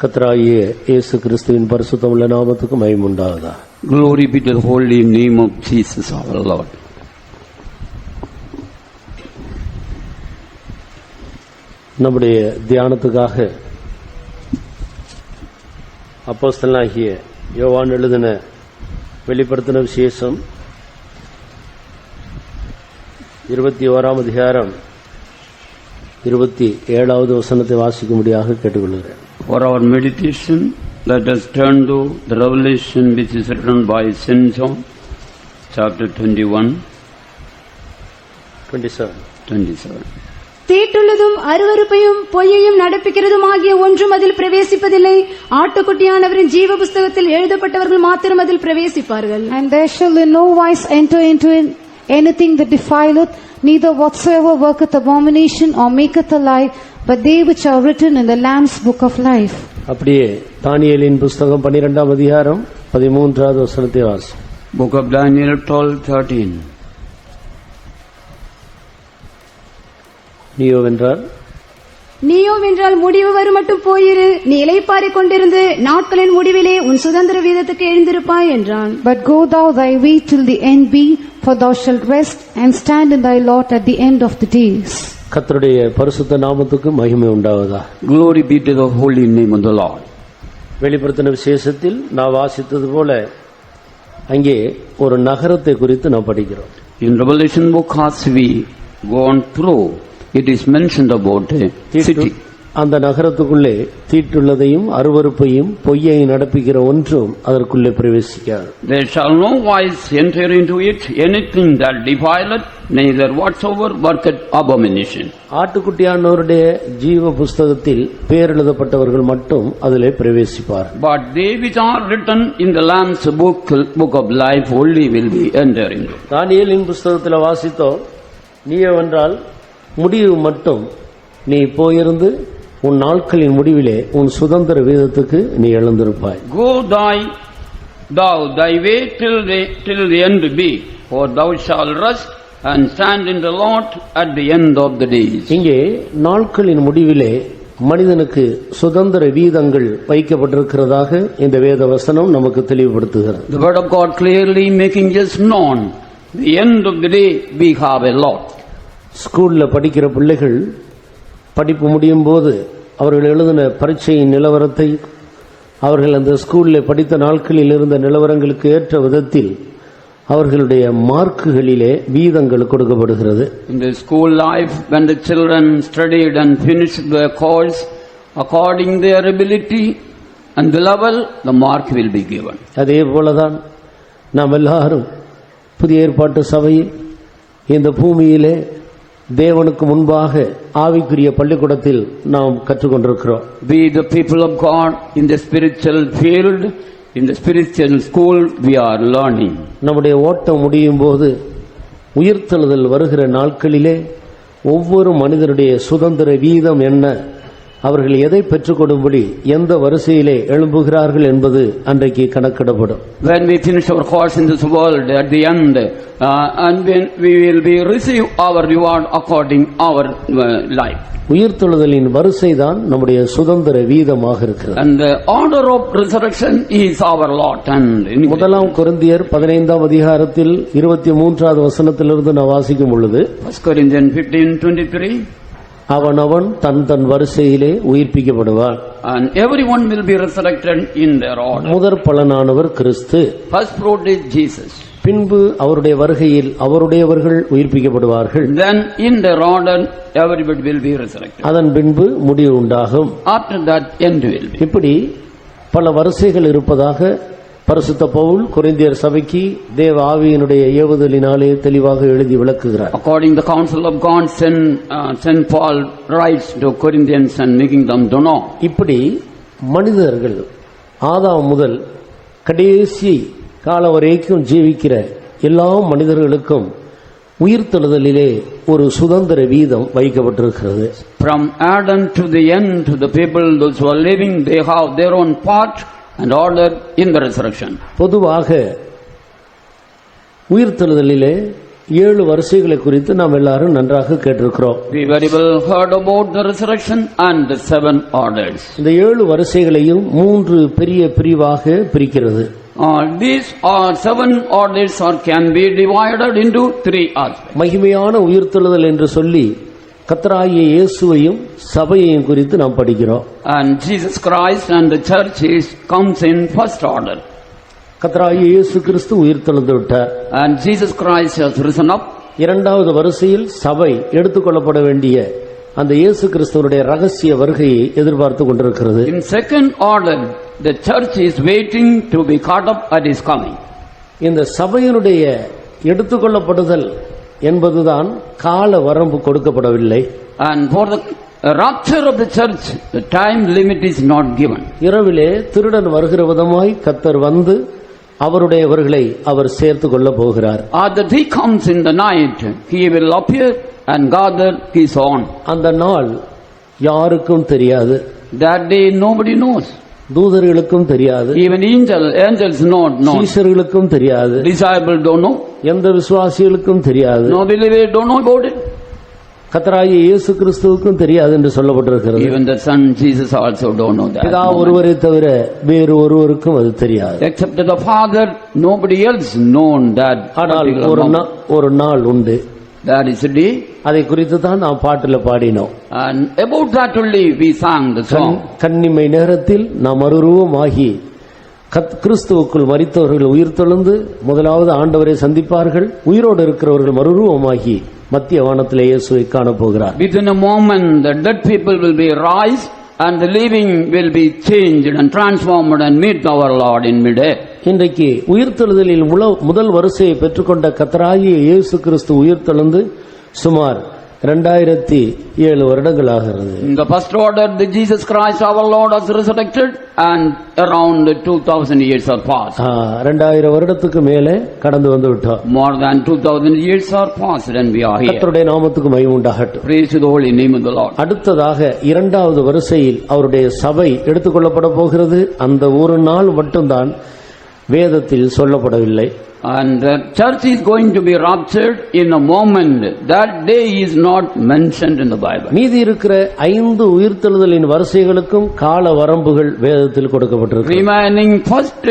கர்த்தராகிய இயேசு கிறிஸ்துவின் பரிசுத்தமுள்ள நாமத்துக்கு மகிமை உண்டாவதாக. Glory be to the holy name of Jesus our Lord. நம்முடைய தியானத்துக்காக அப்போஸ்தலனாகிய யோவான் எழுதின வெளிப்படுத்தின விசேஷம் 21ஆம் அதிகாரம் 27வது வசனத்தை வாசிக்கும்படியாக கேட்டுக்கொள்கிறேன். For our meditation, let us turn to the Revelation which is written by St. John, chapter 27. தீட்டுள்ளதும் அருவருப்பையும் பொய்யையும் நடப்பிக்கிறதுமாகிய ஒன்றும் அதில் பிரவேசிப்பதில்லை. ஆட்டுக்குட்டியானவரின் ஜீவ புஸ்தகத்தில் எழுதப்பட்டவர்கள் மாத்திரம் அதில் பிரவேசிப்பார்கள். And there shall in no wise enter into anything that defileth, neither whatsoever worketh abomination or maketh a lie, but they which are written in the Lamb's book of life. அப்படியே தானியேலின் புஸ்தகம் 12ஆம் அதிகாரம் 13வது வசனத்தை வாசி. Book of Daniel 12:13. நீயோவென்றால் முடிவு வரும் மட்டும் போயிரு, நீ இளைப்பாறிக் கொண்டிருந்து நாட்களின் முடிவிலே உன் சுதந்திர வீதத்துக்கு எழுந்திருப்பாய் என்றான். But go thou thy way till the end be, for thou shalt rest and stand in thy lot at the end of the days. கர்த்தருடைய பரிசுத்த நாமத்துக்கு மகிமை உண்டாவதாக. Glory be to the holy name of the Lord. வெளிப்படுத்தின விசேஷத்தில் நான் வாசித்தது போல அங்கே ஒரு நகரத்தை குறித்து நாம் படிக்கிறோம். In Revelation book as we go on through, it is mentioned about a city. அந்த நகரத்துக்குள்ளே தீட்டுள்ளதையும் அருவருப்பையும் பொய்யை நடப்பிக்கிற ஒன்றும் அதற்குள்ளே பிரவேசிக்காது. There shall no wise enter into it anything that defileth, neither whatsoever worketh abomination. ஆட்டுக்குட்டியானவருடைய ஜீவ புஸ்தகத்தில் பேர் எழுதப்பட்டவர்கள் மட்டும் அதிலே பிரவேசிப்பார். But they which are written in the Lamb's book of life only will be entering. தானியேலின் புஸ்தகத்தில் வாசித்தோம், நீயென்றால் முடிவு மட்டும் நீ போயிருந்து உன் நாட்களின் முடிவிலே உன் சுதந்திர வீதத்துக்கு நீ எழுந்திருப்பாய். Go thou thy way till the end be, for thou shalt rest and stand in the Lord at the end of the days. இங்கே நாட்களின் முடிவிலே மனிதனுக்கு சுதந்திர வீதங்கள் வைக்கப்பட்டிருக்கிறதாக இந்த வேத வசனம் நமக்கு தெளிவுபடுத்துகிறது. The word of God clearly making us known, the end of the day we have a lot. ஸ்கூல்ல படிக்கிற பிள்ளைகள் படிப்பு முடியும் போது அவர்கள் எழுதின பரீட்சையின் நிலவரத்தை அவர்கள் அந்த ஸ்கூலில் படித்த நாட்களில் இருந்த நிலவரங்களுக்கு ஏற்ற விதத்தில் அவர்களுடைய மார்க்குகளிலே வீதங்கள் கொடுக்கப்படுகிறது. In the school life, when the children studied and finished their course according their ability and the level, the mark will be given. அதே போலதான் நாம் எல்லாரும் புதிய ஏற்பாட்டு சபையில் இந்த பூமியிலே தேவனுக்கு முன்பாக ஆவிக்குரிய பள்ளிக்கூடத்தில் நாம் கற்றுக்கொண்டிருக்கிறோம். We the people of God in the spiritual field, in the spiritual school we are learning. நம்முடைய ஓட்டம் முடியும் போது உயிர்த்தெழுதல் வருகிற நாட்களிலே ஒவ்வொரு மனிதனுடைய சுதந்திர வீதம் என்ன, அவர்கள் எதை பெற்றுக்கொடும்படி எந்த வரிசையிலே எழும்புகிறார்கள் என்பது அன்றைக்கு கணக்கிடப்படும். When we finish our course in this world at the end, and when we will be receive our reward according our life. உயிர்த்தெழுதலின் வரிசைதான் நம்முடைய சுதந்திர வீதமாக இருக்கிறது. And the order of resurrection is our lot. And முதலாம் கொரிந்தியர் 15ஆம் அதிகாரத்தில் 23வது வசனத்திலிருந்து நான் வாசிக்கும் பொழுது 1 Corinthians 15:23, அவனவன் தன் வரிசையிலே உயிர்ப்பிக்கப்படுவான். and everyone will be resurrected in their order. முதற் பலனானவர் கிறிஸ்து, First fruit is Jesus. பின்பு அவருடைய வருகையில் அவருடையவர்கள் உயிர்ப்பிக்கப்படுவார்கள். Then in their order everybody will be resurrected. அதன் பின்பு முடிவு உண்டாகும். After that end will be. இப்படி பல வரிசைகள் இருப்பதாக பரிசுத்த பவுல் கொரிந்தியர் சபைக்கு தேவ ஆவியினுடைய ஏவுதலினாலே தெளிவாக எழுதி விளக்குகிறார். According to the counsel of God, Saint Paul writes to Corinthians and making them to know. இப்படி மனிதர்கள் ஆதாம் முதல் கடைசி கால வரைக்கும் ஜீவிக்கிற எல்லா மனிதர்களுக்கும் உயிர்த்தெழுதலிலே ஒரு சுதந்திர வீதம் வைக்கப்பட்டிருக்கிறது. From Adam to the end, to the people those who are living, they have their own part and order in the resurrection. பொதுவாக உயிர்த்தெழுதலிலே 7 வரிசைகளை குறித்து நாம் எல்லாரும் நன்றாக கேட்டிருக்கிறோம். We very well heard about the resurrection and the 7 orders. இந்த 7 வரிசைகளையும் 3 பெரிய பிரிவாக பிரிக்கிறது. These are 7 orders or can be divided into 3 aspects. மகிமையான உயிர்த்தெழுதல் என்று சொல்லி கர்த்தராகிய இயேசுவையும் சபையையும் குறித்து நாம் படிக்கிறோம். And Jesus Christ and the church comes in first order. கர்த்தராகிய இயேசு கிறிஸ்து உயிர்த்தெழுந்து விட்டார். And Jesus Christ has risen up. இரண்டாவது வரிசையில் சபை எடுத்துக்கொள்ளப்பட வேண்டிய அந்த இயேசு கிறிஸ்துவுடைய ரகசிய வருகையை எதிர்பார்த்து கொண்டிருக்கிறது. In second order, the church is waiting to be caught up at his coming. இந்த சபையினுடைய எடுத்துக்கொள்ளப்படுதல் என்பதுதான் கால வரம்பு கொடுக்கப்படவில்லை. And for the rapture of the church, the time limit is not given. இரவிலே திருடன் வருகிற விதமாய் கர்த்தர் வந்து அவருடையவர்களை அவர் சேர்த்து கொள்ள போகிறார். That he comes in the night, he will appear and gather his own. அந்த நாள் யாருக்கும் தெரியாது. That day nobody knows. தூதர்களுக்கும் தெரியாது. Even angels not know. சீஷர்களுக்கும் தெரியாது. Disciples don't know. எந்த விசுவாசிகளுக்கும் தெரியாது. No believer don't know about it. கர்த்தராகிய இயேசு கிறிஸ்துவுக்கும் தெரியாது என்று சொல்லப்பட்டிருக்கிறது. Even the Son Jesus also don't know that. பிதா ஒருவரை தவிர வேறு ஒருவருக்கும் அது தெரியாது. Except the Father, nobody else known that. ஆனால் ஒரு நாள் உண்டு. That is a day. அதை குறித்து தான் நாம் பாட்டுல பாடினோம். And about that only we sang the song. கன்னிமை நேரத்தில் நாம் மறுரூபமாகி கிறிஸ்துவுக்குள் மரித்தவர்கள் உயிர்த்தெழுந்து முதலாவது ஆண்டவரை சந்திப்பார்கள். உயிரோடு இருக்கிறவர்கள் மறுரூபமாகி மத்திய வானத்திலே இயேசுவை காண போகிறார். Within a moment the dead people will be raised and the living will be changed and transformed and meet our Lord in midair. இன்றைக்கு உயிர்த்தெழுதலில் முதல் வரிசையை பெற்றுக்கொண்ட கர்த்தராகிய இயேசு கிறிஸ்து உயிர்த்தெழுந்து சுமார் 2007 வருடங்கள் ஆகிறது. In the first order, the Jesus Christ our Lord has resurrected and around 2000 years are passed. 2000 வருடத்துக்கு மேலே கடந்து வந்து விட்டோம். More than 2000 years are passed and we are here. கர்த்தருடைய நாமத்துக்கு மகிமை உண்டாகட்டும். Praise to the holy name of the Lord. அடுத்ததாக இரண்டாவது வரிசையில் அவருடைய சபை எடுத்துக்கொள்ளப்பட போகிறது. அந்த ஒரு நாள் மட்டும்தான் வேதத்தில் சொல்லப்படவில்லை. And the church is going to be raptured in a moment. That day is not mentioned in the Bible. மீதி இருக்கிற 5 உயிர்த்தெழுதலின் வரிசைகளுக்கும் கால வரம்புகள் வேதத்தில் கொடுக்கப்பட்டிருக்கு. Remaining first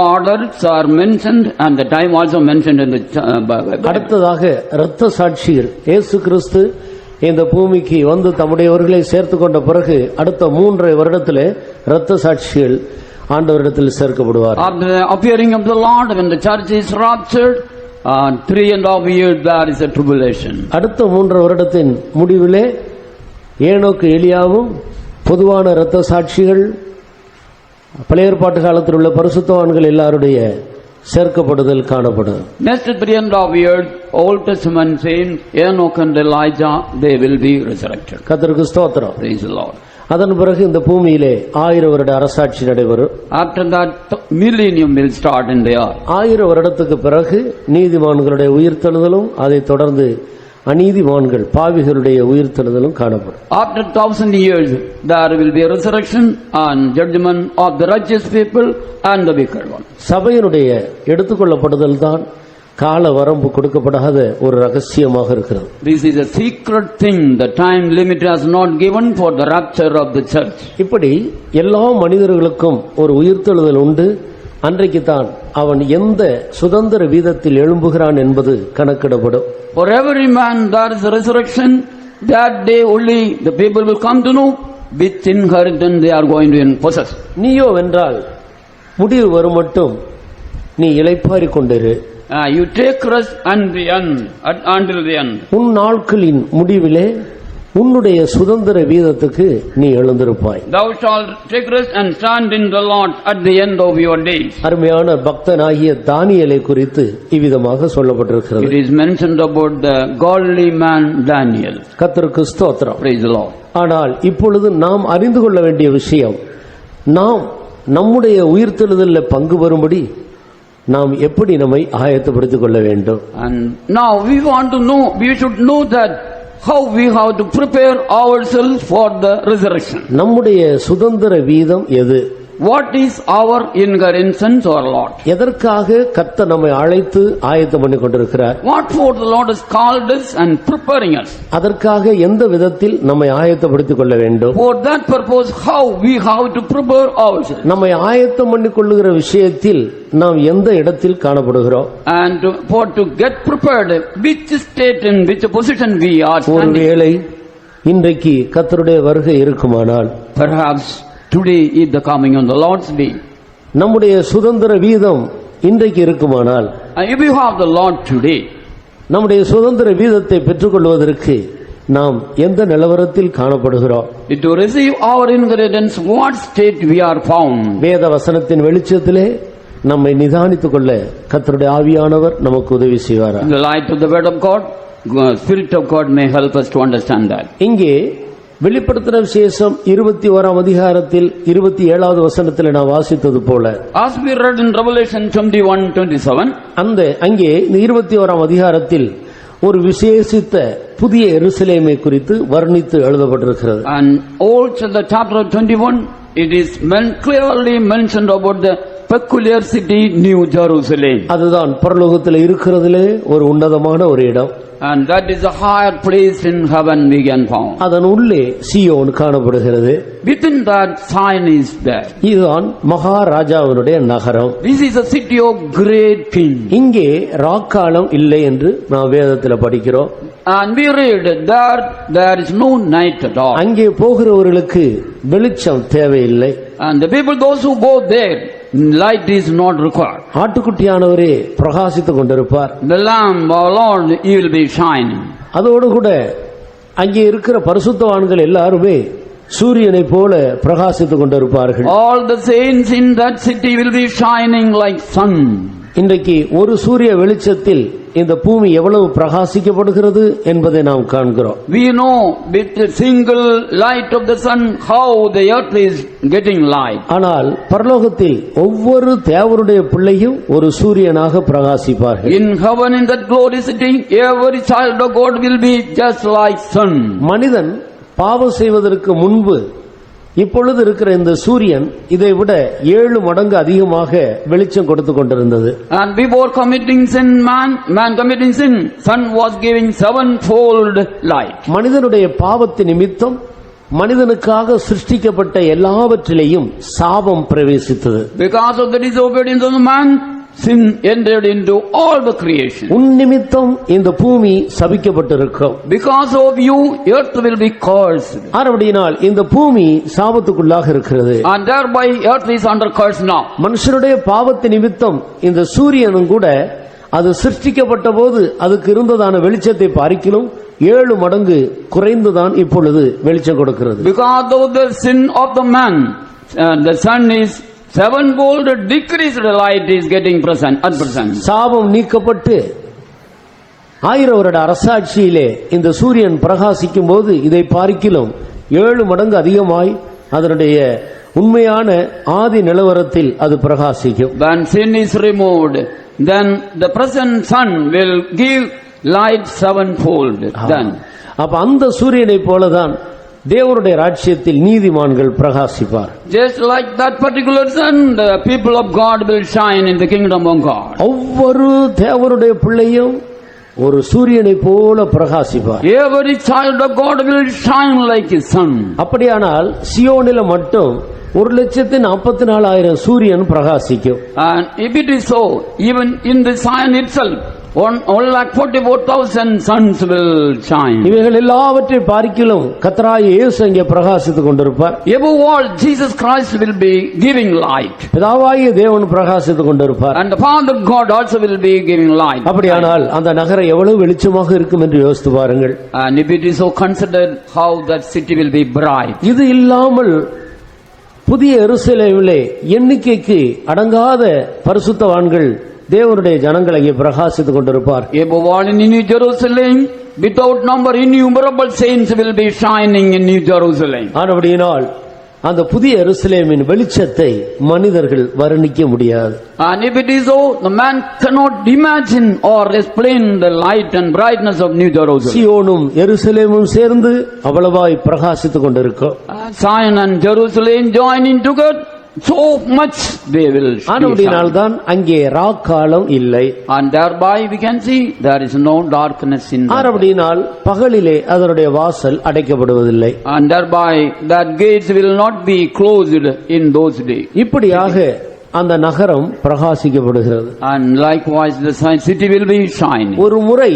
orders are mentioned and the time also mentioned in the Bible. அடுத்ததாக இரத்த சாட்சிகள் இயேசு கிறிஸ்து இந்த பூமிக்கு வந்து தம்முடையவர்களை சேர்த்துக் கொண்ட பிறகு அடுத்த 3 வருடத்திலே இரத்த சாட்சிகள் ஆண்டவரிடத்தில் சேர்க்கப்படுவார். After the appearing of the Lord, when the church is raptured, 3.5 years there is a tribulation. அடுத்த 3 வருடத்தின் முடிவிலே ஏனோக்கு எலியாவும் பொதுவான இரத்த சாட்சிகள் பழைய ஏற்பாட்டு காலத்தில் உள்ள பரிசுத்தவான்கள் எல்லாருடைய சேர்க்கப்படுதல் காணப்படும். Next 3.5 years, Old Testament saints, Enoch and Elijah, they will be resurrected. கர்த்தருக்கு ஸ்தோத்திரம். Praise the Lord. அதன் பிறகு இந்த பூமியிலே 1000 வருட அரசாட்சி நடைபெறும். After that, millennium will start in the earth. 1000 வருடத்துக்கு பிறகு நீதிமான்களுடைய உயிர்த்தெழுதலும் அதை தொடர்ந்து அநீதிமான்கள் பாவிகளுடைய உயிர்த்தெழுதலும் காணப்படும். After 1000 years, there will be a resurrection and judgment of the righteous people and the wicked one. சபையினுடைய எடுத்துக்கொள்ளப்படுதல் தான் கால வரம்பு கொடுக்கப்படாத ஒரு ரகசியமாக இருக்கிறது. This is a secret thing. The time limit has not given for the rapture of the church. இப்படி எல்லா மனிதர்களுக்கும் ஒரு உயிர்த்தெழுதல் உண்டு. அன்றைக்கு தான் அவன் எந்த சுதந்திர வீதத்தில் எழும்புகிறான் என்பது கணக்கிடப்படும். For every man there is a resurrection. That day only the people will come to know which inheritance they are going to possess. நீயோ வென்றால் முடிவு வரும் மட்டும் நீ இளைப்பாறிக் கொண்டிரு. You take rest until the end. உன் நாட்களின் முடிவிலே உன்னுடைய சுதந்திர வீதத்துக்கு நீ எழுந்திருப்பாய். Thou shalt take rest and stand in the Lord at the end of your days. அருமையான பக்தனாகிய தானியேலை குறித்து இவ்விதமாக சொல்லப்பட்டிருக்கிறது. It is mentioned about the godly man Daniel. கர்த்தருக்கு ஸ்தோத்திரம். Praise the Lord. ஆனால் இப்பொழுது நாம் அறிந்து கொள்ள வேண்டிய விஷயம், நாம் நம்முடைய உயிர்த்தெழுதலில் பங்கு பெறும்படி நாம் எப்படி நம்மை ஆயத்தப்படுத்திக் கொள்ள வேண்டும். And now we want to know, we should know that how we have to prepare ourselves for the resurrection. நம்முடைய சுதந்திர வீதம் எது? what is our inheritance or lot? எதற்காக கர்த்தர் நம்மை அழைத்து ஆயத்தம் பண்ணி கொண்டிருக்கிறார்? What for the Lord has called us and preparing us? அதற்காக எந்த விதத்தில் நம்மை ஆயத்தப்படுத்திக் கொள்ள வேண்டும்? For that purpose, how we have to prepare ourselves. நம்மை ஆயத்தம் பண்ணி கொள்ளுகிற விஷயத்தில் நாம் எந்த இடத்தில் காணப்படுகிறோம்? And for to get prepared, which state and which position we are standing. ஒருவேளை இன்றைக்கு கர்த்தருடைய வருகை இருக்குமானால், Perhaps today is the coming on the Lord's day. நம்முடைய சுதந்திர வீதம் இன்றைக்கு இருக்குமானால், And if you have the Lord today, நம்முடைய சுதந்திர வீதத்தை பெற்றுக்கொள்வதற்கு நாம் எந்த நிலவரத்தில் காணப்படுகிறோம்? to receive our inheritance, what state we are found. வேத வசனத்தின் வெளிச்சத்திலே நம்மை நிதானித்துக் கொள்ள கர்த்தருடைய ஆவியானவர் நமக்கு உதவி செய்வாரா? In the light of the word of God, Spirit of God may help us to understand that. இங்கே வெளிப்படுத்தின விசேஷம் 21ஆம் அதிகாரத்தில் 27வது வசனத்தில் நான் வாசித்தது போல, As we read in Revelation 21:27, அங்கே இந்த 21ஆம் அதிகாரத்தில் ஒரு விசேஷித்த புதிய எருசலேமை குறித்து வர்ணித்து எழுதப்பட்டிருக்கிறது. and also the chapter 21, it is clearly mentioned about the peculiar city New Jerusalem. அதுதான் பரலோகத்தில் இருக்கிறதிலே ஒரு உன்னதமான ஒரு இடம். And that is a higher place in heaven we can found. அதன் உள்ளே சீயோன் காணப்படுகிறது. Within that Zion is there. இதுதான் மகாராஜாவினுடைய நகரம். This is a city of great king. இங்கே ராக்காலம் இல்லை என்று நாம் வேதத்தில் படிக்கிறோம். And we read that there is no night at all. அங்கே போகிறவர்களுக்கு வெளிச்சம் தேவையில்லை. And the people, those who go there, light is not required. ஆட்டுக்குட்டியானவரே பிரகாசித்துக் கொண்டிருப்பார். The Lamb, our Lord, he will be shining. அதோடு கூட அங்கே இருக்கிற பரிசுத்தவான்கள் எல்லாருமே சூரியனை போல பிரகாசித்துக் கொண்டிருப்பார்கள். All the saints in that city will be shining like sun. இன்றைக்கு ஒரு சூரிய வெளிச்சத்தில் இந்த பூமி எவ்வளவு பிரகாசிக்கப்படுகிறது என்பதை நாம் காண்கிறோம். We know with a single light of the sun how the earth is getting light. ஆனால் பரலோகத்தில் ஒவ்வொரு தேவனுடைய பிள்ளையும் ஒரு சூரியனாக பிரகாசிப்பார்கள். In heaven, in that glorious city, every child of God will be just like sun. மனிதன் பாவம் செய்வதற்கு முன்பு இப்பொழுது இருக்கிற இந்த சூரியன் இதை விட 7 மடங்கு அதிகமாக வெளிச்சம் கொடுத்து கொண்டிருந்தது. And before committing sin, man committing sin, sun was giving 7-fold light. மனிதனுடைய பாவத்தின் நிமித்தம் மனிதனுக்காக சிருஷ்டிக்கப்பட்ட எல்லாவற்றிலேயும் சாபம் பிரவேசித்தது. Because of the disobedience of the man, sin entered into all the creation. உன் நிமித்தம் இந்த பூமி சபிக்கப்பட்டிருக்கும். Because of you, earth will be cursed. ஆனபடியினால் இந்த பூமி சாபத்துக்குள்ளாக இருக்கிறது. And thereby earth is under curse now. மனுஷனுடைய பாவத்தின் நிமித்தம் இந்த சூரியனும் கூட அது சிருஷ்டிக்கப்பட்ட போது அதுக்கு இருந்ததான வெளிச்சத்தை பார்க்கிலும் 7 மடங்கு குறைந்துதான் இப்பொழுது வெளிச்சம் கொடுக்கிறது. Because of the sin of the man, the sun is 7-fold decreased light is getting at present. சாபம் நீக்கப்பட்டு 1000 வருட அரசாட்சியிலே இந்த சூரியன் பிரகாசிக்கும் போது இதை பார்க்கிலும் 7 மடங்கு அதிகமாய் அதனுடைய உண்மையான ஆதி நிலவரத்தில் அது பிரகாசிக்கும். When sin is removed, then the present sun will give light 7-fold. Then அப்ப அந்த சூரியனை போலதான் தேவனுடைய ராஜ்யத்தில் நீதிமான்கள் பிரகாசிப்பார். just like that particular sun, the people of God will shine in the kingdom of God. ஒவ்வொரு தேவனுடைய பிள்ளையும் ஒரு சூரியனை போல பிரகாசிப்பார். Every child of God will shine like a sun. அப்படியானால் சியோனில மட்டும் 1,44,000 சூரியன் பிரகாசிக்கும். And if it is so, even in the Zion itself, 1,44,000 suns will shine. இவைகள் எல்லாவற்றை பார்க்கிலும் கர்த்தராகிய இயேசு அங்கே பிரகாசித்துக் கொண்டிருப்பார். Above all, Jesus Christ will be giving light. பிதாவாகிய தேவன் பிரகாசித்துக் கொண்டிருப்பார். And the Father God also will be giving light. அப்படியானால் அந்த நகரம் எவ்வளவு வெளிச்சமாக இருக்கும் என்று யோசித்து பாருங்கள். And if it is so considered, how that city will be bright. இது இல்லாமல் புதிய எருசலேமிலே எண்ணிக்கைக்கு அடங்காத பரிசுத்தவான்கள் தேவனுடைய ஜனங்கள் அங்கே பிரகாசித்துக் கொண்டிருப்பார். Above all, in New Jerusalem, without number, innumerable saints will be shining in New Jerusalem. ஆனபடியினால் அந்த புதிய எருசலேமின் வெளிச்சத்தை மனிதர்கள் வர்ணிக்க முடியாது. And if it is so, the man cannot imagine or explain the light and brightness of New Jerusalem. சியோனும் எருசலேமும் சேர்ந்து அவ்வளவாய் பிரகாசித்துக் கொண்டிருக்கும். Zion and Jerusalem joining together, so much they will be ஆனபடியினால் shining. தான் அங்கே ராக்காலம் இல்லை. And thereby we can see there is no darkness in that. ஆனபடியினால் பகலிலே அதனுடைய வாசல் அடைக்கப்படுவதில்லை. And thereby that gates will not be closed in those days. இப்படியாக அந்த நகரம் பிரகாசிக்கப்படுகிறது. And likewise the city will be shining. ஒரு முறை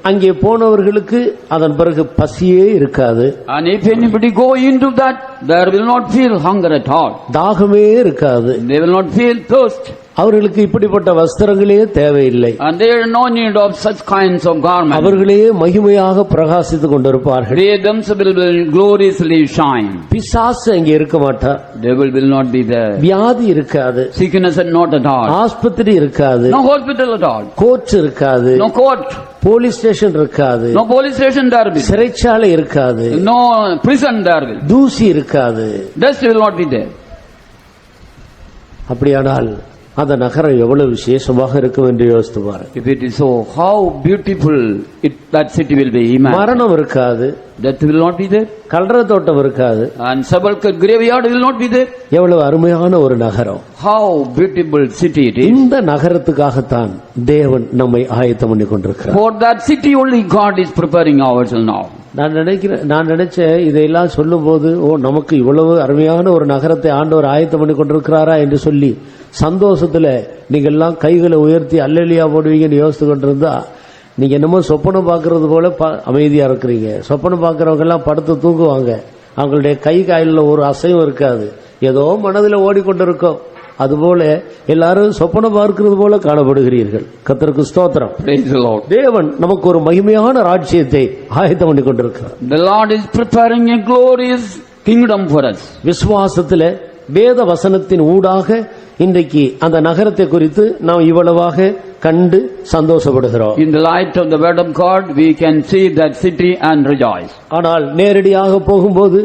அங்கே போனவர்களுக்கு அதன் பிறகு பசியே இருக்காது. And if anybody go into that, there will not feel hunger at all. தாகமே இருக்காது. They will not feel thirst. அவர்களுக்கு இப்படிப்பட்ட வஸ்திரங்களே தேவையில்லை. And there is no need of such kinds of garments. அவர்களே மகிமையாக பிரகாசித்துக் கொண்டிருப்பார்கள். They themselves will gloriously shine. பிசாசு அங்கே இருக்க மாட்டார். Devil will not be there. வியாதி இருக்காது. Sickness and not at all. ஆஸ்பத்திரி இருக்காது. No hospital at all. Court இருக்காது. No court. போலீஸ் ஸ்டேஷன் இருக்காது. No police station there will. சிறைச்சாலை இருக்காது. No prison there will. தூசி இருக்காது. Dust will not be there. அப்படியானால் அந்த நகரம் எவ்வளவு விசேஷமாக இருக்கும் என்று யோசித்து பாருங்க. If it is so, how beautiful that city will be. Imagine. மரணம் இருக்காது. Death will not be there. கல்லறை தோட்டம் இருக்காது. And sepulchre graveyard will not be there. எவ்வளவு அருமையான ஒரு நகரம். How beautiful city it is. இந்த நகரத்துக்காகத்தான் தேவன் நம்மை ஆயத்தம் பண்ணி கொண்டிருக்கிறார். For that city only God is preparing ourselves now. நான் நினைச்சேன் இதையெல்லாம் சொல்லும் போது நமக்கு இவ்வளவு அருமையான ஒரு நகரத்தை ஆண்டவர் ஆயத்தம் பண்ணி கொண்டிருக்கிறாரா என்று சொல்லி சந்தோஷத்துல நீங்க எல்லாம் கைகளை உயர்த்தி அல்லேலூயா போடுவீங்கன்னு யோசித்து கொண்டிருந்தா நீங்க என்னமோ சொப்பனம் பார்க்கறது போல அமைதியா இருக்கிறீங்க. சொப்பனம் பார்க்கறவங்க எல்லாம் படுத்து தூங்குவாங்க. அவங்களுடைய கை காயில ஒரு அசைவும் இருக்காது. ஏதோ மனதில் ஓடிக்கொண்டிருக்கும். அதுபோல எல்லாரும் சொப்பனம் பார்க்கிறது போல காணப்படுகிறீர்கள். கர்த்தருக்கு ஸ்தோத்திரம். Praise the Lord. தேவன் நமக்கு ஒரு மகிமையான ராஜ்யத்தை ஆயத்தம் பண்ணி கொண்டிருக்கிறார். The Lord is preparing a glorious kingdom for us. விசுவாசத்திலே வேத வசனத்தின் ஊடாக இன்றைக்கு அந்த நகரத்தை குறித்து நாம் இவ்வளவாக கண்டு சந்தோஷப்படுகிறோம். In the light of the word of God we can see that city and rejoice. ஆனால் நேரடியாக போகும்போது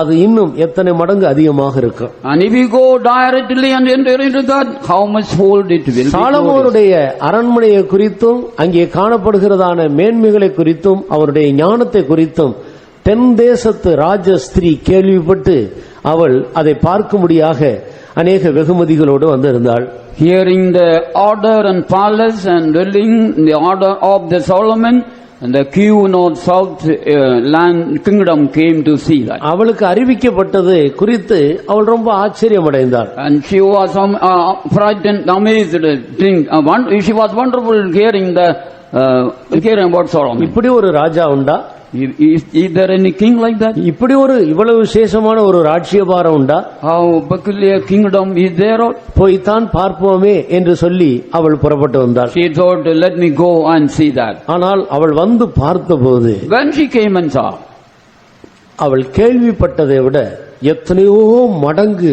அது இன்னும் எத்தனை மடங்கு அதிகமாக இருக்கும். And if we go directly and enter into that, how much fold it will be. சாலமோனுடைய அரண்மனையை குறித்தும் அங்கே காணப்படுகிறதான மேன்மைகளை குறித்தும் அவருடைய ஞானத்தை குறித்தும் தென் தேசத்து ராஜ ஸ்திரீ கேள்விப்பட்டு அவள் அதை பார்க்கும்படியாக அநேக வெகுமதிகளோடு வந்திருந்தாள். Hearing the order and palace and dwelling in the order of the Solomon, and the queen of south land kingdom came to see that. அவளுக்கு அறிவிக்கப்பட்டது குறித்து அவள் ரொம்ப ஆச்சரியமடைந்தாள். And she was frightened, amazed. She was wonderful hearing about Solomon. இப்படி ஒரு ராஜா உண்டா? Is there any king like that? இப்படி ஒரு இவ்வளவு விசேஷமான ஒரு ராஜ்யபாரம் உண்டா? How peculiar kingdom is there? போய்தான் பார்ப்போமே என்று சொல்லி அவள் புறப்பட்டு வந்தாள். She thought, let me go and see that. ஆனால் அவள் வந்து பார்த்தபோது When she came and saw, அவள் கேள்விப்பட்டதை விட எத்தனையோ மடங்கு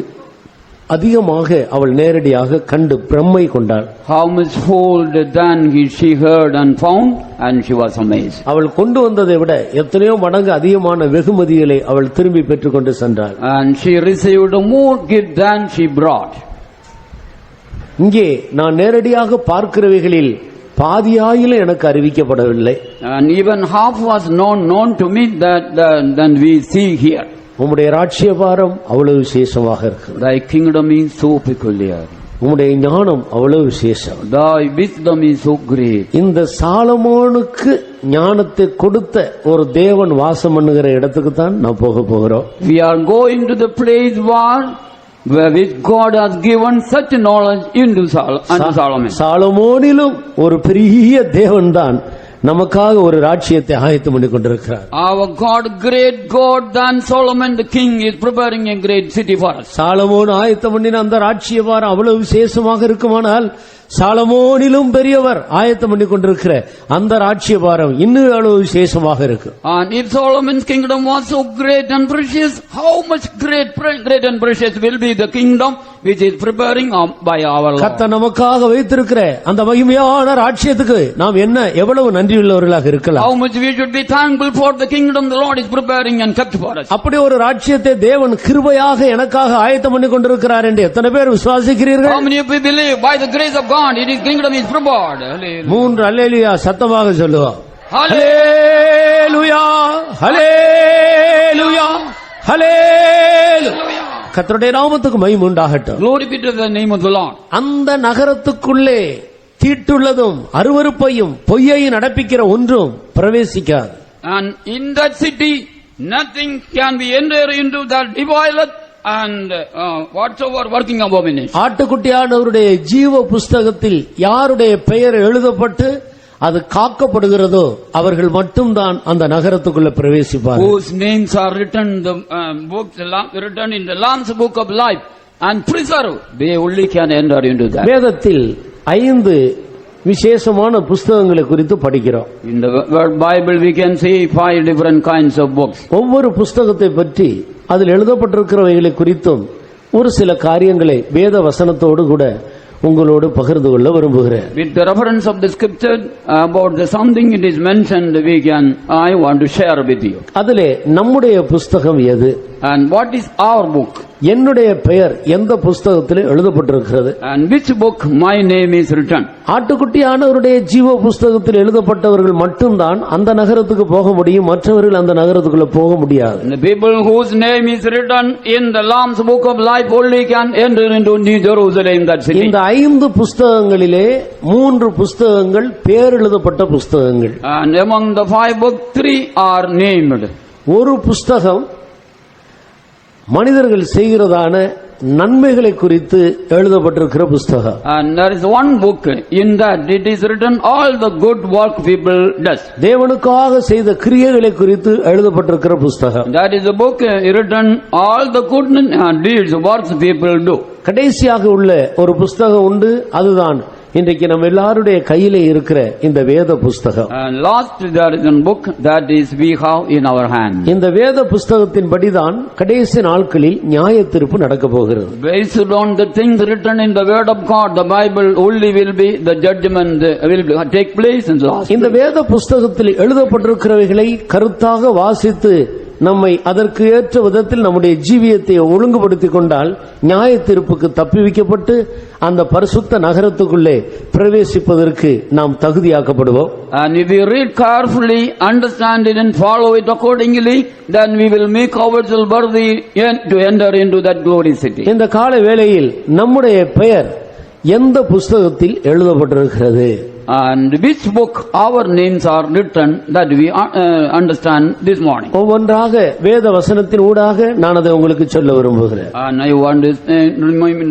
அதிகமாக அவள் நேரடியாக கண்டு பிரம்மை கொண்டாள். how much fold than she heard and found, and she was amazed. அவள் கொண்டு வந்ததை விட எத்தனையோ மடங்கு அதிகமான வெகுமதிகளை அவள் திரும்பி பெற்றுக்கொண்டு சென்றாள். And she received more gift than she brought. இங்கே நான் நேரடியாக பார்க்கிறவைகளில் பாதியாயிலும் எனக்கு அறிவிக்கப்படவில்லை. And even half was known to me than we see here. உம்முடைய ராஜ்யபாரம் அவ்வளவு விசேஷமாக இருக்கு. Thy kingdom is so peculiar. உம்முடைய ஞானம் அவ்வளவு விசேஷம். Thy wisdom is so great. இந்த சாலமோனுக்கு ஞானத்தை கொடுத்த ஒரு தேவன் வாசம் பண்ணுகிற இடத்துக்கு தான் நான் போகிறோம். We are going to the place where which God has given such knowledge unto Solomon. சாலமோனிலும் ஒரு பெரிய தேவன் தான் நமக்காக ஒரு ராஜ்யத்தை ஆயத்தம் பண்ணி கொண்டிருக்கிறார். Our God, great God than Solomon the king, is preparing a great city for us. Solomon ஆயத்தம் பண்ணின அந்த ராஜ்யபாரம் அவ்வளவு விசேஷமாக இருக்குமானால் சாலமோனிலும் பெரியவர் ஆயத்தம் பண்ணி கொண்டிருக்கிற அந்த ராஜ்யபாரம் இன்னும் எவ்வளவு விசேஷமாக இருக்கு. And if Solomon's kingdom was so great and precious, how much great and precious will be the kingdom which is preparing by our Lord. கர்த்தர் நமக்காக வைத்திருக்கிற அந்த மகிமையான ராஜ்யத்துக்கு நாம் என்ன எவ்வளவு நன்றியுள்ளவர்களாக இருக்கலாம். How much we should be thankful for the kingdom the Lord is preparing and kept for us. அப்படி ஒரு ராஜ்யத்தை தேவன் கிருபையாக எனக்காக ஆயத்தம் பண்ணி கொண்டிருக்கிறார் என்று எத்தனை பேர் விசுவாசிக்கிறீர்கள்? How many of you believe by the grace of God it is kingdom is prepared? மூன்று அல்லேலூயா சத்தமாக சொல்லுவோம். Hallelujah. ஹல்லேலூயா ஹல்லேலூயா ஹல்லேலூயா. கர்த்தருடைய நாமத்துக்கு மகிமை உண்டாகட்டும். Glory be to the name of the Lord. அந்த நகரத்துக்குள்ளே தீட்டுள்ளதும் அருவருப்பையும் பொய்யையும் நடப்பிக்கிற ஒன்றும் பிரவேசிக்காது. And in that city, nothing can be entered into that defileth and whatsoever working abomination. ஆட்டுக்குட்டியானவருடைய ஜீவ புஸ்தகத்தில் யாருடைய பெயர் எழுதப்பட்டு அது காக்கப்படுகிறதோ அவர்கள் மட்டும்தான் அந்த நகரத்துக்குள்ள பிரவேசிப்பார்கள். Whose names are written written in the Lamb's book of life and preserved, they only can enter into that. வேதத்தில் 5 விசேஷமான புஸ்தகங்களை குறித்து படிக்கிறோம். In the word Bible we can see 5 different kinds of books. ஒவ்வொரு புஸ்தகத்தை பற்றி அதில் எழுதப்பட்டிருக்கிறவைகளை குறித்தும் ஒரு சில காரியங்களை வேத வசனத்தோடு கூட உங்களோடு பகிர்ந்து கொள்ள விரும்புகிறேன். With the reference of the scripture about the something it is mentioned, I want to share with you. அதிலே நம்முடைய புஸ்தகம் எது? And what is our book? என்னுடைய பெயர் எந்த புஸ்தகத்தில் எழுதப்பட்டிருக்கிறது? And which book my name is written? ஆட்டுக்குட்டியானவருடைய ஜீவ புஸ்தகத்தில் எழுதப்பட்டவர்கள் மட்டும்தான் அந்த நகரத்துக்கு போக முடியும், மற்றவர்கள் அந்த நகரத்துக்குள்ள போக முடியாது. The people whose name is written in the Lamb's book of life only can enter into New Jerusalem, that city. இந்த 5 புஸ்தகங்களிலே 3 புஸ்தகங்கள் பேர் எழுதப்பட்ட புஸ்தகங்கள். And among the 5 books, 3 are named. ஒரு புஸ்தகம் மனிதர்கள் செய்கிறதான நன்மைகளை குறித்து எழுதப்பட்டிருக்கிற புஸ்தகம். And there is one book in that it is written all the good work people does. தேவனுக்காக செய்த கிரியைகளை குறித்து எழுதப்பட்டிருக்கிற புஸ்தகம். That is the book written all the good deeds works people do. கடைசியாக உள்ள ஒரு புஸ்தகம் உண்டு, அதுதான் இன்றைக்கு நம்ம எல்லாருடைய கையிலே இருக்கிற இந்த வேத புஸ்தகம். And last there is a book that is we have in our hand. இந்த வேத புஸ்தகத்தின் படிதான் கடைசி நாட்களில் நியாயத்தீர்ப்பு நடக்க போகிறது. Based on the things written in the word of God, the Bible only will be the judgment will take place in the last. இந்த வேத புஸ்தகத்தில் எழுதப்பட்டிருக்கிறவைகளை கருத்தாக வாசித்து நம்மை அதற்கு ஏற்ற விதத்தில் நம்முடைய ஜீவியத்தை ஒழுங்குபடுத்திக் கொண்டால் நியாயத்தீர்ப்புக்கு தப்புவிக்கப்பட்டு அந்த பரிசுத்த நகரத்துக்குள்ளே பிரவேசிப்பதற்கு நாம் தகுதியாக்கப்படுவோம். And if we read carefully, understand it and follow it accordingly, then we will make ourselves worthy to enter into that glory city. இந்த கால வேளையில் நம்முடைய பெயர் எந்த புஸ்தகத்தில் எழுதப்பட்டிருக்கிறது? And which book our names are written, that we understand this morning. ஒவ்வொன்றாக வேத வசனத்தின் ஊடாக நான் அதை உங்களுக்கு சொல்ல விரும்புகிறேன். And I want to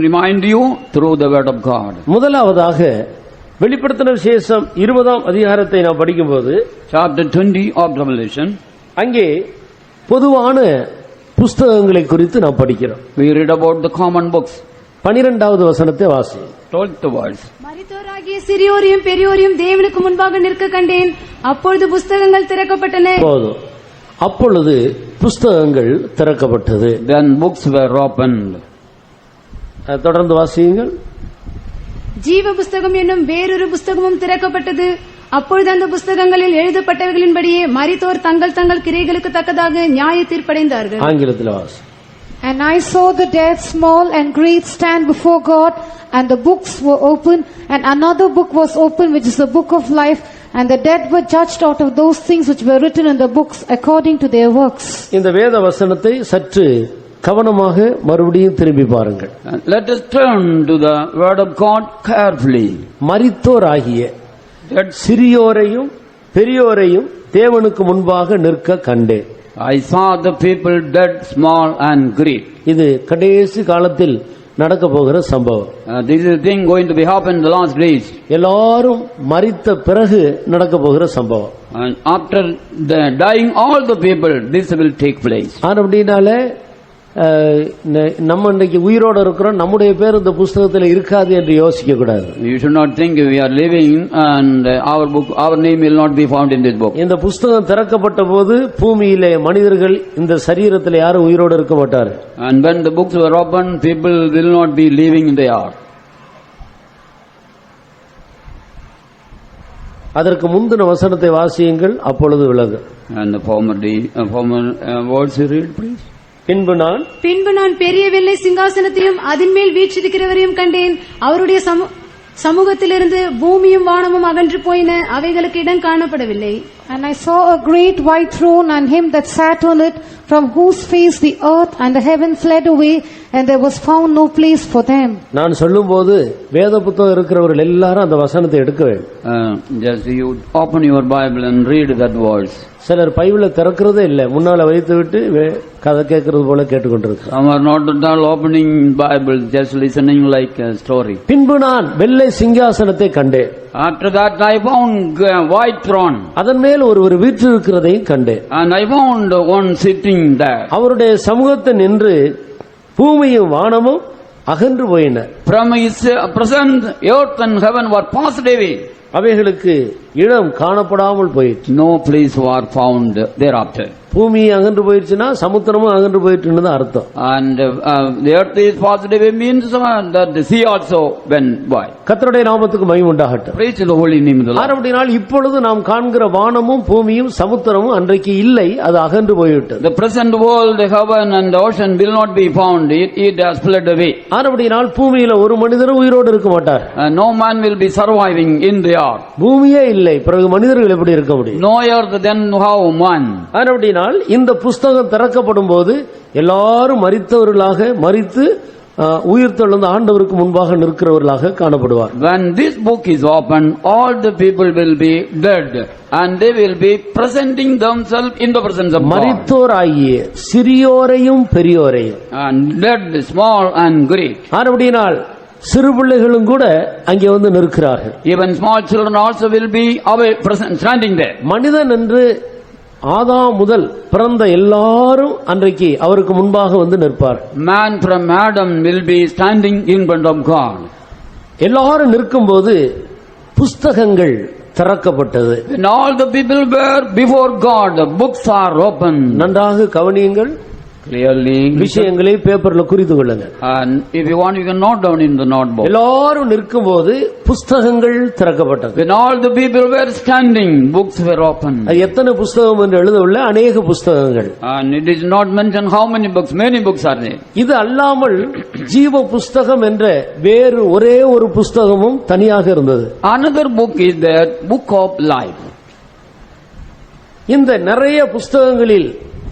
remind you through the word of God. முதலாவதாக வெளிப்படுத்தின விசேஷம் 20ஆம் அதிகாரத்தை நாம் படிக்கும்போது Chapter 20 of Revelation, அங்கே பொதுவான புஸ்தகங்களை குறித்து நாம் படிக்கிறோம். we read about the common books. 12வது வசனத்தை வாசி. 12th verse. மரித்தோராகிய சிறியோரையும் பெரியோரையும் தேவனுக்கு முன்பாக நிற்க கண்டேன். அப்பொழுது புஸ்தகங்கள் திறக்கப்பட்டன. போதும். அப்பொழுது புஸ்தகங்கள் திறக்கப்பட்டது. Then books were opened. தொடர்ந்து வாசியுங்கள். ஜீவ புஸ்தகம் என்னும் வேறொரு புஸ்தகமும் திறக்கப்பட்டது. அப்பொழுது அந்த புஸ்தகங்களில் எழுதப்பட்டவர்களின்படியே மரித்தோர் தங்கள் தங்கள் கிரியைகளுக்கு தக்கதாக நியாய தீர்ப்படைந்தார்கள். ஆங்கிலத்தில் வாசி. And I saw the dead, small and great, stand before God, and the books were opened, and another book was opened, which is the book of life, and the dead were judged out of those things which were written in the books according to their works. இந்த வேத வசனத்தை சற்று கவனமாக மறுபடியும் திரும்பி பாருங்கள். Let us turn to the word of God carefully. மரித்தோராகிய சிறியோரையும் பெரியோரையும் தேவனுக்கு முன்பாக நிற்க கண்டேன். I saw the people dead, small and great. இது கடைசி காலத்தில் நடக்க போகிற சம்பவம். This is the thing going to be happen in the last days. எல்லாரும் மரித்த பிறகு நடக்க போகிற சம்பவம். And after the dying all the people, this will take place. அப்படினால நம்ம இன்னைக்கு உயிரோடு இருக்கிறோம், நம்முடைய பேர் இந்த புஸ்தகத்தில் இருக்காது என்று யோசிக்க கூடாது. You should not think we are living and our name will not be found in this book. இந்த புஸ்தகம் திறக்கப்பட்ட போது பூமியிலே மனிதர்கள் இந்த சரீரத்தில் யாரும் உயிரோடு இருக்க மாட்டார். And when the books were opened, people will not be living they are. அதற்கு முந்தின வசனத்தை வாசியுங்கள், அப்பொழுது விளங்கும். And the former words you read, please. பின்பு நான் பெரிய வெள்ளை சிங்காசனத்தையும் அதன் மேல் வீற்றிருக்கிறவரையும் கண்டேன். அவருடைய சமூகத்திலிருந்து பூமியும் வானமும் அகன்று போயின, அவைகளுக்கு இடம் காணப்படவில்லை. And I saw a great white throne and him that sat on it, from whose face the earth and the heaven fled away, and there was found no place for them. நான் சொல்லும்போது வேத புத்தகம் இருக்கிறவர்கள் எல்லாரும் அந்த வசனத்தை எடுக்க வேண்டும். Just you open your Bible and read that verse. சிலர் பைபிளை திறக்கிறதே இல்லை, முன்னால வைத்து விட்டு கதை கேட்கறது போல கேட்டுக்கொண்டிருக்கிறார். Some are not at all opening Bible, just listening like a story. பின்பு நான் வெள்ளை சிங்காசனத்தை கண்டேன். After that I found a white throne. அதன் மேல் ஒருவர் வீற்றிருக்கிறதையும் கண்டேன். And I found one sitting there. அவருடைய சமூகத்தை நின்று பூமியும் வானமும் அகன்று போயின. From his presence, earth and heaven were passed away. அவைகளுக்கு இடம் காணப்படாமல் போயிற்று. No place were found thereafter. பூமி அகன்று போயிடுச்சுன்னா சமுத்திரமும் அகன்று போயிட்டுன்னு தான் அர்த்தம். And the earth is passed away means that the sea also went by. கர்த்தருடைய நாமத்துக்கு மகிமை உண்டாகட்டும். Praise the holy name of the Lord. அப்படினால் இப்பொழுது நாம் காண்கிற வானமும் பூமியும் சமுத்திரமும் அன்றைக்கு இல்லை, அது அகன்று போய்விட்டது. The present world, the heaven and the ocean will not be found. It has fled away. அப்படினால் பூமியில ஒரு மனிதரும் உயிரோடு இருக்க மாட்டார். No man will be surviving in the earth. பூமியே இல்லை, பிறகு மனிதர்கள் எப்படி இருக்க முடியும்? No earth, then how man? அப்படினால் இந்த புஸ்தகம் திறக்கப்படும் போது எல்லாரும் மரித்தவர்களாக மரித்து உயிர் தெழுந்த ஆண்டவருக்கு முன்பாக நிற்கிறவர்களாக காணப்படுவார். When this book is opened, all the people will be dead and they will be presenting themselves in the presence of God. மரித்தோர் ஆகிய சிறியோரையும் பெரியோரையும், And dead, small and great. அப்படினால் சிறு பிள்ளைகளும் கூட அங்கே வந்து நிற்கிறார்கள். Even small children also will be away present, standing there. மனிதன் என்று ஆதாம் முதல் பிறந்த எல்லாரும் அன்றைக்கு அவருக்கு முன்பாக வந்து நிற்பார். Man from Adam will be standing in front of God. எல்லாரும் நிற்கும்போது புஸ்தகங்கள் திறக்கப்பட்டது. When all the people were before God, the books are open. நன்றாக கவனியுங்கள், Clearly. விஷயங்களை பேப்பர்ல குறித்து கொள்ளுங்க. And if you want, you can note down in the notebook. எல்லாரும் நிற்கும்போது புஸ்தகங்கள் திறக்கப்பட்டது. When all the people were standing, books were open. அது எத்தனை புஸ்தகம் என்று எழுதவில்லை, அநேக புஸ்தகங்கள். And it is not mentioned how many books, many books are there. இது அல்லாமல் ஜீவ புஸ்தகம் என்ற வேறு ஒரே ஒரு புஸ்தகமும் தனியாக இருந்தது. Another book is there, book of life. இந்த நிறைய புஸ்தகங்களில்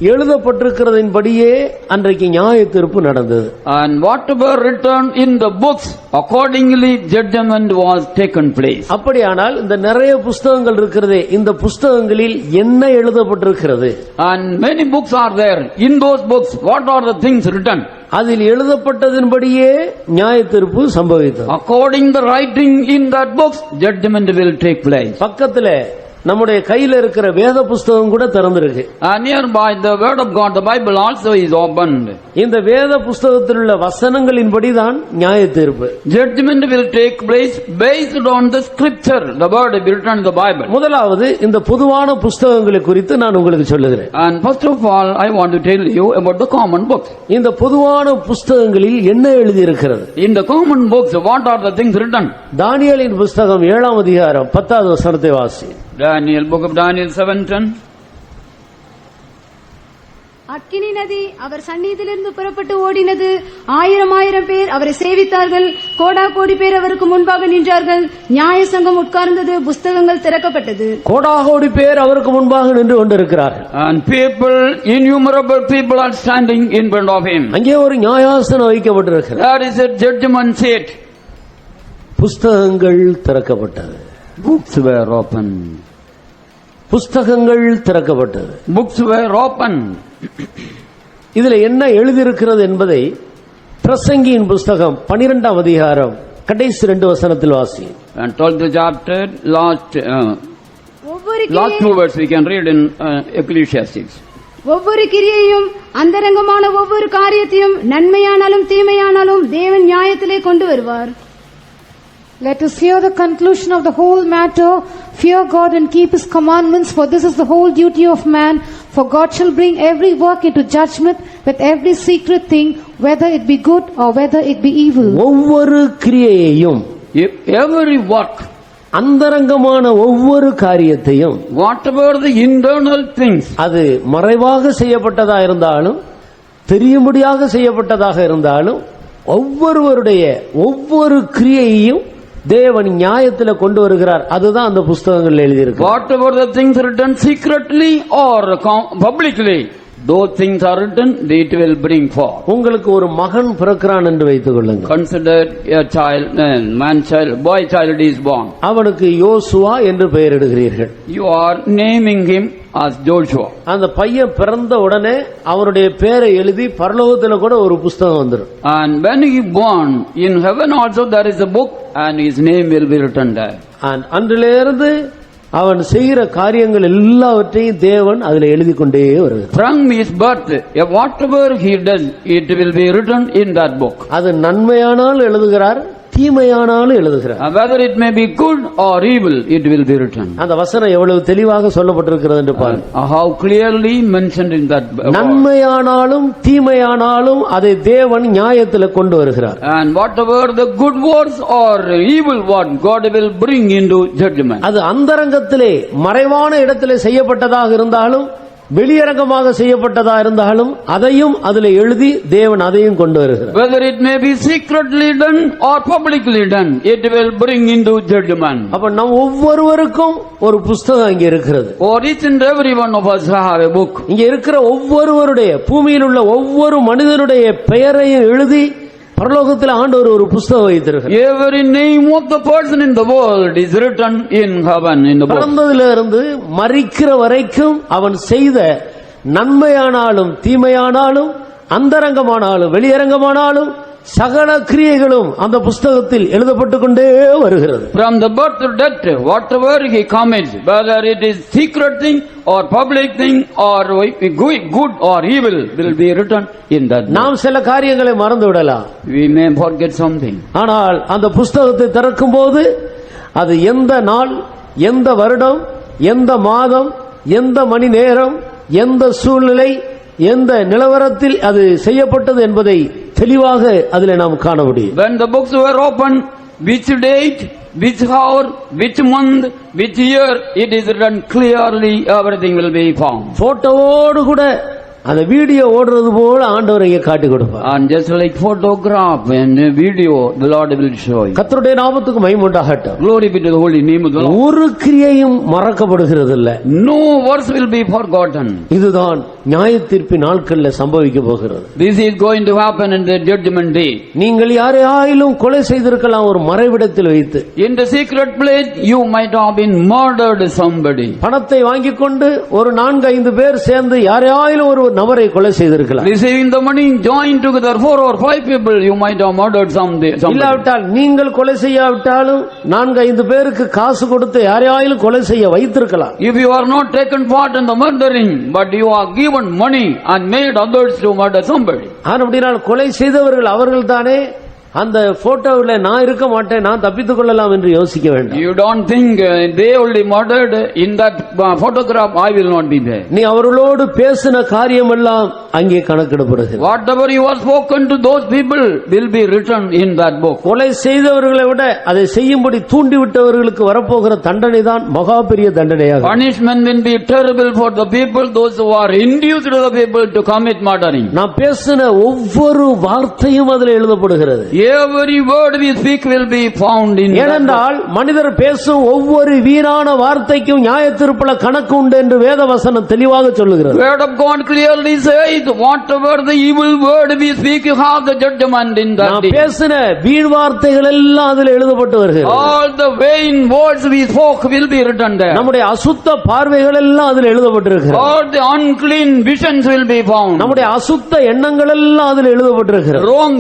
எழுதப்பட்டிருக்கிறதின்படியே அன்றைக்கு நியாய தீர்ப்பு நடந்தது. And whatever written in the books, accordingly judgment was taken place. அப்படியானால் இந்த நிறைய புஸ்தகங்கள் இருக்கிறதே, இந்த புஸ்தகங்களில் என்ன எழுதப்பட்டிருக்கிறது? And many books are there. In those books, what are the things written? அதில் எழுதப்பட்டதின்படியே நியாய தீர்ப்பு சம்பவித்தது. According the writing in that books, judgment will take place. பக்கத்துல நம்முடைய கையில இருக்கிற வேத புஸ்தகம் கூட திறந்திருக்கு. Nearby the word of God, the Bible also is opened. இந்த வேத புஸ்தகத்தில் உள்ள வசனங்களின்படிதான் நியாய தீர்ப்பு. Judgment will take place based on the scripture, the word written in the Bible. முதலாவது இந்த பொதுவான புஸ்தகங்களை குறித்து நான் உங்களுக்கு சொல்லுகிறேன். And first of all, I want to tell you about the common books. இந்த பொதுவான புஸ்தகங்களில் என்ன எழுதியிருக்கிறது? In the common books, what are the things written? தானியேலின் புஸ்தகம் 7ஆம் அதிகாரம் 10வது வசனத்தை வாசி. Daniel, book of Daniel 7:10. அக்கினி நதி அவர் சந்நிதியிலிருந்து புறப்பட்டு ஓடினது. 1000 பேர் அவரை சேவித்தார்கள். கோடி பேர் அவருக்கு முன்பாக நின்றார்கள். நியாய சங்கம் உட்கார்ந்தது. புஸ்தகங்கள் திறக்கப்பட்டது. கோடி பேர் அவருக்கு முன்பாக நின்று கொண்டிருக்கிறார்கள். And people, innumerable people are standing in front of him. அங்கே ஒரு நியாயாசனம் வைக்கப்பட்டிருக்கிறது. There is a judgment seat. புஸ்தகங்கள் திறக்கப்பட்டது. Books were open. புஸ்தகங்கள் திறக்கப்பட்டது. Books were open. இதுல என்ன எழுதியிருக்கிறது என்பதை பிரசங்கியின் புஸ்தகம் 12ஆம் அதிகாரம் கடைசி 2 வசனத்தில் வாசி. And 12th chapter, last 2 words we can read in Ecclesiastes. ஒவ்வொரு கிரியையும் அந்தரங்கமான ஒவ்வொரு காரியத்தையும் நன்மையானாலும் தீமையானாலும் தேவன் நியாயத்திலே கொண்டு வருவார். Let us hear the conclusion of the whole matter. Fear God and keep His commandments, for this is the whole duty of man. For God shall bring every work into judgment with every secret thing, whether it be good or whether it be evil. ஒவ்வொரு கிரியையையும், every work, அந்தரங்கமான ஒவ்வொரு காரியத்தையும், whatever the internal things, அது மறைவாக செய்யப்பட்டதா இருந்தாலும் தெரியும்படியாக செய்யப்பட்டதாக இருந்தாலும் ஒவ்வொருவருடைய ஒவ்வொரு கிரியையையும் தேவன் நியாயத்துல கொண்டு வருகிறார். அதுதான் அந்த புஸ்தகங்கள் எழுதியிருக்கு. Whatever the things written secretly or publicly, Those things are written, it will bring forth. உங்களுக்கு ஒரு மகன் பிறக்கிறான் என்று வைத்துக் கொள்ளுங்கள். Consider a child, man child, boy child is born. அவனுக்கு யோசுவா என்று பெயரிடுகிறீர்கள். You are naming him as Joshua. அந்த பையன் பிறந்த உடனே அவருடைய பெயரை எழுதி பரலோகத்துல கூட ஒரு புஸ்தகம் வந்துரும். And when he born, in heaven also there is a book and his name will be written there. அன்றிலிருந்து அவன் செய்கிற காரியங்கள் எல்லாவற்றையும் தேவன் அதுல எழுதி கொண்டே வருகிறார். From his birth, whatever he does, it will be written in that book. அது நன்மையானால் எழுதுகிறார், தீமையானாலும் எழுதுகிறார். Whether it may be good or evil, it will be written. அந்த வசனம் எவ்வளவு தெளிவாக சொல்லப்பட்டிருக்கிறது என்று பாருங்க. How clearly mentioned in that. நன்மையானாலும் தீமையானாலும் அதை தேவன் நியாயத்தில் கொண்டு வருகிறார். And whatever the good words or evil word, God will bring into judgment. அது அந்தரங்கத்திலே மறைவான இடத்திலே செய்யப்பட்டதாக இருந்தாலும் வெளியரங்கமாக செய்யப்பட்டதா இருந்தாலும் அதையும் அதில் எழுதி தேவன் அதையும் கொண்டு வருகிறார். Whether it may be secretly done or publicly done, it will bring into judgment. அப்ப நம் ஒவ்வொருவருக்கும் ஒரு புத்தகம் இங்கே இருக்கிறது. For each and every one of us have a book. இங்கே இருக்கிற ஒவ்வொருவருடைய பூமியில் உள்ள ஒவ்வொரு மனிதனுடைய பெயரையும் எழுதி பரலோகத்தில் ஆண்டவர் ஒரு புத்தகம் வைத்திருக்கிறார். Every name of the person in the world is written in heaven in the book. பிறந்ததிலிருந்து மரிக்கிற வரைக்கும் அவன் செய்த நன்மையானாலும் தீமையானாலும் அந்தரங்கமானாலும் வெளியரங்கமானாலும் சகல கிரியைகளும் அந்த புத்தகத்தில் எழுதப்பட்டு கொண்டே வருகிறது. From the birth to death, whatever he commits, whether it is secret thing or public thing or good or evil, will be written in that book. நாம் சில காரியங்களை மறந்து விடலாம். We may forget something. ஆனால் அந்த புத்தகத்தை திறக்கும் போது அது எந்த நாள், எந்த வருடம், எந்த மாதம், எந்த மணி நேரம், எந்த சூழ்நிலை, எந்த நிலவரத்தில் அது செய்யப்பட்டது என்பதை தெளிவாக அதிலே நாம் காண முடியும். When the books were opened, which date, which hour, which month, which year, it is written clearly, everything will be found. போட்டோவோடு கூட அந்த வீடியோ ஓடுறது போல ஆண்டவர் இங்கே காட்டி கொடுப்பார். And just like photograph and video, the Lord will show you. கர்த்தருடைய நாமத்துக்கு மகிமை உண்டாகட்டும். Glory be to the holy name of the Lord. ஒரு கிரியையும் மறக்கப்படுகிறது இல்ல. No words will be forgotten. இதுதான் நியாயத்தீர்ப்பின் நாட்களில் சம்பவிக்க போகிறது. This is going to happen in the judgment day. நீங்கள் யாரையாயிலும் கொலை செய்திருக்கலாம் ஒரு மறைவிடத்தில் வைத்து. In the secret place, you might have been murdered somebody. பணத்தை வாங்கிக் கொண்டு ஒரு 4-5 பேர் சேர்ந்து யாரையாயிலும் ஒரு நபரை கொலை செய்திருக்கலாம். Receiving the money, joined together 4 or 5 people, you might have murdered somebody. இல்லாவிட்டால் நீங்கள் கொலை செய்யாவிட்டாலும் 4-5 பேருக்கு காசு கொடுத்து யாரையாயிலும் கொலை செய்ய வைத்திருக்கலாம். If you are not taken part in the murdering, but you are given money and made others to murder somebody. அப்படினால் கொலை செய்தவர்கள் அவர்கள் தானே. அந்த போட்டோவில் நான் இருக்க மாட்டேன், நான் தப்பித்துக் கொள்ளலாம் என்று யோசிக்க வேண்டாம். You don't think they only murdered in that photograph, I will not be there. நீ அவர்களோடு பேசின காரியம் எல்லாம் அங்கே கணக்கிடப்படுகிறது. Whatever you have spoken to those people will be written in that book. கொலை செய்தவர்களை விட அதை செய்யும்படி தூண்டிவிட்டவர்களுக்கு வரப்போகிற தண்டனை தான் மகா பெரிய தண்டனையாக. Punishment will be terrible for the people, those who are induced to the people to commit murdering. நான் பேசின ஒவ்வொரு வார்த்தையும் அதில் எழுதப்படுகிறது. Every word we speak will be found in. ஏனென்றால் மனிதர் பேசும் ஒவ்வொரு வீணான வார்த்தைக்கும் நியாயத்தீர்ப்புல கணக்கு உண்டு என்று வேதவசனம் தெளிவாக சொல்லுகிறது. Word of God clearly says, whatever the evil word we speak, you have the judgment in that day. பேசின வீண் வார்த்தைகள் எல்லாம் அதில் எழுதப்பட்டு வருகிறது. All the vain words we spoke will be written there. நம்முடைய அசுத்த பார்வைகள் எல்லாம் அதில் எழுதப்பட்டிருக்கிறது. All the unclean visions will be found. நம்முடைய அசுத்த எண்ணங்கள் எல்லாம் அதில் எழுதப்பட்டிருக்கிறது. Wrong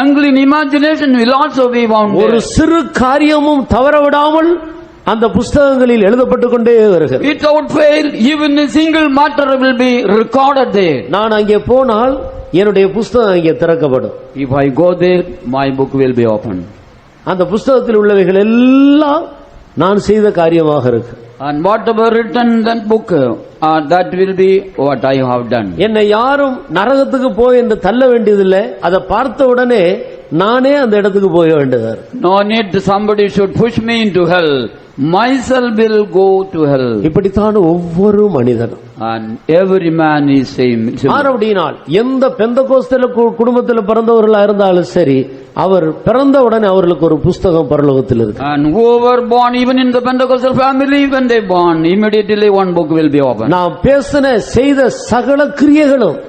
unclean imagination will also be found there. ஒரு சிறு காரியமும் தவறவிடாமல் அந்த புத்தகங்களில் எழுதப்பட்டுக் கொண்டே வருகிறது. Without fail, even a single matter will be recorded there. நான் அங்கே போனால் என்னுடைய புத்தகம் அங்கே திறக்கப்படும். If I go there, my book will be opened. அந்த புத்தகத்தில் உள்ளவைகள் எல்லாம் நான் செய்த காரியமாக இருக்கு. And whatever written in that book, that will be what I have done. என்னை யாரும் நரகத்துக்கு போய் என்று தள்ள வேண்டியதில்லை. அதை பார்த்த உடனே நானே அந்த இடத்துக்கு போக வேண்டியதா இருக்கு. No need somebody should push me into hell. Myself will go to hell. இப்படித்தான் ஒவ்வொரு மனிதனும். And every man is same. அப்படினால் எந்த பெந்தகோஸ்தல குடும்பத்தில் பிறந்தவர்களா இருந்தாலும் சரி, அவர் பிறந்த உடனே அவர்களுக்கு ஒரு புஸ்தகம் பரலோகத்தில் இருக்கு. And whoever born even in the Pentecostal family, when they born, immediately one book will be opened. நாம் பேசின செய்த சகல கிரியைகளும்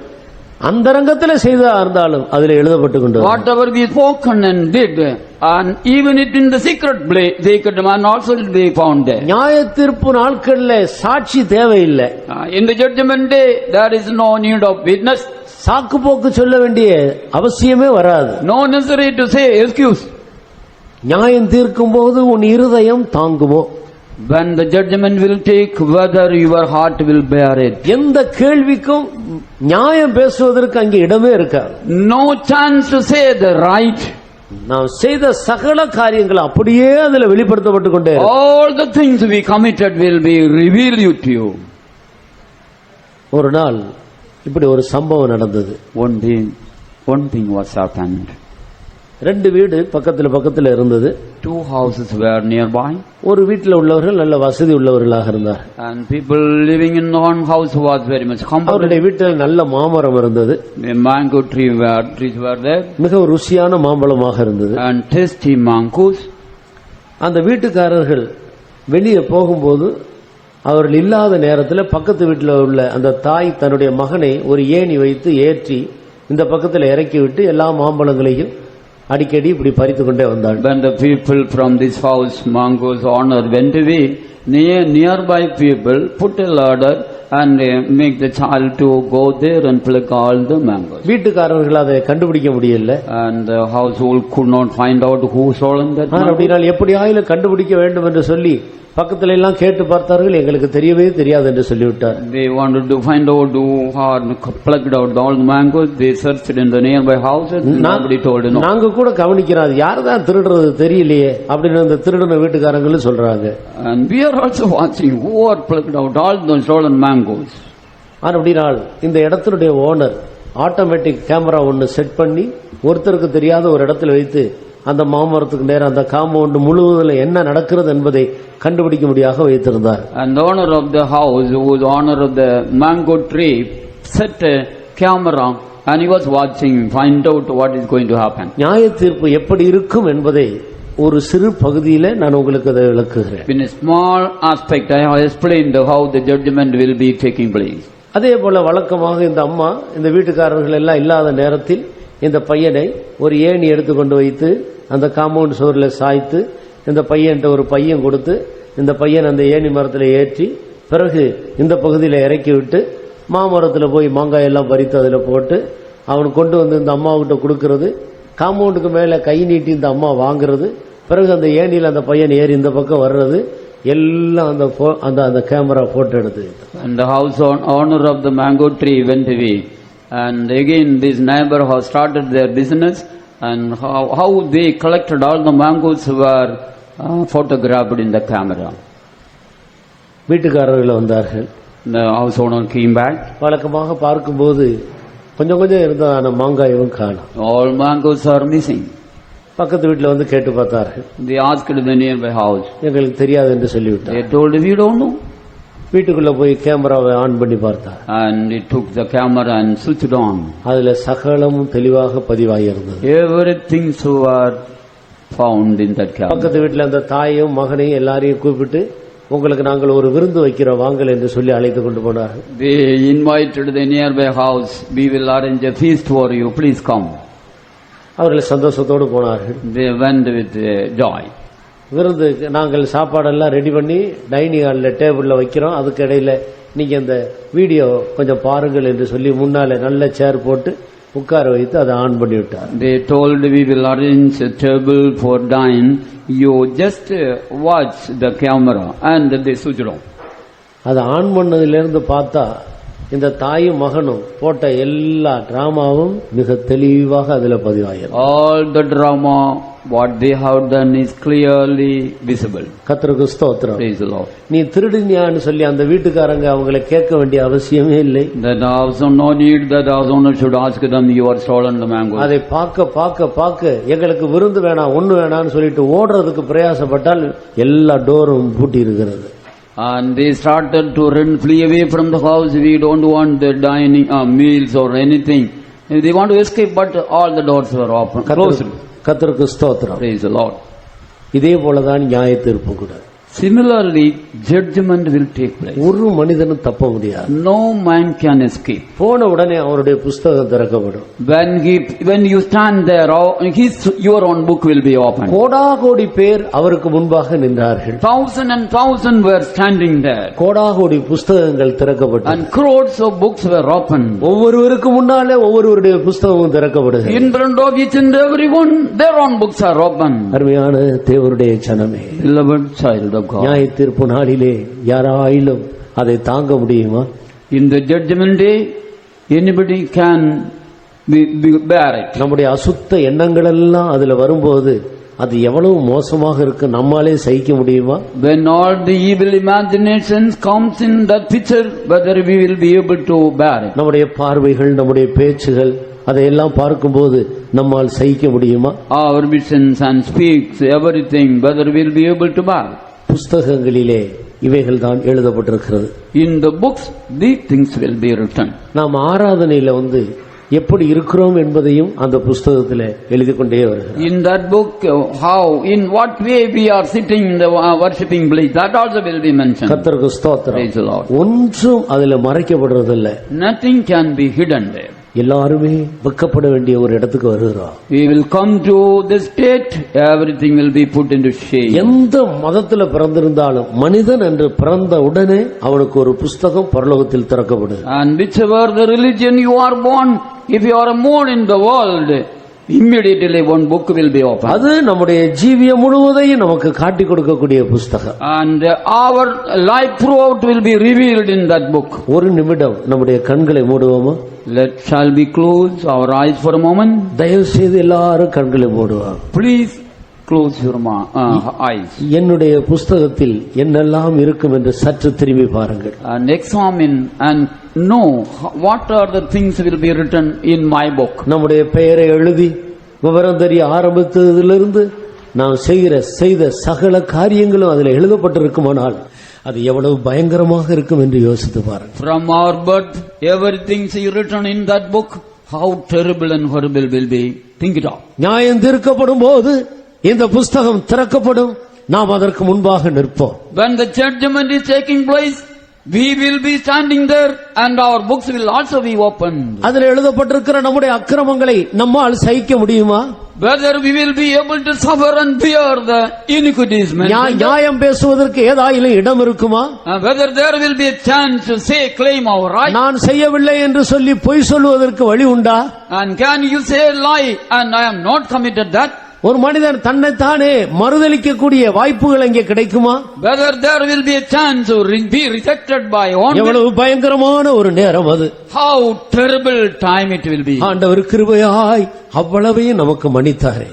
அந்தரங்கத்தில் செய்தா இருந்தாலும் அதில் எழுதப்பட்டு கொண்டு whatever we spoken and did, and even it in the secret man also will be found there. நியாய தீர்ப்பு நாட்களில் சாட்சி தேவையில்லை. In the judgment day there is no need of witness. சாக்கு போக்கு சொல்ல வேண்டிய அவசியமே வராது. No necessary to say excuse. நியாயம் தீர்க்கும் போது உன் இருதயம் தாங்குமோ? When the judgment will take, whether your heart will bear it. எந்த கேள்விக்கும் நியாயம் பேசுவதற்கு அங்கே இடமே இருக்காது. No chance to say the right. நாம் செய்த சகல காரியங்கள் அப்படியே அதில் வெளிப்படுத்தப்பட்டு கொண்டே all the things we committed will be revealed to you. ஒரு நாள் இப்படி ஒரு சம்பவம் நடந்தது. One thing was happened. ரெண்டு வீடு பக்கத்துல இருந்தது. Two houses were nearby. ஒரு வீட்டில் உள்ளவர்கள் நல்ல வசதி உள்ளவர்களாக இருந்தார். And people living in one house was very much comfortable. அவருடைய வீட்டில் நல்ல மாமரம் இருந்தது. A mango trees were there. மிக ருசியான மாம்பழமாக இருந்தது. And tasty mangoes. அந்த வீட்டுக்காரர்கள் வெளியே போகும்போது அவர்கள் இல்லாத நேரத்தில் பக்கத்து வீட்டில் உள்ள அந்த தாய் தன்னுடைய மகனை ஒரு ஏணி வைத்து ஏற்றி இந்த பக்கத்தில் இறக்கி விட்டு எல்லா மாம்பழங்களையும் அடிக்கடி இப்படி பறித்து கொண்டே வந்தாள். When the people from this house, mangoes owner, went away, nearby people put a ladder and make the child to go there and pluck all the mangoes. வீட்டுக்காரர்கள் அதை கண்டுபிடிக்க முடியல. And the household could not find out who stolen that mango. அப்படினால் எப்படியாயிலும் கண்டுபிடிக்க வேண்டும் என்று சொல்லி பக்கத்துல எல்லாம் கேட்டு பார்த்தார்கள். எங்களுக்கு தெரியவே தெரியாது என்று சொல்லிவிட்டார். They wanted to find out who had plucked out all the mangoes. They searched in the nearby houses. Nobody told no. நாங்க கூட கவனிக்கிறோம், யார் தான் திருடுறது தெரியலையே அப்படின்னு அந்த திருடன வீட்டுக்காரங்களும் சொல்றாங்க. And we are also watching who are plucked out all the stolen mangoes. அப்படினால் இந்த இடத்தினுடைய ஓனர் ஆட்டோமேட்டிக் கேமரா ஒன்னு செட் பண்ணி ஒருத்தருக்கு தெரியாத ஒரு இடத்துல வைத்து அந்த மாமரத்துக்கு நேரம் அந்த காம்பவுண்ட் முழுவதும் என்ன நடக்கிறது என்பதை கண்டுபிடிக்க முடியாக வைத்திருந்தார். And the owner of the house, who was owner of the mango tree, set a camera and he was watching, find out what is going to happen. நியாய தீர்ப்பு எப்படி இருக்கும் என்பதை ஒரு சிறு பகுதியில நான் உங்களுக்கு அதை விளக்குகிறேன். In a small aspect I have explained how the judgment will be taking place. அதே போல வழக்கமாக இந்த அம்மா இந்த வீட்டுக்காரர்கள் எல்லாம் இல்லாத நேரத்தில் இந்த பையனை ஒரு ஏணி எடுத்துக்கொண்டு வைத்து அந்த காம்பவுண்ட் சுவரில் சாய்த்து இந்த பையன்கிட்ட ஒரு பையன் கொடுத்து இந்த பையன் அந்த ஏணி மரத்தில் ஏற்றி பிறகு இந்த பகுதியில் இறக்கி விட்டு மாமரத்தில் போய் மாங்காய் எல்லாம் பறித்து அதில் போட்டு அவன் கொண்டு வந்து இந்த அம்மாவுக்கிட்ட கொடுக்கறது, காம்பவுண்டுக்கு மேலே கை நீட்டி இந்த அம்மா வாங்குறது, பிறகு அந்த ஏணியில் அந்த பையன் ஏறி இந்த பக்கம் வர்றது எல்லாம் அந்த கேமரா போட்டோ எடுத்து. And the house owner of the mango tree went away. And again this neighbor has started their business, and how they collected all the mangoes were photographed in the camera. வீட்டுக்காரர்கள் வந்தார்கள். The house owner came back. வழக்கமாக பார்க்கும்போது கொஞ்சம் இருந்ததான மாங்காயும் காணோம். All mangoes are missing. பக்கத்து வீட்டில் வந்து கேட்டு பார்த்தார்கள். They asked the nearby house. எங்களுக்கு தெரியாது என்று சொல்லிவிட்டார். They told we don't know. வீட்டுக்குள்ள போய் கேமராவை ஆன் பண்ணி பார்த்தார். And he took the camera and switched on. அதுல சகலமும் தெளிவாக பதிவாகி இருந்தது. Everything were found in that camera. பக்கத்து வீட்டில் அந்த தாயையும் மகனையும் எல்லாரையும் கூப்பிட்டு உங்களுக்கு நாங்கள் ஒரு விருந்து வைக்கிறோம் வாங்கள் என்று சொல்லி அழைத்து கொண்டு போனார்கள். They invited the nearby house. We will arrange a feast for you. Please come. அவர்கள் சந்தோஷத்தோடு போனார்கள். They went with joy. விருந்து நாங்கள் சாப்பாடெல்லாம் ரெடி பண்ணி டைனிங் ஹாலில் டேபிளில் வைக்கிறோம். அதுக்கு இடையில நீங்க இந்த வீடியோ கொஞ்சம் பாருங்கள் என்று சொல்லி முன்னால நல்ல சேர் போட்டு உட்கார வைத்து அதை ஆன் பண்ணி விட்டார். They told we will arrange a table for dine. You just watch the camera and they switched on. அதை ஆன் பண்ணதிலிருந்து பார்த்தா இந்த தாயும் மகனும் போட்ட எல்லா டிராமாவும் மிக தெளிவாக அதில் பதிவாகிறது. All the drama what they have done is clearly visible. கர்த்தருக்கு ஸ்தோத்திரம். Praise the Lord. நீ திருடினியான்னு சொல்லி அந்த வீட்டுக்காரங்க அவங்களை கேட்க வேண்டிய அவசியமே இல்லை. That also no need that house owner should ask them, you are stolen the mango. அதை பார்க்க எங்களுக்கு விருந்து வேணாம் ஒண்ணு வேணாம்னு சொல்லிட்டு ஓடுறதுக்கு பிரயாசப்பட்டால் எல்லா டோரும் பூட்டி இருக்கிறது. And they started to run, flee away from the house. We don't want the dining meals or anything. They want to escape, but all the doors were open, closed. கர்த்தருக்கு ஸ்தோத்திரம். Praise the Lord. இதே போலதான் நியாய தீர்ப்பு கூட. Similarly, judgment will take place. ஒரு மனிதனும் தப்ப முடியாது. No man can escape. போன உடனே அவருடைய புத்தகம் திறக்கப்படும். When you stand there, your own book will be opened. கோடாகோடி பேர் அவருக்கு முன்பாக நின்றார்கள். Thousand were standing there. கோடாகோடி புத்தகங்கள் திறக்கப்பட்டது. And crores of books were opened. ஒவ்வொருவருக்கு முன்னாலே ஒவ்வொருவருடைய புத்தகமும் திறக்கப்படுகிறது. In front of each and everyone, their own books are open. அருமையான தேவனுடைய ஜனமே, Beloved child of God. நியாய தீர்ப்பு நாளிலே யாராயிலும் அதை தாங்க முடியுமா? In the judgment day, anybody can bear it. நம்முடைய அசுத்த எண்ணங்கள் எல்லாம் அதுல வரும்போது அது எவ்வளவு மோசமாக இருக்கு, நம்மாலே சகிக்க முடியுமா? When all the evil imaginations comes in that picture, whether we will be able to bear it. நம்முடைய பார்வைகள், நம்முடைய பேச்சுகள் அதையெல்லாம் பார்க்கும்போது நம்மால் சகிக்க முடியுமா? Our visions and speaks, everything, whether we will be able to bear it. புஸ்தகங்களிலே இவைகள் தான் எழுதப்பட்டிருக்கிறது. In the books, these things will be written. நாம் ஆராதனையில எப்படி இருக்கிறோம் என்பதையும் அந்த புஸ்தகத்தில் எழுதி கொண்டே வருகிறார். In that book, how, in what way we are sitting in the worshipping place, that also will be mentioned. கர்த்தருக்கு ஸ்தோத்திரம். Praise the Lord. ஒன்றும் அதுல மறைக்கப்படுறதில்லை. Nothing can be hidden there. எல்லாருமே வெட்கப்பட வேண்டிய ஒரு இடத்துக்கு வருகிறோம். We will come to the state, everything will be put into shame. எந்த மதத்துல பிறந்திருந்தாலும் மனிதன் என்று பிறந்த உடனே அவனுக்கு ஒரு புஸ்தகம் பரலோகத்தில் திறக்கப்படுது. And whichever the religion you are born, if you are born in the world, immediately one book will be opened. அது நம்முடைய ஜீவியம் முழுவதையும் நமக்கு காட்டி கொடுக்கக்கூடிய புஸ்தகம். And our life throughout will be revealed in that book. ஒரு நிமிடம் நம்முடைய கண்களை மூடுவோமா? Shall we close our eyes for a moment? தயவு செய்து எல்லாரும் கண்களை மூடுவாங்க. Please close your eyes. என்னுடைய புஸ்தகத்தில் என்னெல்லாம் இருக்கும் என்று சற்று திரும்பி பாருங்கள். And examine and know what are the things will be written in my book. நம்முடைய பெயரை எழுதி விவரம் தெரிய ஆரம்பித்ததிலிருந்து நாம் செய்த சகல காரியங்களும் அதில் எழுதப்பட்டிருக்குமானால் அது எவ்வளவு பயங்கரமாக இருக்கும் என்று யோசித்து பாருங்கள். From our birth, everything is written in that book. How terrible and horrible will be. Think it out. நியாயம் தீர்க்கப்படும் போது இந்த புஸ்தகம் திறக்கப்படும், நாம் அதற்கு முன்பாக நிற்போம். When the judgment is taking place, we will be standing there and our books will also be opened. அதில் எழுதப்பட்டிருக்கிற நம்முடைய அக்கிரமங்களை நம்மால் சகிக்க முடியுமா? Whether we will be able to suffer and bear the iniquities. நியாயம் பேசுவதற்கு ஏதாயிலும் இடம் இருக்குமா? Whether there will be a chance to say, claim our right. நான் செய்யவில்லை என்று சொல்லி பொய் சொல்வதற்கு வழி உண்டா? And can you say lie and I am not committed that? ஒரு மனிதன் தன்னைத்தானே மறுதலிக்கக்கூடிய வாய்ப்புகள் அங்கே கிடைக்குமா? Whether there will be a chance to be rejected by one. எவ்வளவு பயங்கரமான ஒரு நேரம் அது. How terrible time it will be. ஆண்டவர் கிருபையாய் அவ்வளவையும் நமக்கு மன்னித்தாரே.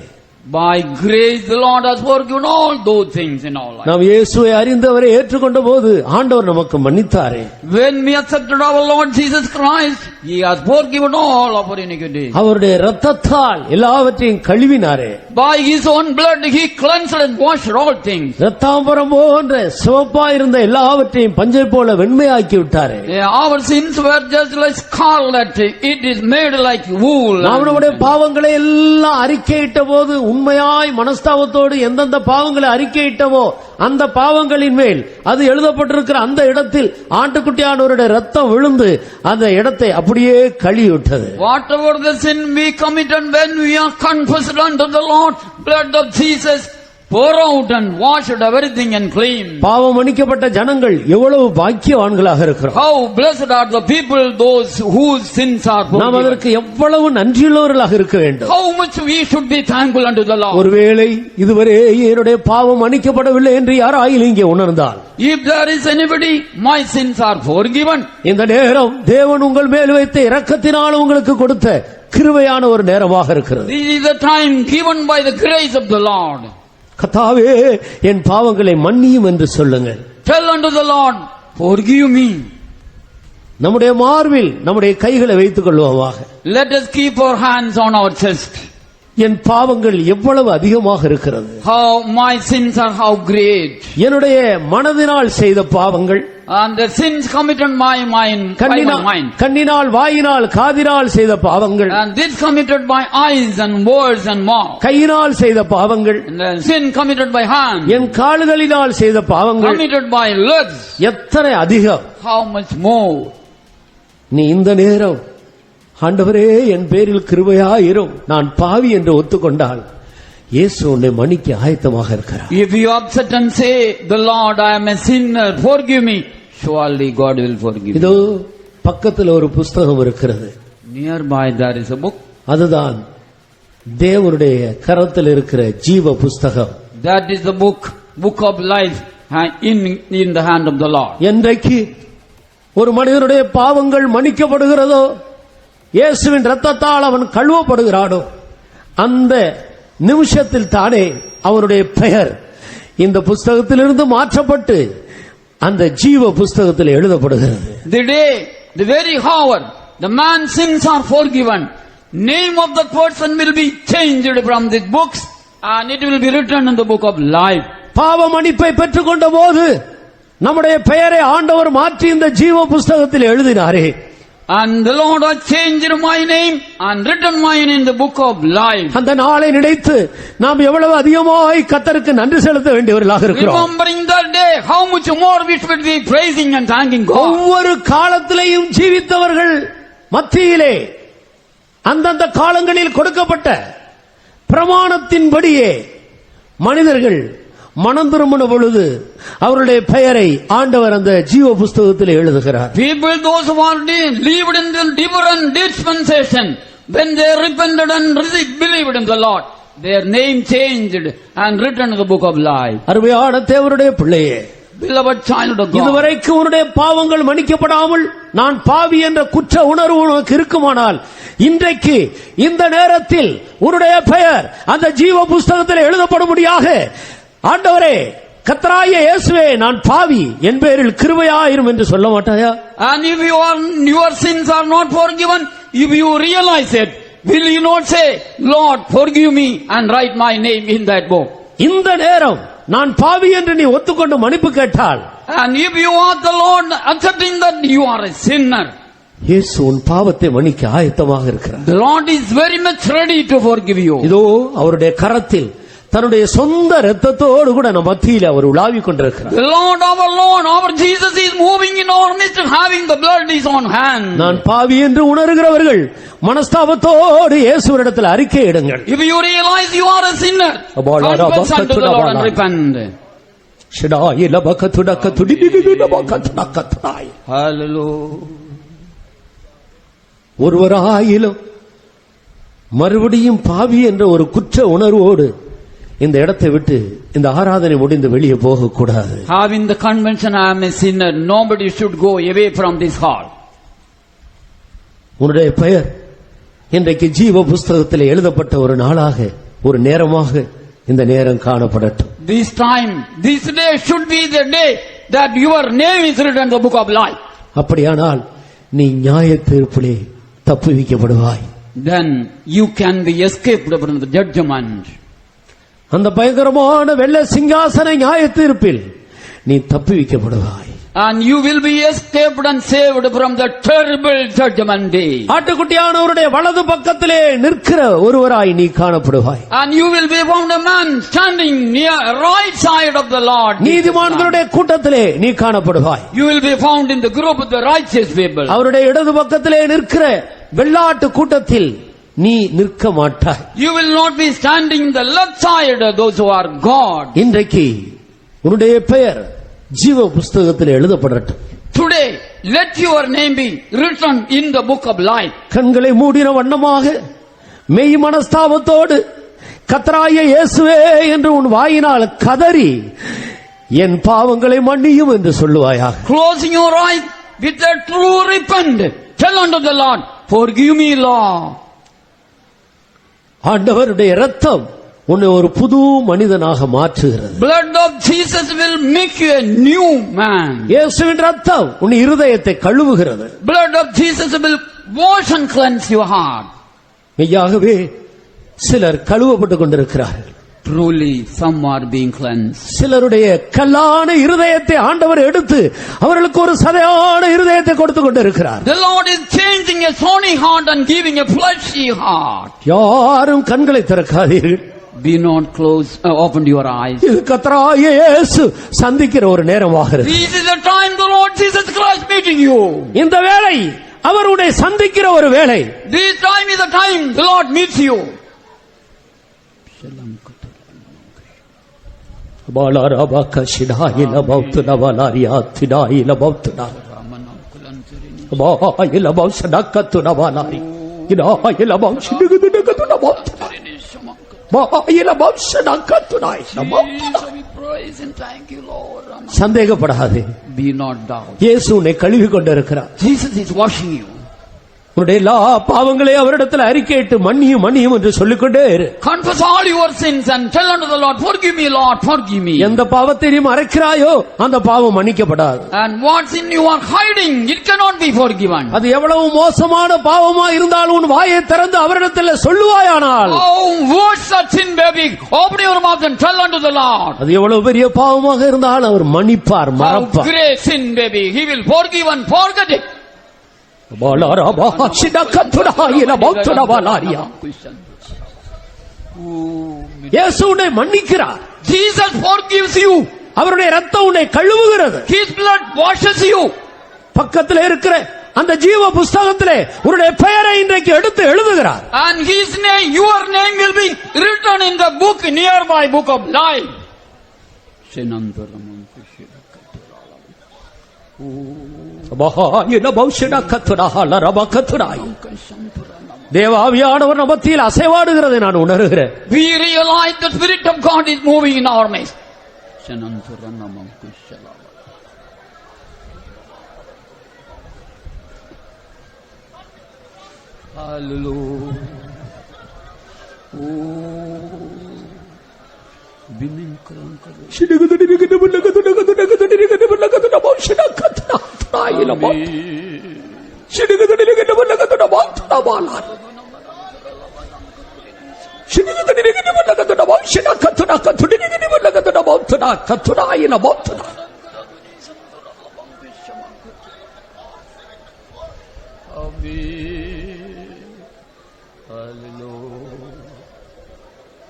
By grace the Lord has forgiven all those things in our life. நாம் இயேசுவை அறிந்தவரை ஏற்றுக்கொண்ட போது ஆண்டவர் நமக்கு மன்னித்தாரே. When we accepted our Lord Jesus Christ, He has forgiven all of our iniquities. அவருடைய இரத்தத்தால் எல்லாவற்றையும் கழுவினாரே. By His own blood He cleansed and washed all things. இரத்தாம்பரம் போன்ற சிவப்பா இருந்த எல்லாவற்றையும் பஞ்சை போல வெண்மையாக்கி விட்டாரே. Our sins were just like scarlet, it is made like wool. நம்முடைய பாவங்களை எல்லாம் அறிக்கையிட்ட போது உண்மையாய் மனஸ்தாபத்தோடு எந்தெந்த பாவங்களை அறிக்கையிட்டவோ அந்த பாவங்களின் மேல் அது எழுதப்பட்டிருக்கிற அந்த இடத்தில் ஆட்டுக்குட்டியானவருடைய ரத்தம் விழுந்து அந்த இடத்தை அப்படியே கழுவிவிட்டது. Whatever the sin we committed, when we are confessed unto the Lord, blood of Jesus pour out and washed everything and clean. பாவம் மன்னிக்கப்பட்ட ஜனங்கள் எவ்வளவு பாக்கியவான்களாக இருக்கிறோம். How blessed are the people, those whose sins are forgiven. நாம் அதற்கு எவ்வளவு நன்றியுள்ளவர்களாக இருக்க வேண்டும். How much we should be thankful unto the Lord. ஒருவேளை இதுவரை என்னுடைய பாவம் மன்னிக்கப்படவில்லை என்று யாராயிலும் இங்கே உணர்ந்தால், if there is anybody, my sins are forgiven. இந்த நேரம் தேவன் உங்கள் மேல் வைத்த இரக்கத்தினால் உங்களுக்கு கொடுத்த கிருபையான ஒரு நேரமாக இருக்கிறது. This is the time given by the grace of the Lord. கர்த்தாவே என் பாவங்களை மன்னியும் என்று சொல்லுங்கள். Tell unto the Lord, forgive me. நம்முடைய மார்பில் நம்முடைய கைகளை வைத்துக் கொள்வோமாக. Let us keep our hands on our chest. என் பாவங்கள் எவ்வளவு அதிகமாக இருக்கிறது. How my sins are how great. என்னுடைய மனதினால் செய்த பாவங்கள், And the sins committed by my mind. கண்ணினால், வாயினால், காதினால் செய்த பாவங்கள், And this committed by eyes and words and mouth. கையினால் செய்த பாவங்கள், And the sin committed by hand. என் கால்களினால் செய்த பாவங்கள் Committed by legs. எத்தனை அதிகம். How much more. நீ இந்த நேரம் ஆண்டவரே என் பேரில் கிருபையாயிரும், நான் பாவி என்று ஒத்துக்கொண்டால் இயேசு உன்னை மன்னிக்க ஆயத்தமாக இருக்கிறார். If you upset and say, the Lord, I am a sinner, forgive me, surely God will forgive you. இதோ பக்கத்தில் ஒரு புஸ்தகம் இருக்கிறது. Nearby there is a book. அதுதான் தேவனுடைய கரத்தில் இருக்கிற ஜீவ புஸ்தகம். That is the book of life in the hand of the Lord. என்றைக்கு ஒரு மனிதனுடைய பாவங்கள் மன்னிக்கப்படுகிறதோ, இயேசுவின் இரத்தத்தால் அவன் கழுவப்படுகிறானோ, அந்த நிமிஷத்தில் தானே அவனுடைய பெயர் இந்த புஸ்தகத்திலிருந்து மாற்றப்பட்டு அந்த ஜீவ புஸ்தகத்தில் எழுதப்படுகிறது. The day, the very hour, the man's sins are forgiven. Name of the person will be changed from these books and it will be written in the book of life. பாவ மன்னிப்பை பெற்றுக்கொண்ட போது நம்முடைய பெயரை ஆண்டவர் மாற்றி இந்த ஜீவ புஸ்தகத்தில் எழுதினாரே. And the Lord has changed my name and written mine in the book of life. அந்த நாளை நினைத்து நாம் எவ்வளவு அதிகமாய் கர்த்தருக்கு நன்றி செலுத்த வேண்டியவர்களாக இருக்கிறோம். Remembering that day, how much more we should be praising and thanking God. ஒவ்வொரு காலத்திலேயும் ஜீவித்தவர்கள் மத்தியிலே அந்தந்த காலங்களில் கொடுக்கப்பட்ட பிரமாணத்தின்படியே மனிதர்கள் மனம் திரும்பின பொழுது அவருடைய பெயரை ஆண்டவர் அந்த ஜீவ புஸ்தகத்தில் எழுதுகிறார். People, those who are lived in the different dispensation, when they repented and believed in the Lord, their name changed and written in the book of life. அருமையான தேவனுடைய பிள்ளையே, Beloved child of God, இதுவரைக்கும் உன்னுடைய பாவங்கள் மன்னிக்கப்படாமல் நான் பாவி என்ற குற்ற உணர்வு உனக்கு இருக்குமானால், இன்றைக்கு இந்த நேரத்தில் உன்னுடைய பெயர் அந்த ஜீவ புஸ்தகத்தில் எழுதப்படும்படியாக ஆண்டவரே, கர்த்தராகிய இயேசுவே, நான் பாவி, என் பேரில் கிருபையாயிரும் என்று சொல்ல மாட்டாயா? and if your sins are not forgiven, if you realize it, will you not say, Lord, forgive me and write my name in that book? இந்த நேரம் நான் பாவி என்று நீ ஒத்துக்கொண்டு மன்னிப்பு கேட்டால், and if you are the Lord accepting that you are a sinner, இயேசு உன் பாவத்தை மன்னிக்க ஆயத்தமாக இருக்கிறார். the Lord is very much ready to forgive you. இதோ அவருடைய கரத்தில் தன்னுடைய சொந்த இரத்தத்தோடு கூட நம் மத்தியில் அவர் உலாவிக் கொண்டிருக்கிறார். The Lord, our Jesus is moving in our midst, having the blood is on hand. நான் பாவி என்று உணர்கிறவர்கள் மனஸ்தாபத்தோடு இயேசுவிடத்தில் அறிக்கை இடுங்கள். If you realize you are a sinner, confess unto the Lord and repent. Hallelujah. ஒருவராயிலும் மறுபடியும் பாவி என்ற ஒரு குற்ற உணர்வோடு இந்த இடத்தை விட்டு இந்த ஆராதனை முடிந்து வெளியே போக கூடாது. Having the convention, I am a sinner, nobody should go away from this hall. உன்னுடைய பெயர் இன்றைக்கு ஜீவ புஸ்தகத்தில் எழுதப்பட்ட ஒரு நாளாக, ஒரு நேரமாக இந்த நேரம் காணப்படட்டும். This time, this day should be the day that your name is written in the book of life. அப்படியானால் நீ நியாய தீர்ப்பிலே தப்புவிக்கப்படுவாய். Then you can be escaped from the judgment. அந்த பயங்கரமான வெள்ள சிங்காசன நியாய தீர்ப்பில் நீ தப்புவிக்கப்படுவாய். And you will be escaped and saved from the terrible judgment day. ஆட்டுக்குட்டியானவருடைய வலது பக்கத்திலே நிற்கிற ஒருவராய் நீ காணப்படுவாய். And you will be found a man standing near right side of the Lord. நீதிமான்களுடைய கூட்டத்திலே நீ காணப்படுவாய். You will be found in the group of the righteous people. அவருடைய இடது பக்கத்திலே நிற்கிற வெள்ளாட்டு கூட்டத்தில் நீ நிற்க மாட்டாய். You will not be standing in the left side of those who are God. இன்றைக்கு உன்னுடைய பெயர் ஜீவ புஸ்தகத்தில் எழுதப்படட்டும். Today, let your name be written in the book of life. கண்களை மூடின வண்ணமாக மெய் மனஸ்தாபத்தோடு கர்த்தராகிய இயேசுவே என்று உன் வாயினால் கதறி என் பாவங்களை மன்னியும் என்று சொல்லுவாயாக. Closing your eyes with a true repent, tell unto the Lord, forgive me, Lord. ஆண்டவருடைய இரத்தம் உன்னை ஒரு புது மனிதனாக மாற்றுகிறது. Blood of Jesus will make you a new man. இயேசுவின் இரத்தம் உன் இருதயத்தை கழுவுகிறது. Blood of Jesus will wash and cleanse your heart. மெய்யாகவே சிலர் கழுவப்பட்டுக் கொண்டிருக்கிறார்கள். Truly, some are being cleansed. சிலருடைய கல்லான இருதயத்தை ஆண்டவர் எடுத்து அவர்களுக்கு ஒரு சதையான இருதயத்தை கொடுத்து கொண்டிருக்கிறார். The Lord is changing a stony heart and giving a fleshy heart. யாரும் கண்களை திறக்காதீர்கள். Be not closed, open your eyes. இது கர்த்தராகிய இயேசு சந்திக்கிற ஒரு நேரமாகிறது. This is the time the Lord Jesus Christ meeting you. இந்த வேளை அவருடைய சந்திக்கிற ஒரு வேளை. This time is the time the Lord meets you. பாலாராபாக சிடாயில பௌத்தன வாலாரியா திடாயில பௌத்தன பாயில பௌசடக்கத்துன வாலாரி இடாயில பௌசடுகுதுகுதுன பௌத்தன பாயில பௌசடக்கத்துனாய் சந்தேகப்படாதே. Be not doubt. இயேசு உன்னை கழுவி கொண்டிருக்கிறார். Jesus is washing you. உன்னுடைய எல்லா பாவங்களையும் அவரிடத்தில் அறிக்கையிட்டு மன்னியும் மன்னியும் என்று சொல்லிக்கொண்டே இரு. Confess all your sins and tell unto the Lord, forgive me, Lord, forgive me. எந்த பாவத்தை நீ மறைக்கிறாயோ அந்த பாவம் மன்னிக்கப்படாது. And what sin you are hiding, it cannot be forgiven. அது எவ்வளவு மோசமான பாவமா இருந்தாலும் உன் வாயை திறந்து அவரிடத்தில் சொல்லுவாயானால், Oh, worse such sin, baby, open your mouth and tell unto the Lord. அது எவ்வளவு பெரிய பாவமாக இருந்தாலும் அவர் மன்னிப்பார், How மறப்பார். great sin, baby, he will forgive and forget it. பாலாராபாக சிடக்கத்துனாயில பௌத்தன வாலாரியா. இயேசு உன்னை மன்னிக்கிறார். Jesus forgives you. அவருடைய இரத்தம் உன்னை கழுவுகிறது. His blood washes you. பக்கத்தில் இருக்கிற அந்த ஜீவ புஸ்தகத்திலே உன்னுடைய பெயரை இன்றைக்கு எடுத்து எழுதுகிறார். And his name, your name will be written in the book, nearby book of life. தேவாவியானவர் நமத்தியில் அசைவாடுகிறதை நான் உணர்கிறேன். We realize the Spirit of God is moving in our midst. Hallelujah.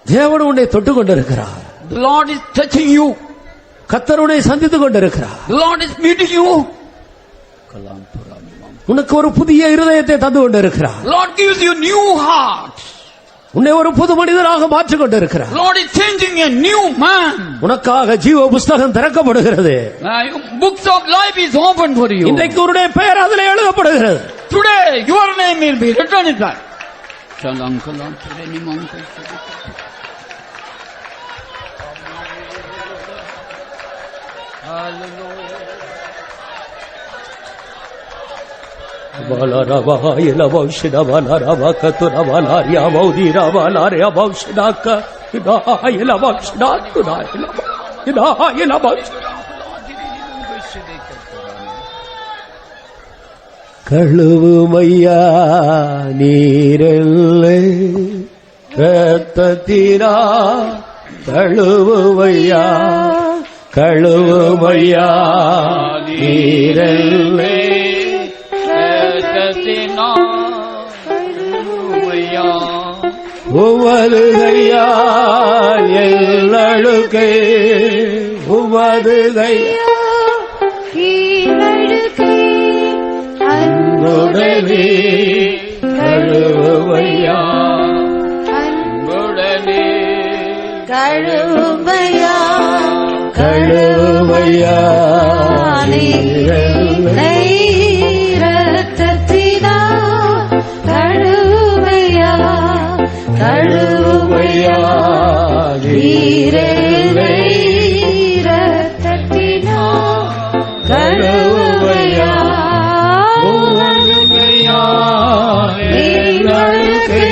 தேவன் உன்னை தொட்டுக் கொண்டிருக்கிறார். The Lord is touching you. கர்த்தர் உன்னை சந்தித்துக் கொண்டிருக்கிறார். The Lord is meeting you. உனக்கு ஒரு புதிய இருதயத்தை தந்து கொண்டிருக்கிறார். Lord gives you new heart. உன்னை ஒரு புது மனிதனாக மாற்றிக் கொண்டிருக்கிறார். Lord is changing a new man. உனக்காக ஜீவ புஸ்தகம் திறக்கப்படுகிறது. Books of life is open for you. இன்றைக்கு உன்னுடைய பெயர் அதில் எழுதப்படுகிறது. Today your name will be written in that. கழுவுமையா நீரல்லே ரத்தத்தினா கழுவுமையா கழுவுமையா நீரல்லே உமது கையால் எல்லழுக்கே உமது கீழழுக்கே அன்புடனே கழுவுமையா அன்புடனே கழுவுமையா கழுவுமையா நீரல்லே ரத்தத்தினா கழுவுமையா கழுவுமையா நீரல்லே ரத்தத்தினா கழுவுமையா உமது கையால் எல்லழுக்கே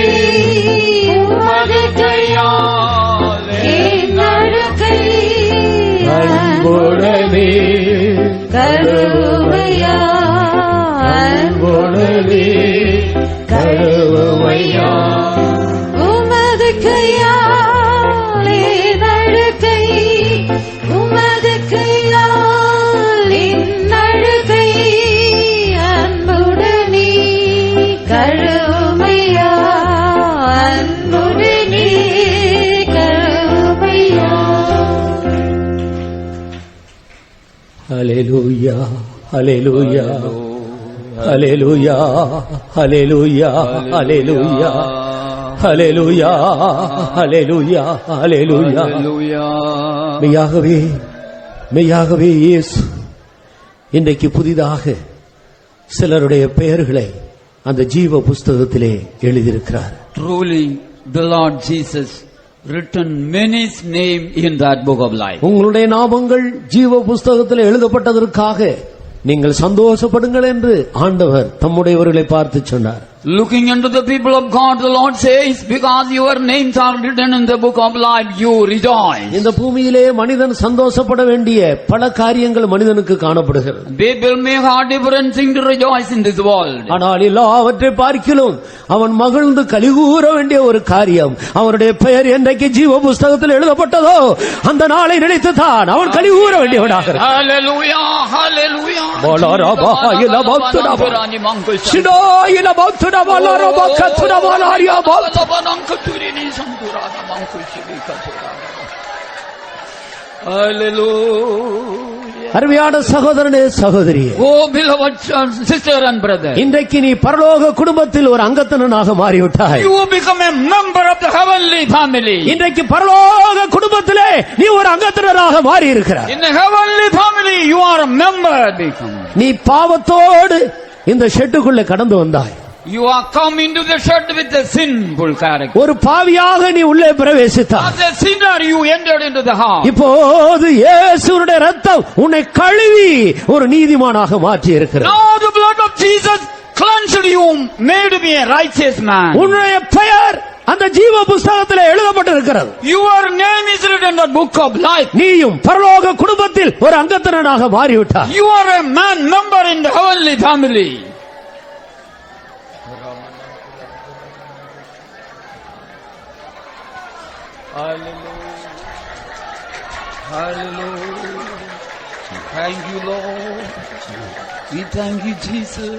அன்புடனே கழுவுமையா அன்புடனே கழுவுமையா உமது கையாலே நழுகை உமது கையாலே நழுகை அன்புடனே கழுவுமையா அன்புடனே கழுவுமையா. ஹல்லேலூயா ஹல்லேலூயா ஹல்லேலூயா ஹல்லேலூயா ஹல்லேலூயா ஹல்லேலூயா ஹல்லேலூயா ஹல்லேலூயா. மெய்யாகவே மெய்யாகவே இயேசு இன்றைக்கு புதிதாக சிலருடைய பெயர்களை அந்த ஜீவ புஸ்தகத்திலே எழுதியிருக்கிறார். Truly, the Lord Jesus written many's name in that book of life. உங்களுடைய நாமங்கள் ஜீவ புஸ்தகத்தில் எழுதப்பட்டதற்காக நீங்கள் சந்தோஷப்படுங்கள் என்று ஆண்டவர் தம்முடையவர்களை பார்த்து சொன்னார். Looking into the people of God, the Lord says, because your names are written in the book of life, you rejoice. இந்த பூமியிலே மனிதன் சந்தோஷப்பட வேண்டிய பல காரியங்கள் மனிதனுக்கு காணப்படுகிறது. People may have different things to rejoice in this world. ஆனால் எல்லாவற்றை பார்க்கிலும் அவன் மகிழ்ந்து கலிகூற வேண்டிய ஒரு காரியம், அவனுடைய பெயர் என்றைக்கு ஜீவ புஸ்தகத்தில் எழுதப்பட்டதோ அந்த நாளை நினைத்துதான் அவன் கலிகூற வேண்டியவனாக இருக்கிறான். Hallelujah, hallelujah. அருமையான சகோதரனே சகோதரியே, Oh beloved sister and brother, இன்றைக்கு நீ பரலோக குடும்பத்தில் ஒரு அங்கத்தினனாக மாறிவிட்டாய். you become a member of the heavenly family. இன்றைக்கு பரலோக குடும்பத்திலே நீ ஒரு அங்கத்தினராக மாறி இருக்கிறாய். In the heavenly family, you are a member. நீ பாவத்தோடு இந்த ஷெட்டுக்குள்ளே கடந்து வந்தாய். You are come into the shed with a sinful character. ஒரு பாவியாக நீ உள்ளே பிரவேசித்தாய். As a sinner, you entered into the house. இப்போது இயேசுவுடைய இரத்தம் உன்னை கழுவி ஒரு நீதிமானாக மாற்றி இருக்கிறது. Now the blood of Jesus cleansed you, made me a righteous man. உன்னுடைய பெயர் அந்த ஜீவ புஸ்தகத்தில் எழுதப்பட்டிருக்கிறது. Your name is written in the book of life. நீயும் பரலோக குடும்பத்தில் ஒரு அங்கத்தினனாக மாறிவிட்டாய். You are a man member in the heavenly family. Hallelujah. Hallelujah. Thank you, Lord. We thank you, Jesus.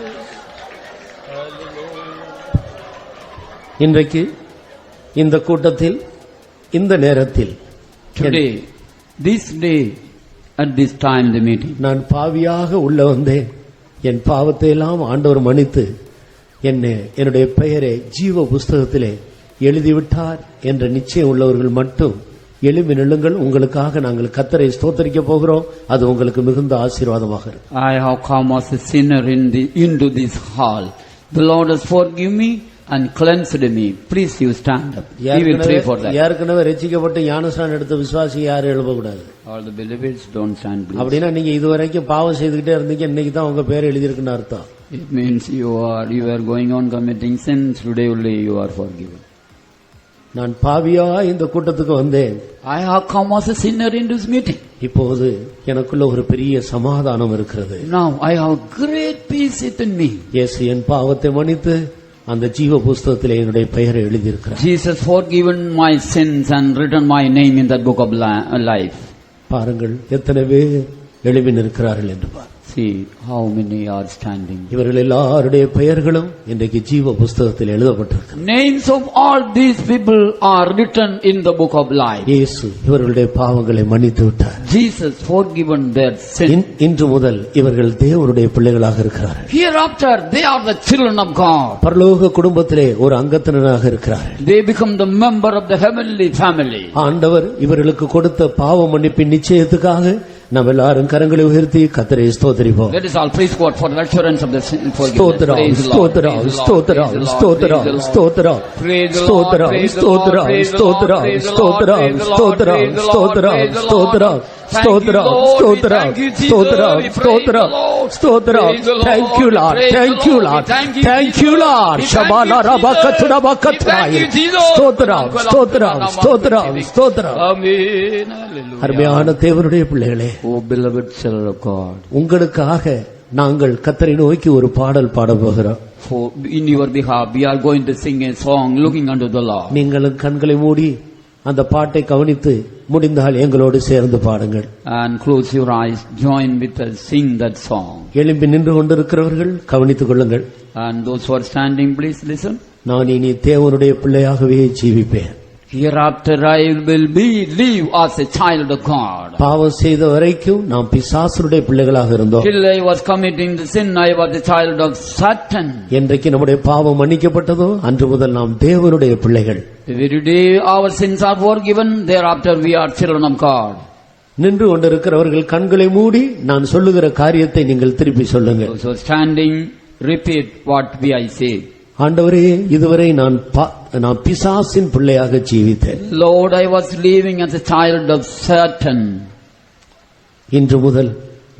இன்றைக்கு இந்த கூட்டத்தில் இந்த நேரத்தில் Today, this day, at this time, the meeting. நான் பாவியாக உள்ள வந்தேன். என் பாவத்தை எல்லாம் ஆண்டவர் மன்னித்து என்னுடைய பெயரை ஜீவ புஸ்தகத்திலே எழுதிவிட்டார் என்ற நிச்சயம் உள்ளவர்கள் மட்டும் எழும்பி நில்லுங்கள். உங்களுக்காக நாங்கள் கர்த்தரை ஸ்தோத்திரிக்க போகிறோம். அது உங்களுக்கு மிகுந்த ஆசீர்வாதமாக இருக்கும். I have come as a sinner into this hall. The Lord has forgiven me and cleansed me. Please you stand up. We will pray for that. ஏற்கனவே ரட்சிக்கப்பட்டு ஞானஸ்நானம் எடுத்த விசுவாசி யாரும் எழுப்பக்கூடாது. All the believers don't stand, please. அப்படின்னா நீங்க இதுவரைக்கும் பாவம் செய்துகிட்டே இருந்தீங்க, இன்னைக்கு தான் உங்க பேர் எழுதியிருக்குன்னு அர்த்தம். It means you are going on committing sins. Today only you are forgiven. நான் பாவியா இந்த கூட்டத்துக்கு வந்தேன். I have come as a sinner into this meeting. இப்போது எனக்குள்ள ஒரு பெரிய சமாதானம் இருக்கிறது. Now I have great peace within me. இயேசு என் பாவத்தை மன்னித்து அந்த ஜீவ புஸ்தகத்திலே என்னுடைய பெயரை எழுதியிருக்கிறார். Jesus forgiven my sins and written my name in that book of life. பாருங்கள் எத்தனை பேர் எழுப்பி நிற்கிறார்கள் என்று பார். See how many are standing. இவர்கள் எல்லாருடைய பெயர்களும் இன்றைக்கு ஜீவ புஸ்தகத்தில் எழுதப்பட்டிருக்கிறது. Names of all these people are written in the book of life. இயேசு இவர்களுடைய பாவங்களை மன்னித்து விட்டார். Jesus forgiven their sin. இன்று முதல் இவர்கள் தேவனுடைய பிள்ளைகளாக இருக்கிறார்கள். Hereafter they are the children of God. பரலோக குடும்பத்திலே ஒரு அங்கத்தினராக இருக்கிறார்கள். They become the member of the heavenly family. ஆண்டவர் இவர்களுக்கு கொடுத்த பாவ மன்னிப்பின் நிச்சயத்துக்காக நாம் எல்லாரும் கரங்களை உயர்த்தி கர்த்தரை ஸ்தோத்திரிப்போம். Let us all praise God for the assurance of the sin forgiveness. ஸ்தோத்திரம் ஸ்தோத்திரம் ஸ்தோத்திரம் ஸ்தோத்திரம் ஸ்தோத்திரம் ஸ்தோத்திரம் ஸ்தோத்திரம் ஸ்தோத்திரம் ஸ்தோத்திரம் ஸ்தோத்திரம் ஸ்தோத்திரம் ஸ்தோத்திரம் ஸ்தோத்திரம் ஸ்தோத்திரம் ஸ்தோத்திரம் ஸ்தோத்திரம் ஸ்தோத்திரம். Thank you Lord, thank you Lord, thank you Lord. ஷபாலா ரபகத்ரா பகத்ராய். ஸ்தோத்திரம் ஸ்தோத்திரம் ஸ்தோத்திரம் ஸ்தோத்திரம். Amen. Hallelujah. அருமையான தேவனுடைய பிள்ளைகளே, Oh beloved children of God, உங்களுக்காக நாங்கள் கர்த்தரை நோக்கி ஒரு பாடல் பாட போகிறோம். for in your behalf we are going to sing a song looking unto the Lord. நீங்களும் கண்களை மூடி அந்த பாட்டை கவனித்து முடிந்தால் எங்களோடு சேர்ந்து பாடுங்கள். And close your eyes, join with us, sing that song. எழும்பி நின்று கொண்டிருக்கிறவர்கள் கவனித்துக் கொள்ளுங்கள். And those who are standing, please listen. நான் இனி தேவனுடைய பிள்ளையாகவே ஜீவிப்பேன். Hereafter I will live as a child of God. பாவம் செய்த வரைக்கும் நாம் பிசாசுடைய பிள்ளைகளாக இருந்தோம். Till I was committing the sin, I was a child of Satan. என்றைக்கு நம்முடைய பாவம் மன்னிக்கப்பட்டதோ அன்று முதல் நாம் தேவனுடைய பிள்ளைகள். The very day our sins are forgiven, thereafter we are children of God. நின்று கொண்டிருக்கிறவர்கள் கண்களை மூடி நான் சொல்லுகிற காரியத்தை நீங்கள் திருப்பி சொல்லுங்கள். So standing, repeat what I say. ஆண்டவரே, இதுவரை நான் பிசாசின் பிள்ளையாக ஜீவித்தேன். Lord, I was living as a child of Satan. இன்று முதல்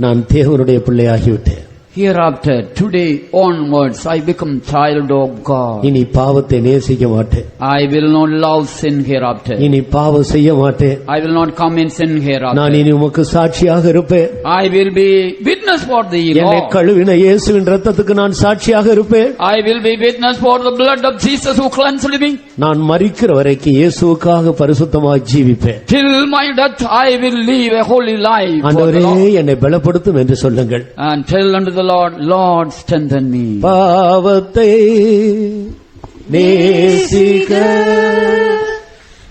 நான் தேவனுடைய பிள்ளையாகிவிட்டேன். Hereafter, today onwards, I become child of God. இனி பாவத்தை நேசிக்க மாட்டேன். I will not love sin hereafter. இனி பாவம் செய்ய மாட்டேன். I will not come in sin hereafter. நான் இனி உமக்கு சாட்சியாக இருப்பேன். I will be witness for thee, என்னை Lord. கழுவின இயேசுவின் இரத்தத்துக்கு நான் சாட்சியாக இருப்பேன். I will be witness for the blood of Jesus who cleansed me. நான் மரிக்கிற வரைக்கும் இயேசுவுக்காக பரிசுத்தமாக ஜீவிப்பேன். Till my death, I will live a holy life for the ஆண்டவரே, Lord. என்னை பலப்படுத்தும் என்று சொல்லுங்கள். And tell unto the Lord, Lord, strengthen me. பாவத்தை நேசிக்க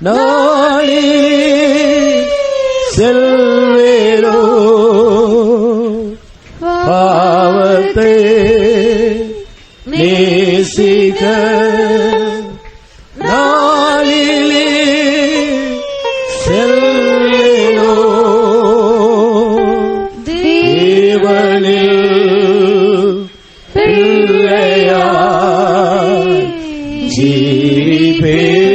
நாளே செல்வேனோ, பாவத்தை நேசிக்க நாளிலே செல்வேனோ, தேவனில் பிள்ளையாய் ஜீவிப்பேன்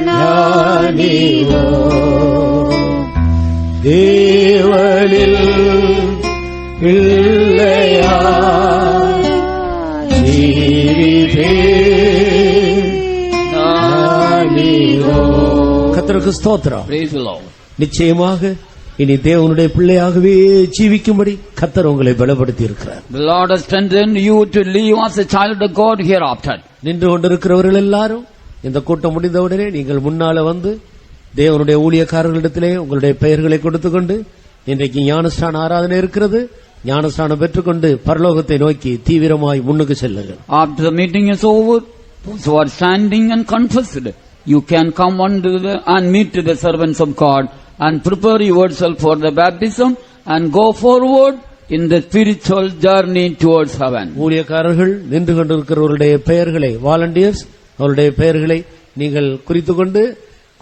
நானிவோ, தேவனில் பிள்ளையாய் ஜீவிப்பேன் நானிவோ. கர்த்தருக்கு ஸ்தோத்திரம். Praise the Lord. நிச்சயமாக இனி தேவனுடைய பிள்ளையாகவே ஜீவிக்கும்படி கர்த்தர் உங்களை பலப்படுத்தி இருக்கிறார். The Lord has strengthened you to live as a child of God hereafter. நின்று கொண்டிருக்கிறவர்கள் எல்லாரும் இந்த கூட்டம் முடிந்தவுடனே நீங்கள் முன்னால வந்து தேவனுடைய ஊழியக்காரர்களிடத்திலே உங்களுடைய பெயர்களை கொடுத்துக்கொண்டு, இன்றைக்கு ஞானஸ்தான ஆராதனை இருக்கிறது, ஞானஸ்தானம் பெற்றுக்கொண்டு பரலோகத்தை நோக்கி தீவிரமாய் முன்னுக்கு செல்லுங்கள். After the meeting is over, those who are standing and confessed, you can come and meet the servants of God and prepare yourself for the baptism and go forward in the spiritual journey towards heaven. ஊழியக்காரர்கள் நின்று கொண்டிருக்கிறவருடைய பெயர்களை, volunteers அவருடைய பெயர்களை நீங்கள் குறித்துக்கொண்டு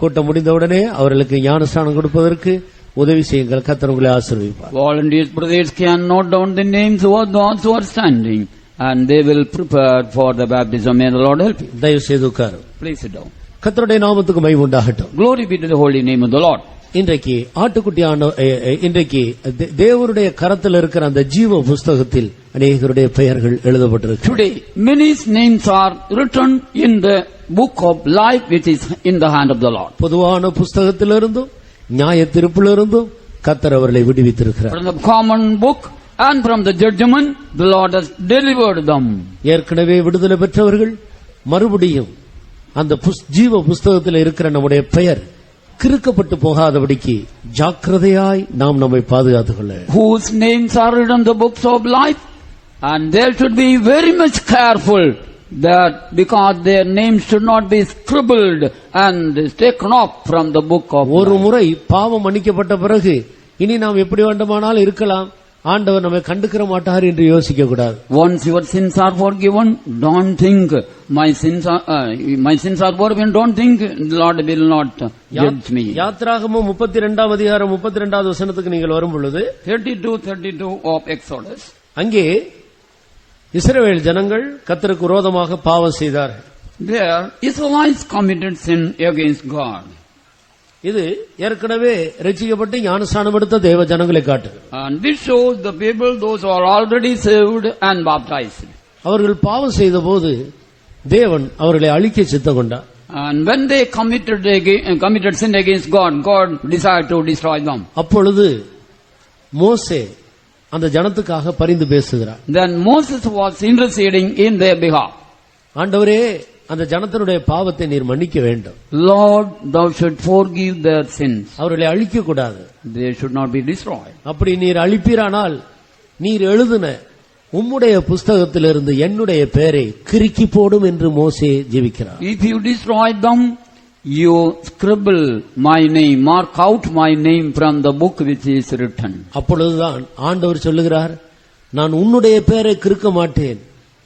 கூட்டம் முடிந்தவுடனே அவர்களுக்கு ஞானஸ்தானம் கொடுப்பதற்கு உதவி செய்யுங்கள். கர்த்தர் உங்களை ஆசீர்வதிப்பார். Volunteers, brothers, can note down the names of those who are standing and they will prepare for the baptism. May the Lord help you. தயவு செய்து உட்காரும். Please sit down. கர்த்தருடைய நாமத்துக்கு மகிமை உண்டாகட்டும். Glory be to the holy name of the Lord. இன்றைக்கு இன்றைக்கு தேவனுடைய கரத்தில் இருக்கிற அந்த ஜீவ புஸ்தகத்தில் அநேகருடைய பெயர்கள் எழுதப்பட்டிருக்கு. Today, many names are written in the book of life which is in the hand of the Lord. பொதுவான புஸ்தகத்திலிருந்தும் நியாய தீர்ப்பிலிருந்தும் கர்த்தர் அவர்களை விடுவித்திருக்கிறார். From the common book and from the judgment, the Lord has delivered them. ஏற்கனவே விடுதலை பெற்றவர்கள் மறுபடியும் அந்த ஜீவ புஸ்தகத்தில் இருக்கிற நம்முடைய பெயர் கிறுக்கப்பட்டு போகாதபடிக்கு ஜாக்கிரதையாய் நாம் நம்மை பாதுகாத்துக் கொள்ள, Whose names are written in the books of life, and they should be very much careful that because their names should not be scribbled and taken off from the book of ஒரு life. முறை பாவம் மன்னிக்கப்பட்ட பிறகு இனி நாம் எப்படி வேண்டுமானால் இருக்கலாம், ஆண்டவர் நம்மை கண்டுக்கிற மாட்டார் என்று யோசிக்க கூடாது. Once your sins are forgiven, don't think my sins are forgiven. Don't think the Lord will not judge me. யாத்திராகமம் 32 அதிகாரம் 32வது வசனத்துக்கு நீங்கள் வரும் பொழுது 32 of Exodus. அங்கே இஸ்ரவேல் ஜனங்கள் கர்த்தருக்கு விரோதமாக பாவம் செய்தார்கள். There Israelites committed sin against God. இது ஏற்கனவே ரட்சிக்கப்பட்டு ஞானஸ்நானம் எடுத்த தேவ ஜனங்களை காட்டுகிறது. And this shows the people, those who are already saved and baptized. அவர்கள் பாவம் செய்தபோது தேவன் அவர்களை அழிக்க சித்தம் கொண்டார். And when they committed sin against God, God decided to destroy them. அப்பொழுது மோசே அந்த ஜனத்துக்காக பரிந்து பேசுகிறார். Then Moses was interceding in their behalf. ஆண்டவரே, அந்த ஜனத்தினுடைய பாவத்தை நீர் மன்னிக்க வேண்டும். Lord, thou should forgive their sins. அவர்களை அழிக்க கூடாது. They should not be destroyed. அப்படி நீர் அழிப்பீரானால் நீர் எழுதின உம்முடைய புஸ்தகத்திலிருந்து என்னுடைய பெயரை கிறுக்கி போடும் என்று மோசே ஜெபிக்கிறார். If you destroy them, you scribble my name, mark out my name from the book which is written. அப்பொழுதுதான் ஆண்டவர் சொல்லுகிறார், நான் உன்னுடைய பெயரை கிறுக்க மாட்டேன்,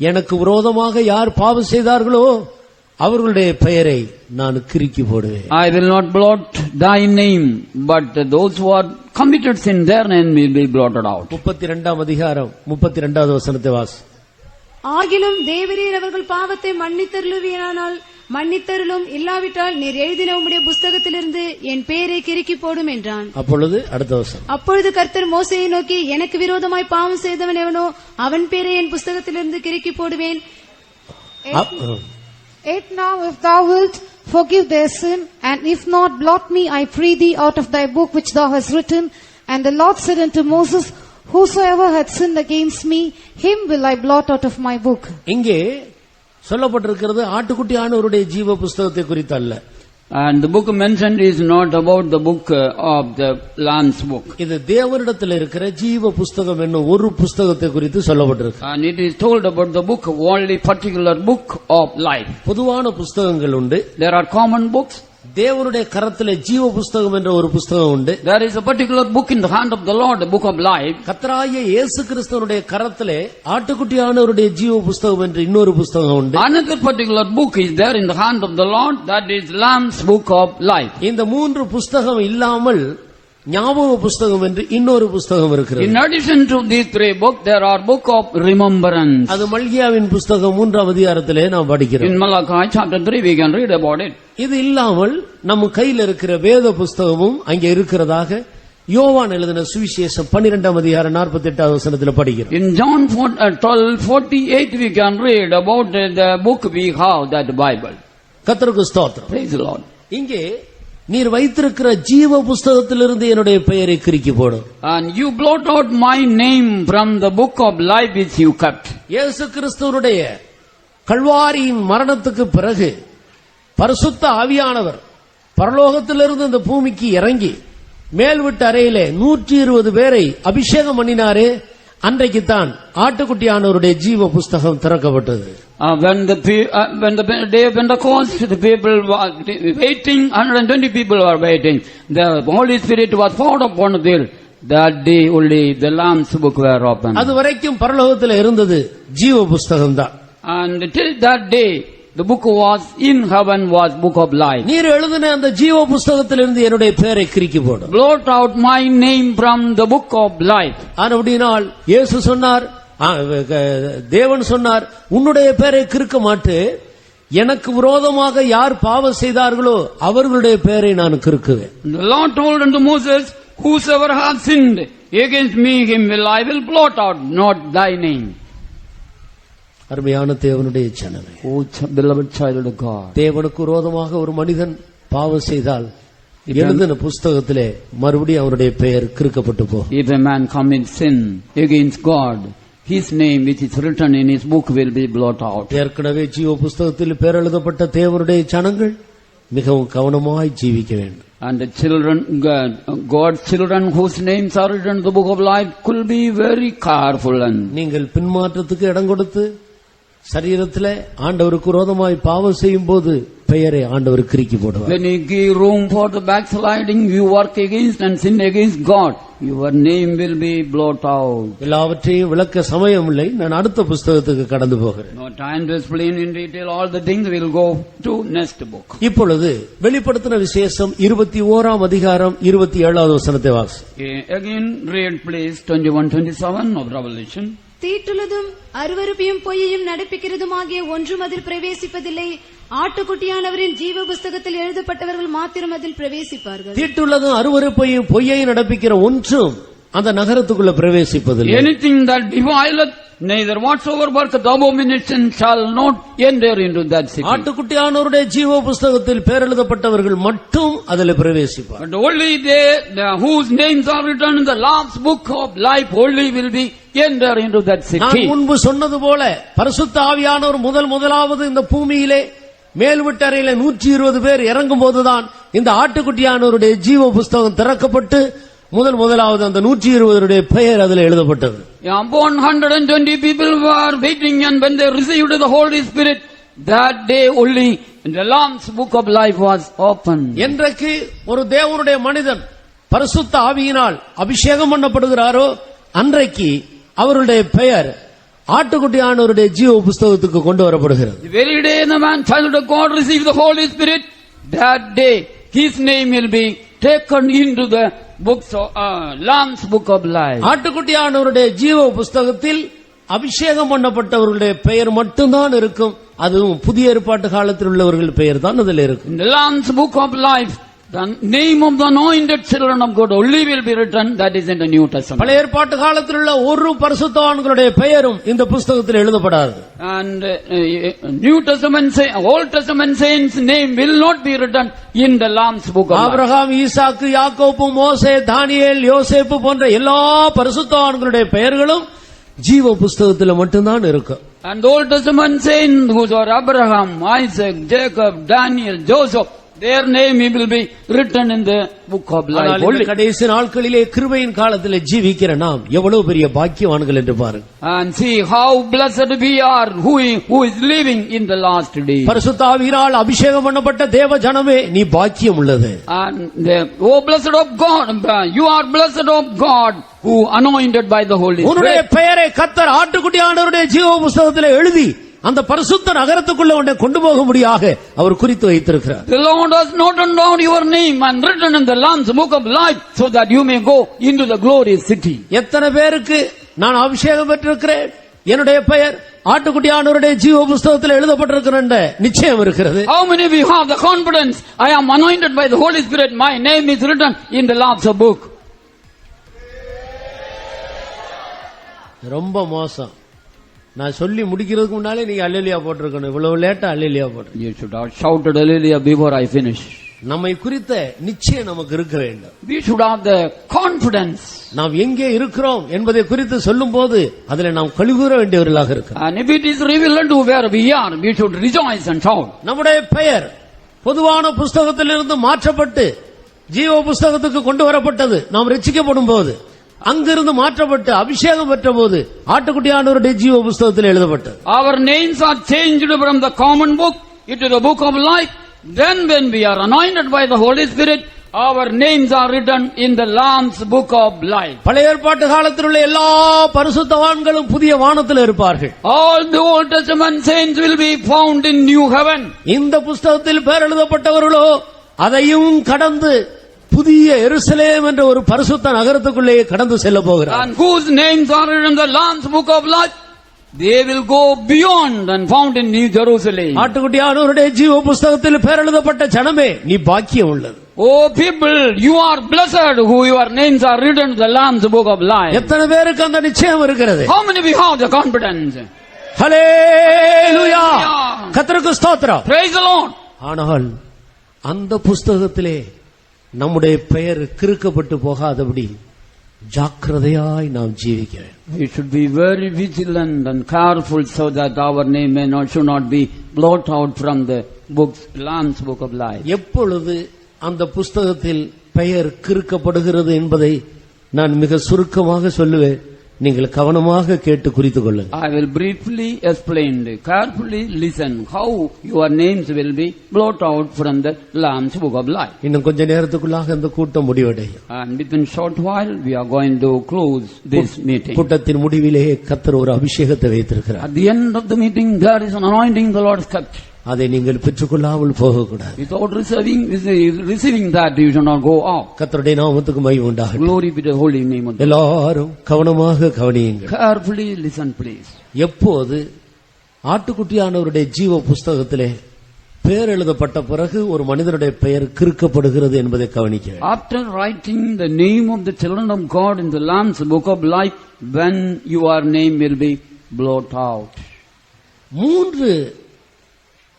எனக்கு விரோதமாக யார் பாவம் செய்தார்களோ அவர்களுடைய பெயரை நான் கிறுக்கி போடுவேன். I will not blot thy name, but those who are committed sin, their name will be blotted out. 32ஆம் அதிகாரம் 32வது வசனத்தை வாசி. ஆகிலும் தேவரீர் அவர்கள் பாவத்தை மன்னித்தருளுவீரானால் மன்னித்தருளும், இல்லாவிட்டால் நீர் எழுதின உம்முடைய புஸ்தகத்திலிருந்து என் பெயரை கிறுக்கி போடும் என்றான். அப்பொழுது அடுத்த வசனம். அப்பொழுது கர்த்தர் மோசேயை நோக்கி, எனக்கு விரோதமாய் பாவம் செய்தவன் எவனோ அவன் பெயரை என் புஸ்தகத்திலிருந்து கிறுக்கி போடுவேன். 8 Now if thou wilt forgive their sin, and if not, blot me, I pray thee, out of thy book which thou hast written. And the Lord said unto Moses, whosoever hath sinned against me, him will I blot out of my book. இங்கே சொல்லப்பட்டிருக்கிறது ஆட்டுக்குட்டி ஆனவருடைய ஜீவ புஸ்தகத்தை குறித்து அல்ல. And the book mentioned is not about the book of the Lamb's book. இது தேவனிடத்தில் இருக்கிற ஜீவ புஸ்தகம் என்னும் ஒரு புஸ்தகத்தை குறித்து சொல்லப்பட்டிருக்கு. And it is told about the book, only particular book of life. பொதுவான புஸ்தகங்கள் உண்டு. There are common books. தேவனுடைய கரத்திலே ஜீவ புஸ்தகம் என்ற ஒரு புஸ்தகம் உண்டு. There is a particular book in the hand of the Lord, the book of life. கர்த்தராகிய இயேசு கிறிஸ்துவினுடைய கரத்திலே ஆட்டுக்குட்டியானவருடைய ஜீவ புஸ்தகம் என்று இன்னொரு புஸ்தகம் உண்டு. Another particular book is there in the hand of the Lord, that is Lamb's book of life. இந்த மூன்று புஸ்தகம் இல்லாமல் ஞாபக புஸ்தகம் என்று இன்னொரு புஸ்தகம் இருக்கிறது. In addition to these three books, there are book of remembrance. அது மல்கியாவின் புஸ்தகம் 3ஆம் அதிகாரத்திலே நாம் படிக்கிறோம். In Malachi chapter 3 we can read about it. இது இல்லாமல் நம்ம கையில் இருக்கிற வேத புஸ்தகமும் அங்கே இருக்கிறதாக யோவான் எழுதின சுவிசேஷம் 12ஆம் அதிகாரம் 48வது வசனத்தில் படிக்கிறோம். In John 12:48 we can read about the book we have, that Bible. கர்த்தருக்கு ஸ்தோத்திரம். Praise the Lord. இங்கே நீர் வைத்திருக்கிற ஜீவ புஸ்தகத்திலிருந்து என்னுடைய பெயரை கிறுக்கி போடும். And you blot out my name from the book of life which you kept. இயேசு கிறிஸ்துவுடைய கல்வாரியின் மரணத்துக்கு பிறகு பரிசுத்த ஆவியானவர் பரலோகத்திலிருந்து இந்த பூமிக்கு இறங்கி மேல்விட்டு அறையிலே 120 பேரை அபிஷேகம் பண்ணினாரே, அன்றைக்குத்தான் ஆட்டுக்குட்டியானவருடைய ஜீவ புஸ்தகம் திறக்கப்பட்டது. When the day of Pentecost, the people were waiting, 120 people were waiting. The Holy Spirit was poured upon them. That day only the Lamb's book were opened. அது வரைக்கும் பரலோகத்தில் இருந்தது ஜீவ புஸ்தகம் தான். And till that day, the book was in heaven, was book of life. நீர் எழுதின அந்த ஜீவ புஸ்தகத்திலிருந்து என்னுடைய பெயரை கிறுக்கி போடும். Blot out my name from the book of life. அப்படினால் இயேசு சொன்னார், தேவன் சொன்னார், உன்னுடைய பெயரை கிறுக்க மாட்டேன், எனக்கு விரோதமாக யார் பாவம் செய்தார்களோ அவர்களுடைய பெயரை நான் கிறுக்குவேன். The Lord told unto Moses, whosoever hath sinned against me, him will I will blot out, not thy name. அருமையான தேவனுடைய ஜனமே, O beloved child of God, தேவனுக்கு விரோதமாக ஒரு மனிதன் பாவம் செய்தால் எழுதின புஸ்தகத்திலே மறுபடியும் அவருடைய பெயர் கிறுக்கப்பட்டு போகும். if a man commits sin against God, his name which is written in his book will be blotted out. ஏற்கனவே ஜீவ புஸ்தகத்தில் பெயர் எழுதப்பட்ட தேவனுடைய ஜனங்கள் மிகவும் கவனமாய் ஜீவிக்க வேண்டும். And the children, God's children whose names are written in the book of life could be very careful. And நீங்கள் பின்மாற்றத்துக்கு இடம் கொடுத்து சரீரத்திலே ஆண்டவருக்கு விரோதமாய் பாவம் செய்யும் போது பெயரை ஆண்டவர் கிறுக்கி போடுவார். when you give room for the backsliding, you work against and sin against God, your name will be blotted out. எல்லாவற்றையும் விளக்க சமயம் இல்லை, நான் அடுத்த புஸ்தகத்துக்கு கடந்து போகிறேன். No time to explain in detail all the things. We will go to next book. இப்பொழுது வெளிப்படுத்தின விசேஷம் 21ஆம் அதிகாரம் 27வது வசனத்தை வாசி. Again read please 21:27 of Revelation. தீட்டுள்ளதும் அருவருப்பையும் பொய்யையும் நடப்பிக்கிறதுமாகிய ஒன்றும் அதில் பிரவேசிப்பதில்லை. ஆட்டுக்குட்டியானவரின் ஜீவ புஸ்தகத்தில் எழுதப்பட்டவர்கள் மாத்திரம் அதில் பிரவேசிப்பார்கள். தீட்டுள்ளதும் அருவருப்பையும் பொய்யை நடப்பிக்கிற ஒன்றும் அந்த நகரத்துக்குள்ள பிரவேசிப்பதில்லை. Anything that defileth, neither whatsoever worketh abomination shall not enter into that city. ஆட்டுக்குட்டியானவருடைய ஜீவ புஸ்தகத்தில் பேரெழுதப்பட்டவர்கள் மட்டும் அதில் பிரவேசிப்பார். But only they whose names are written in the Lamb's book of life only will be enter into that நான் city. முன்பு சொன்னது போல பரிசுத்த ஆவியானவர் முதலாவது இந்த பூமியிலே மேல்விட்டறையில 120 பேர் இறங்கும் போதுதான் இந்த ஆட்டுக்குட்டியானவருடைய ஜீவ புஸ்தகம் திறக்கப்பட்டு முதலாவது அந்த 120 பெயர் அதில் எழுதப்பட்டது. Upon 120 people were waiting, and when they received the Holy Spirit, that day only the Lamb's book of life was opened. என்றைக்கு ஒரு தேவனுடைய மனிதன் பரிசுத்த ஆவியினால் அபிஷேகம் பண்ணப்படுகிறாரோ அன்றைக்கு அவருடைய பெயர் ஆட்டுக்குட்டியானவருடைய ஜீவ புஸ்தகத்துக்கு கொண்டு வரப்படுகிறது. The very day the man child of God received the Holy Spirit, that day his name will be taken into the books of Lamb's book of life. ஆட்டுக்குட்டியானவருடைய ஜீவ புஸ்தகத்தில் அபிஷேகம் பண்ணப்பட்டவர்களுடைய பெயர் மட்டும்தான் இருக்கும். அதுவும் புதிய ஏற்பாட்டு காலத்தில் உள்ளவர்கள் பெயர் தான் அதில் இருக்கும். In the Lamb's book of life, the name of the anointed children of God only will be written, that is in the New Testament. பழைய ஏற்பாட்டு காலத்தில் உள்ள ஒரு பரிசுத்தவான்களுடைய பெயரும் இந்த புஸ்தகத்தில் எழுதப்படாது. And New Testament Old Testament saints name will not be written in the Lamb's book of life. ஆபிரகாம், ஈசாக்கு, யாக்கோபு, மோசே, தானியேல், யோசேப்பு போன்ற எல்லா பரிசுத்தவான்களுடைய பெயர்களும் ஜீவ புஸ்தகத்தில் மட்டும்தான் இருக்கும். And the Old Testament saints who are Abraham, Isaac, Jacob, Daniel, Joseph, their name will be written in the book of life only. கடைசி நாட்களிலே கிருபையின் காலத்திலே ஜீவிக்கிற நாம் எவ்வளவு பெரிய பாக்கியவான்கள் என்று பாருங்க. And see how blessed we are who is living in the last day. பரிசுத்த ஆவியினால் அபிஷேகம் பண்ணப்பட்ட தேவ ஜனமே, நீ பாக்கியம் உள்ளது. And oh blessed of God, you are blessed of God who anointed by the Holy உன்னுடைய Spirit. பெயரை கர்த்தர் ஆட்டுக்குட்டியானவருடைய ஜீவ புஸ்தகத்திலே எழுதி அந்த பரிசுத்த நகரத்துக்குள்ள உன்னை கொண்டு போக முடியாக அவர் குறித்து வைத்திருக்கிறார். The Lord has noted down your name and written in the Lamb's book of life so that you may go into the glorious city. எத்தனை பேருக்கு நான் அபிஷேகம் பெற்றிருக்கிறேன், என்னுடைய பெயர் ஆட்டுக்குட்டியானவருடைய ஜீவ புஸ்தகத்தில் எழுதப்பட்டிருக்கிறேன் நிச்சயம் இருக்கிறது. How many of you have the confidence, I am anointed by the Holy Spirit, my name is written in the Lamb's book? ரொம்ப மோசம். நான் சொல்லி முடிக்கிறதுக்கு முன்னாலே நீங்க அல்லேலியா போட்டிருக்கணும். இவ்வளவு லேட்டா அல்லேலியா போட்டு. You should have shouted hallelujah before I finish. நம்மை குறித்த நிச்சயம் நமக்கு இருக்க வேண்டும். We should have the confidence. நாம் எங்கே இருக்கிறோம் என்பதை குறித்து சொல்லும் போது அதில் நாம் கழுகுற வேண்டியவர்களாக இருக்கிறோம். And if it is revealed to where we are, we should rejoice and shout. நம்முடைய பெயர் பொதுவான புஸ்தகத்திலிருந்து மாற்றப்பட்டு ஜீவ புஸ்தகத்துக்கு கொண்டு வரப்பட்டது. நாம் ரட்சிக்கப்படும் போது அங்கிருந்து மாற்றப்பட்டு அபிஷேகம் பெற்ற போது ஆட்டுக்குட்டியானவருடைய ஜீவ புஸ்தகத்தில் எழுதப்பட்டது. Our names are changed from the common book into the book of life. Then when we are anointed by the Holy Spirit, our names are written in the Lamb's book of life. பழைய ஏற்பாட்டு காலத்தில் உள்ள எல்லா பரிசுத்தவான்களும் புதிய வானத்தில் இருப்பார்கள். All the Old Testament saints will be found in new heaven. இந்த புஸ்தகத்தில் பெயர் எழுதப்பட்டவர்களோ அதையும் கடந்து புதிய எருசலேம் என்ற ஒரு பரிசுத்த நகரத்துக்குள்ளே கடந்து செல்ல போகிறார். And whose names are in the Lamb's book of life, they will go beyond and found in New Jerusalem. ஆட்டுக்குட்டியானவருடைய ஜீவ புஸ்தகத்தில் பெயர் எழுதப்பட்ட ஜனமே, நீ பாக்கியம் உள்ளது. Oh people, you are blessed who your names are written in the Lamb's book of life. எத்தனை பேருக்கு அந்த நிச்சயம் இருக்கிறது? How many of you have the confidence? ஹல்லேலூயா, கர்த்தருக்கு ஸ்தோத்திரம். Praise the Lord. ஆனால் அந்த புஸ்தகத்திலே நம்முடைய பெயர் கிறுக்கப்பட்டு போகாதபடி ஜாக்கிரதையாய் நாம் ஜீவிக்க வேண்டும். We should be very vigilant and careful so that our name should not be blotted out from the Lamb's book of life. எப்பொழுது அந்த புஸ்தகத்தில் பெயர் கிறுக்கப்படுகிறது என்பதை நான் மிக சுருக்கமாக சொல்லுவேன். நீங்கள் கவனமாக கேட்டு குறித்துக் கொள்ளுங்கள். I will briefly explain, carefully listen how your names will be blotted out from the Lamb's book of life. இன்னும் கொஞ்ச நேரத்துக்குள்ளாக இந்த கூட்டம் முடிவடையும். And within short while we are going to close this meeting. கூட்டத்தின் முடிவிலே கர்த்தர் ஒரு அபிஷேகத்தை வைத்திருக்கிறார். At the end of the meeting there is an anointing the Lord kept. அதை நீங்கள் பெற்றுக்கொள்ளாமல் போகக்கூடாது. Without receiving that you should not go out. கர்த்தருடைய நாமத்துக்கு மகிமை உண்டாகட்டும். Glory be to the holy name of God. எல்லாரும் கவனமாக கவனியுங்கள். பெயர் எழுதப்பட்ட பிறகு ஒரு மனிதனுடைய பெயர் கிறுக்கப்படுகிறது என்பதை கவனிக்க. After writing the name of the children of God in the Lamb's book of life, when your name will be blotted out. 3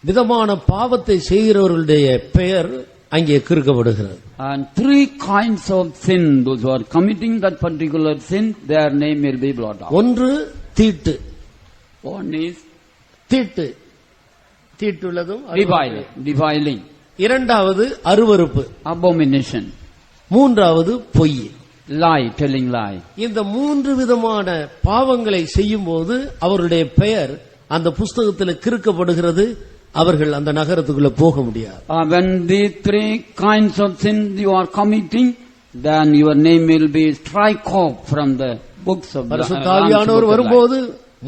விதமான பாவத்தை செய்கிறவர்களுடைய பெயர் அங்கே கிறுக்கப்படுகிறது. And 3 kinds of sin, those who are committing that particular sin, their name will be blotted out. ஒன்று தீட்டு. One is தீட்டு, தீட்டுள்ளதும் defiling. இரண்டாவது அருவருப்பு, Abomination. மூன்றாவது பொய், Lie, telling lie. இந்த 3 விதமான பாவங்களை செய்யும் போது அவருடைய பெயர் அந்த புஸ்தகத்தில் கிறுக்கப்படுகிறது. அவர்கள் அந்த நகரத்துக்குள்ள போக முடியாது. When these 3 kinds of sin you are committing, then your name will be strike off from the books of the பரிசுத்த ஆவியானவர் வரும்போது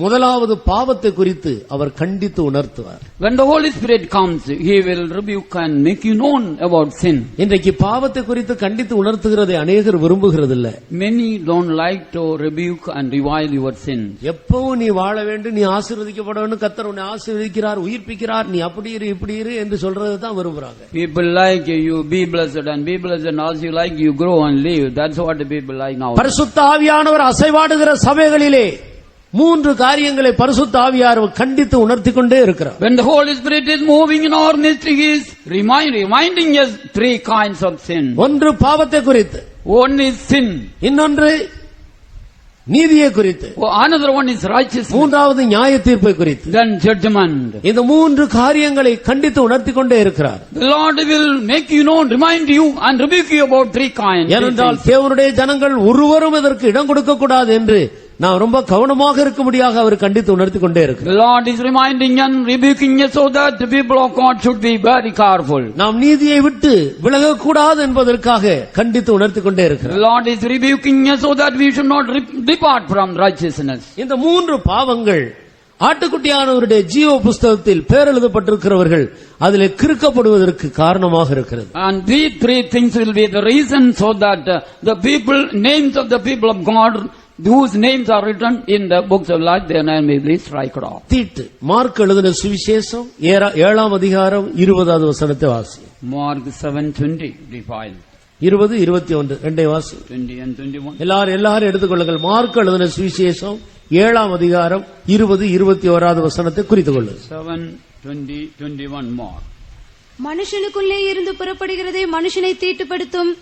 முதலாவது பாவத்தை குறித்து அவர் கண்டித்து உணர்த்துவார். When the Holy Spirit comes, He will rebuke and make you known about sin. இன்றைக்கு பாவத்தை குறித்து கண்டித்து உணர்த்துகிறதை அநேகர் விரும்புகிறதில்லை. Many don't like to rebuke and revile your sin. எப்பவும் நீ வாழ வேண்டும், நீ ஆசீர்வதிக்கப்பட வேண்டும், கர்த்தர் உன்னை ஆசீர்வதிக்கிறார், உயிர்ப்பிக்கிறார், நீ அப்படி இரு இப்படி இரு என்று சொல்றதை தான் விரும்புறாங்க. People like you be blessed and be blessed, and as you like you grow and live. That's what the people like now. பரிசுத்த ஆவியானவர் அசைவாடுகிற சபைகளிலே 3 காரியங்களை பரிசுத்த ஆவியானவர் கண்டித்து உணர்த்தி கொண்டே இருக்கிறார். When the Holy Spirit is moving in our midst, He is reminding us 3 kinds of sin. ஒன்று பாவத்தை குறித்து, One is sin. இன்னொன்று நீதியை குறித்து, Another one is righteousness. மூன்றாவது நியாய தீர்ப்பை குறித்து. Then judgment. இந்த 3 காரியங்களை கண்டித்து உணர்த்தி கொண்டே இருக்கிறார். The Lord will make you know, remind you and rebuke you about 3 kinds. ஏனென்றால் தேவனுடைய ஜனங்கள் ஒருவரும் இதற்கு இடம் கொடுக்க கூடாது என்று நாம் ரொம்ப கவனமாக இருக்கும்படியாக அவர் கண்டித்து உணர்த்தி கொண்டே இருக்கிறார். The Lord is reminding and rebuking us so that the people of God should be very careful. நாம் நீதியை விட்டு விலகக் கூடாது என்பதற்காக கண்டித்து உணர்த்தி கொண்டே இருக்கிறார். The Lord is rebuking us so that we should not depart from righteousness. இந்த 3 பாவங்கள் ஆட்டுக்குட்டியானவருடைய ஜீவ புஸ்தகத்தில் பெயர் எழுதப்பட்டிருக்கிறவர்கள் அதிலே கிறுக்கப்படுவதற்கு காரணமாக இருக்கிறது. And these 3 things will be the reason so that the people, names of the people of God, whose names are written in the books of life, their name will be struck off. தீட்டு. Mark எழுதின சுவிசேஷம் 7ஆம் அதிகாரம் 20வது வசனத்தை வாசி. Mark 7:20 defiled. 20, 21 ரெண்டை வாசி. 20 and 21. எல்லாரும் எடுத்துக்கொள்ளுங்கள். மார்க் எழுதின சுவிசேஷம் 7ஆம் அதிகாரம் 20, 21வது வசனத்தை குறித்துக் கொள்ளுங்கள். 7:20, 21 Mark. மனுஷனுக்குள்ளே இருந்து புறப்படுகிறதே மனுஷனை தீட்டுப்படுத்தும்.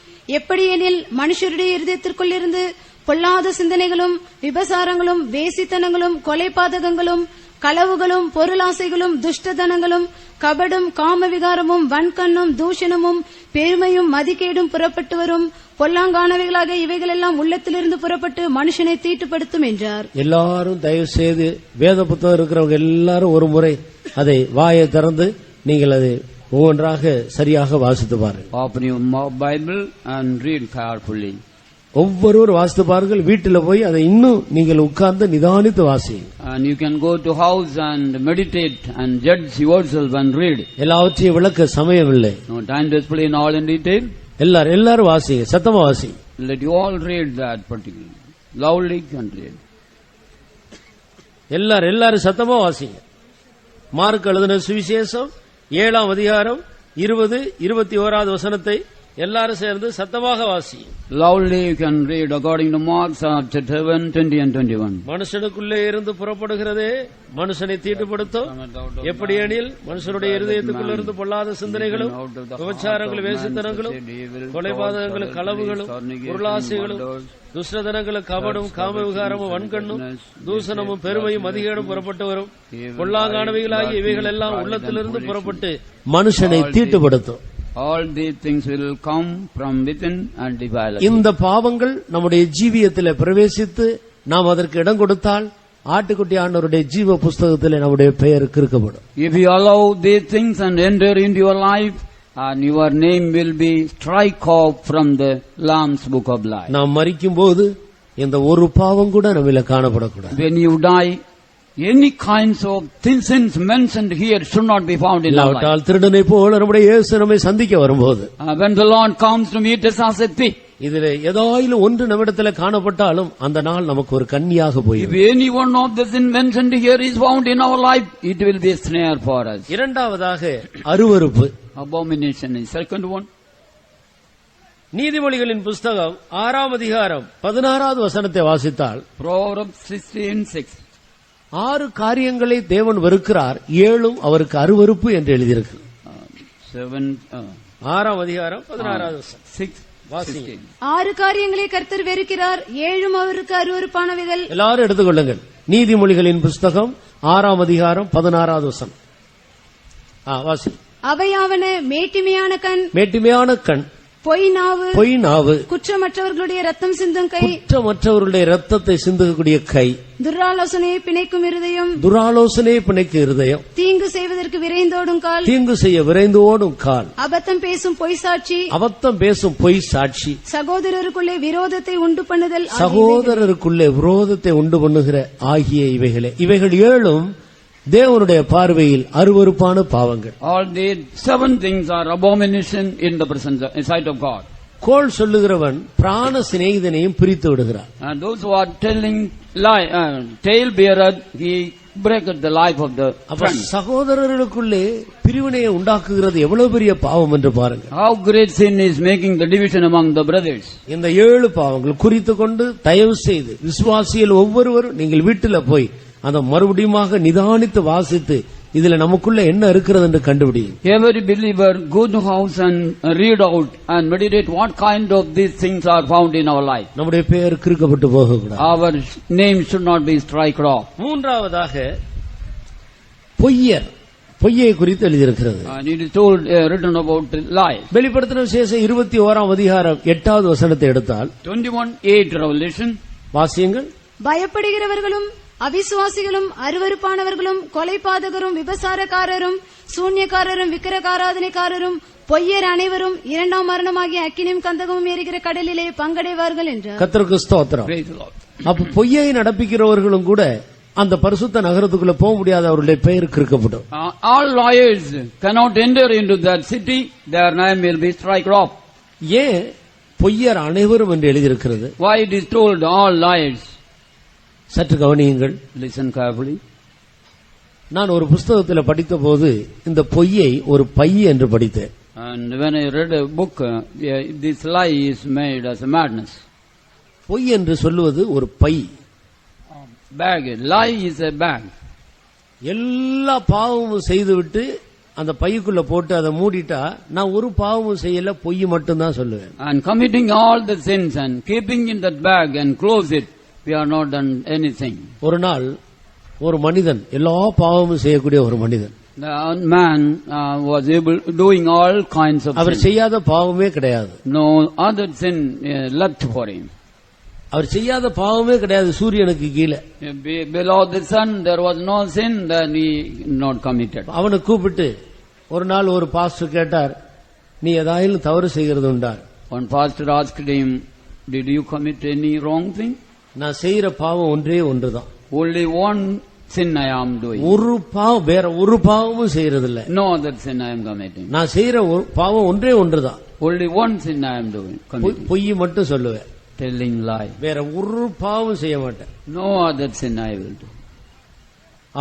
எப்படி எனில் மனுஷருடைய இருதயத்திற்குள் இருந்து பொல்லாத சிந்தனைகளும், விபசாரங்களும், வேசித்தனங்களும், கொலைபாதகங்களும், களவுகளும், பொருளாசைகளும், துஷ்டதனங்களும், கபடும், காமவிகாரமும், வன்கண்ணும், தூஷணமும், பெருமையும், மதிகேடும் புறப்பட்டு வரும். பொல்லாங்கானவைகளாக இவைகளெல்லாம் உள்ளத்திலிருந்து புறப்பட்டு மனுஷனை தீட்டுப்படுத்தும் என்றார். எல்லாரும் தயவு செய்து வேத புத்தகம் இருக்கிறவங்க எல்லாரும் ஒரு முறை அதை வாயை திறந்து நீங்கள் அதை ஒவ்வொன்றாக சரியாக வாசித்து பாருங்கள். Open your Bible and read carefully. ஒவ்வொருவர் வாசித்து பாருங்கள். வீட்டில் போய் அதை இன்னும் நீங்கள் உட்கார்ந்து நிதானித்து வாசிங்க. And you can go to house and meditate and judge yourself and read. எல்லாவற்றையும் விளக்க சமயமில்லை. No time to explain all in detail. எல்லாரும் வாசிங்க, சத்தமா வாசிங்க. Let you all read that particularly. Loudly and read. எல்லாரும் சத்தமா வாசிங்க. மார்க் எழுதின சுவிசேஷம் 7ஆம் அதிகாரம் 20, 21வது வசனத்தை எல்லாரும் சேர்ந்து சத்தமாக வாசி. Loudly you can read according to Mark chapter 7, 20 and 21. மனுஷனுக்குள்ளே இருந்து புறப்படுகிறதே மனுஷனை தீட்டுப்படுத்தும். எப்படி எனில் மனுஷனுடைய இருதயத்துக்குள்ள இருந்து பொல்லாத சிந்தனைகளும், விபச்சாரங்களும், வேசித்தனங்களும், கொலைபாதகங்களும், களவுகளும், பொருளாசைகளும், துஷ்டதனங்களும், கபடும், காமவிகாரமும், வன்கண்ணும், தூசணமும், பெருமையும், மதிகேடும் புறப்பட்டு வரும். பொல்லாங்கானவைகளாகி இவைகள் எல்லாம் உள்ளத்திலிருந்து புறப்பட்டு மனுஷனை தீட்டுப்படுத்தும். All these things will come from within and defile us. இந்த பாவங்கள் நம்முடைய ஜீவியத்தில் பிரவேசித்து நாம் அதற்கு இடம் கொடுத்தால் ஆட்டுக்குட்டி ஆண்டவருடைய ஜீவ புஸ்தகத்தில் நம்முடைய பெயர் கிறுக்கப்படும். If you allow these things and enter into your life, and your name will be strike off from the Lamb's book of life. நாம் மரிக்கும் போது இந்த ஒரு பாவம் கூட நம்மில காணப்படக்கூடாது. When you die, any kinds of sins mentioned here should not be found in our life. திருடனை போல நம்முடைய இயேசு நம்மை சந்திக்க வரும்போது, When the Lord comes to meet us as a thief, இதுல ஏதாயிலும் ஒன்று நம்மிடத்துல காணப்பட்டாலும் அந்த நாள் நமக்கு ஒரு கண்ணியாக If போயிடும். any one of the sin mentioned here is found in our life, it will be a snare for us. இரண்டாவதாக அருவருப்பு. Abomination is second one. நீதிமொழிகளின் புஸ்தகம் 6ஆம் அதிகாரம் 16வது வசனத்தை வாசித்தால் Proverbs 16:6. 6 காரியங்களை தேவன் வெறுக்கிறார், 7ம் அவருக்கு அருவருப்பு என்று எழுதியிருக்கு. 6ஆம் அதிகாரம் 16வது வசனம் 6. வாசிங்க. 6 காரியங்களை கர்த்தர் வெறுக்கிறார், 7ம் அவருக்கு அருவருப்பானவைகள். எல்லாரும் எடுத்துக்கொள்ளுங்கள். நீதிமொழிகளின் புஸ்தகம் 6ஆம் அதிகாரம் 16வது வசனம். வாசி. அவையாவன மேட்டிமையான கண், மேட்டிமையான கண், பொய் நாவு, பொய் நாவு, குற்றமற்றவர்களுடைய ரத்தம் சிந்தும் கை, குற்றமற்றவருடைய ரத்தத்தை சிந்தக்கூடிய கை, துராலோசனையை பிணைக்கும் இருதயம், துராலோசனை பிணைக்கும் இருதயம், தீங்கு செய்வதற்கு விரைந்தோடும் கால், தீங்கு செய்ய விரைந்து ஓடும் கால், அபத்தம் பேசும் பொய் சாட்சி, அபத்தம் பேசும் பொய் சாட்சி, சகோதரருக்குள்ளே விரோதத்தை உண்டு பண்ணுதல், சகோதரருக்குள்ளே விரோதத்தை உண்டு பண்ணுகிற ஆகிய இவைகளே. இவைகள் 7ம் தேவனுடைய பார்வையில் அருவருப்பான பாவங்கள். All these 7 things are abomination in the sight of God. கோள் சொல்லுகிறவன் பிராண சிநேகிதனையும் பிரித்து விடுகிறான். And those who are telling lie, tale bearer, he breaketh the life of the friend. சகோதரர்களுக்குள்ளே பிரிவினையை உண்டாக்குகிறது எவ்வளவு பெரிய பாவம் என்று பாருங்க. How great sin is making the division among the brothers. இந்த 7 பாவங்கள் குறித்து கொண்டு தயவு செய்து விசுவாசிகள் ஒவ்வொருவரும் நீங்கள் வீட்டில் போய் அந்த மறுபடியுமாக நிதானித்து வாசித்து இதுல நமக்குள்ள என்ன இருக்கிறது என்று கண்டுபிடிங்க. Every believer go to house and read out and meditate what kind of these things are found in our life. நம்முடைய பெயர் கிறுக்கப்பட்டு போகக்கூடாது. Our name should not be struck off. மூன்றாவதாக பொய்யர், பொய்யை குறித்து எழுதியிருக்கிறது. And it is told written about lies. வெளிப்படுத்தின விசேஷம் 21ஆம் அதிகாரம் 8வது வசனத்தை எடுத்தால் 21:8 Revelation. வாசியுங்கள். பயப்படுகிறவர்களும் அவிசுவாசிகளும் அருவருப்பானவர்களும் கொலைபாதகரும் விபசாரக்காரரும் சூன்யக்காரரும் விக்கிரகாராதனைக்காரரும் பொய்யர் அனைவரும் 2ஆம் மரணமாகிய அக்கினியும் கந்தகமும் எரிகிற கடலிலே பங்கடைவார்கள் என்றார். கர்த்தருக்கு ஸ்தோத்திரம். Praise the Lord. அப்ப பொய்யை நடப்பிக்கிறவர்களும் கூட அந்த பரிசுத்த நகரத்துக்குள்ள போக முடியாத அவருடைய பெயர் கிறுக்கப்படும். All liars cannot enter into that city, their name will be struck off. ஏன் பொய்யர் அனைவரும் என்று எழுதியிருக்கிறது? Why it is told all liars? சற்று கவனியுங்கள். Listen carefully. நான் ஒரு புஸ்தகத்தில் படித்த போது இந்த பொய்யை ஒரு பை என்று படித்தேன். And when I read a book, this lie is made as a madness. பொய் என்று சொல்லுவது ஒரு by. Bag. Lie is a bag. எல்லா பாவமும் செய்துவிட்டு அந்த பைக்குள்ள போட்டு அதை மூடிட்டா நான் ஒரு பாவமும் செய்யல, பொய் மட்டும்தான் சொல்லுவேன். And committing all the sins and keeping in that bag and close it, we are not done anything. ஒரு நாள் ஒரு மனிதன், எல்லா பாவமும் செய்யக்கூடிய ஒரு மனிதன், The man was able doing all kinds of our sin. செய்யாத பாவமே கிடையாது. No other sin left for him. அவர் செய்யாத பாவமே கிடையாது. சூரியனுக்கு கீழே Below the sun there was no sin that he not committed. அவனை கூப்பிட்டு ஒரு நாள் ஒரு பாஸ்டர் கேட்டார், நீ ஏதாயிலும் தவறு செய்கிறது உண்டார்? One pastor asked him, did you commit any wrong thing? நான் செய்யற பாவம் ஒன்றே ஒன்றுதான். Only one sin I am doing. ஒரு பாவம், வேற ஒரு பாவமும் செய்யறதில்ல. No other sin I am committing. நான் செய்யற பாவம் ஒன்றே ஒன்றுதான். Only one sin I am doing. Committing. பொய் மட்டும் சொல்லுவேன், Telling lie. வேற ஒரு பாவம் செய்ய மாட்டேன். No other sin I will do.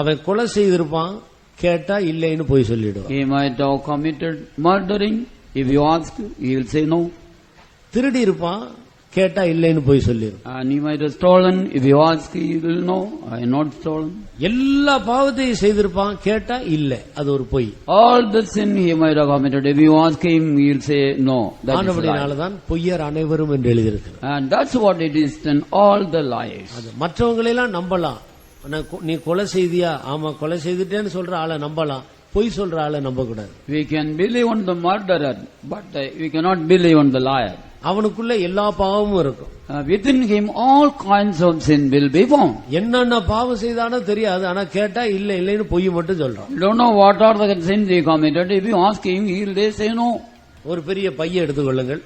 அவன் கொலை செய்திருப்பான், கேட்டா இல்லைன்னு போய் சொல்லிடுவான். He might have committed murdering. If you ask, he will say no. திருடி இருப்பான், கேட்டா இல்லைன்னு போய் சொல்லிடுவான். And he might have stolen. If you ask, he will know, I have not stolen. எல்லா பாவத்தையும் செய்திருப்பான், கேட்டா இல்ல, அது ஒரு பொய். All the sin he might have committed. If you ask him, he will say no. That is lie. ஆனபடினாலதான் பொய்யர் அனைவரும் என்று எழுதியிருக்கிறது. And that's what it is. Then all the lies. மற்றவங்களெல்லாம் நம்பலாம். நீ கொலை செய்தியா? ஆமா கொலை செய்துட்டேன்னு சொல்ற ஆளை நம்பலாம், பொய் சொல்ற ஆளை நம்ப கூடாது. We can believe on the murderer, but we cannot believe on the liar. அவனுக்குள்ள எல்லா பாவமும் இருக்கும். Within him all kinds of sin will be found. என்னென்ன பாவம் செய்தானோ தெரியாது, ஆனா கேட்டா இல்ல இல்லைன்னு பொய் மட்டும் சொல்றான். You don't know what are the sins he committed. If you ask him, he will say no. ஒரு பெரிய பையை எடுத்துக்கொள்ளுங்கள்.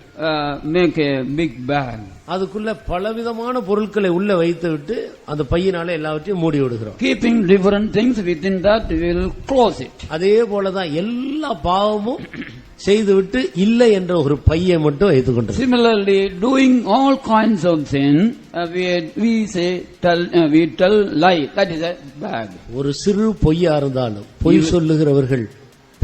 Make a big bag. அதுக்குள்ள பலவிதமான பொருட்களை உள்ள வைத்து விட்டு அந்த பையினால எல்லாவற்றையும் மூடி விடுகிறோம். Keeping different things within that, we will close it. அதே போலதான் எல்லா பாவமும் செய்துவிட்டு இல்லை என்ற ஒரு பையை மட்டும் வைத்துக் கொண்டிருக்கிறார். Similarly, doing all kinds of sin, we tell lie. That is a bag. ஒரு சிறு பொய்யா இருந்தாலும் பொய் சொல்லுகிறவர்கள்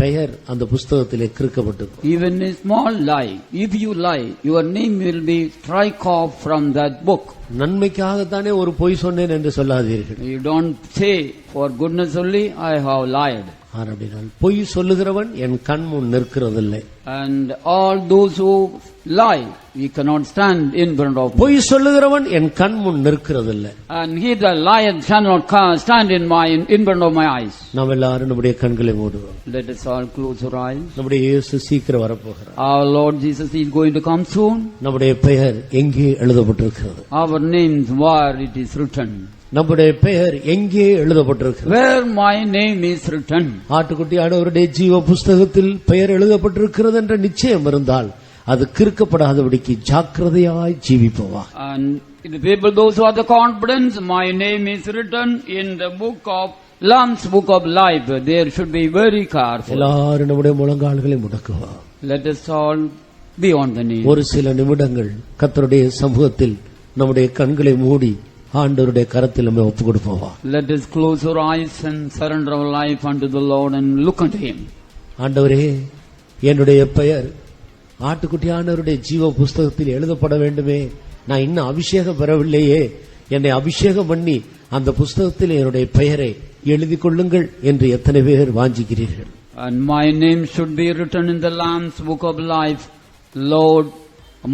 பெயர் அந்த புஸ்தகத்திலே கிறுக்கப்பட்டிருக்கும். Even a small lie, if you lie, your name will be strike off from that book. நன்மைக்காகத்தானே ஒரு பொய் சொன்னேன் என்று சொல்லாதீர்கள். You don't say for goodness only I have lied. அப்படினால் பொய் சொல்லுகிறவன் என் கண் முன் நிற்கிறதில்லை. And all those who lie, we cannot stand in front of. பொய் சொல்லுகிறவன் என் கண் முன் நிற்கிறதில்லை. And he that lieth shall not stand in front of my eyes. நாம் எல்லாரும் நம்முடைய கண்களை மூடுவோம். Let us all close our eyes. நம்முடைய இயேசு சீக்கிரம் வரப்போகிறார். Our Lord Jesus is going to come soon. நம்முடைய பெயர் எங்கே எழுதப்பட்டிருக்கிறது? Our names where it is written. நம்முடைய பெயர் எங்கே எழுதப்பட்டிருக்கிறது? Where my name is written. ஆட்டுக்குட்டியானவருடைய ஜீவ புஸ்தகத்தில் பெயர் எழுதப்பட்டிருக்கிறது என்ற நிச்சயம் இருந்தால் அது கிறுக்கப்படாதபடிக்கு ஜாக்கிரதையாய் ஜீவிப்பவா. And the people, those who have the confidence, my name is written in the book of Lamb's book of life, there should be very careful. எல்லாரும் நம்முடைய முழங்கால்களை முடக்குவா. Let us all be on the knee. ஒரு சில நிமிடங்கள் கர்த்தருடைய சமூகத்தில் நம்முடைய கண்களை மூடி ஆண்டவருடைய கரத்தில் நம்ம ஒப்பு கொடுப்போம். Let us close our eyes and surrender our life unto the Lord and look unto Him. ஆண்டவரே, என்னுடைய பெயர் ஆட்டுக்குட்டியானவருடைய ஜீவ புஸ்தகத்தில் எழுதப்பட வேண்டுமே, நான் இன்னும் அபிஷேகம் பெறவில்லையே, என்னை அபிஷேகம் பண்ணி அந்த புஸ்தகத்தில் என்னுடைய பெயரை எழுதி கொள்ளுங்கள் என்று எத்தனை பேர் வாஞ்சிக்கிறீர்கள்? And my name should be written in the Lamb's book of life. Lord,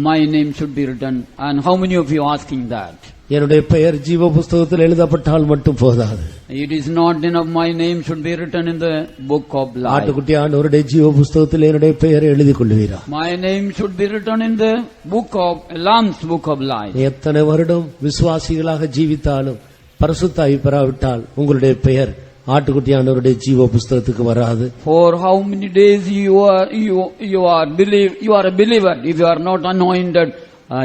my name should be written. And how many of you asking that? என்னுடைய பெயர் ஜீவ புஸ்தகத்தில் எழுதப்பட்டால் மட்டும் போதாது. It is not enough my name should be written in the book of life. ஆட்டுக்குட்டியானவருடைய ஜீவ புஸ்தகத்தில் என்னுடைய பெயரை எழுதி கொள்வீரா? My name should be written in the book of Lamb's book of life. எத்தனை வருடம் விசுவாசிகளாக ஜீவித்தாலும் பரிசுத்தாவி பெறாவிட்டால் உங்களுடைய பெயர் ஆட்டுக்குட்டியானவருடைய ஜீவ புஸ்தகத்துக்கு வராது. For how many days you are a believer, if you are not anointed,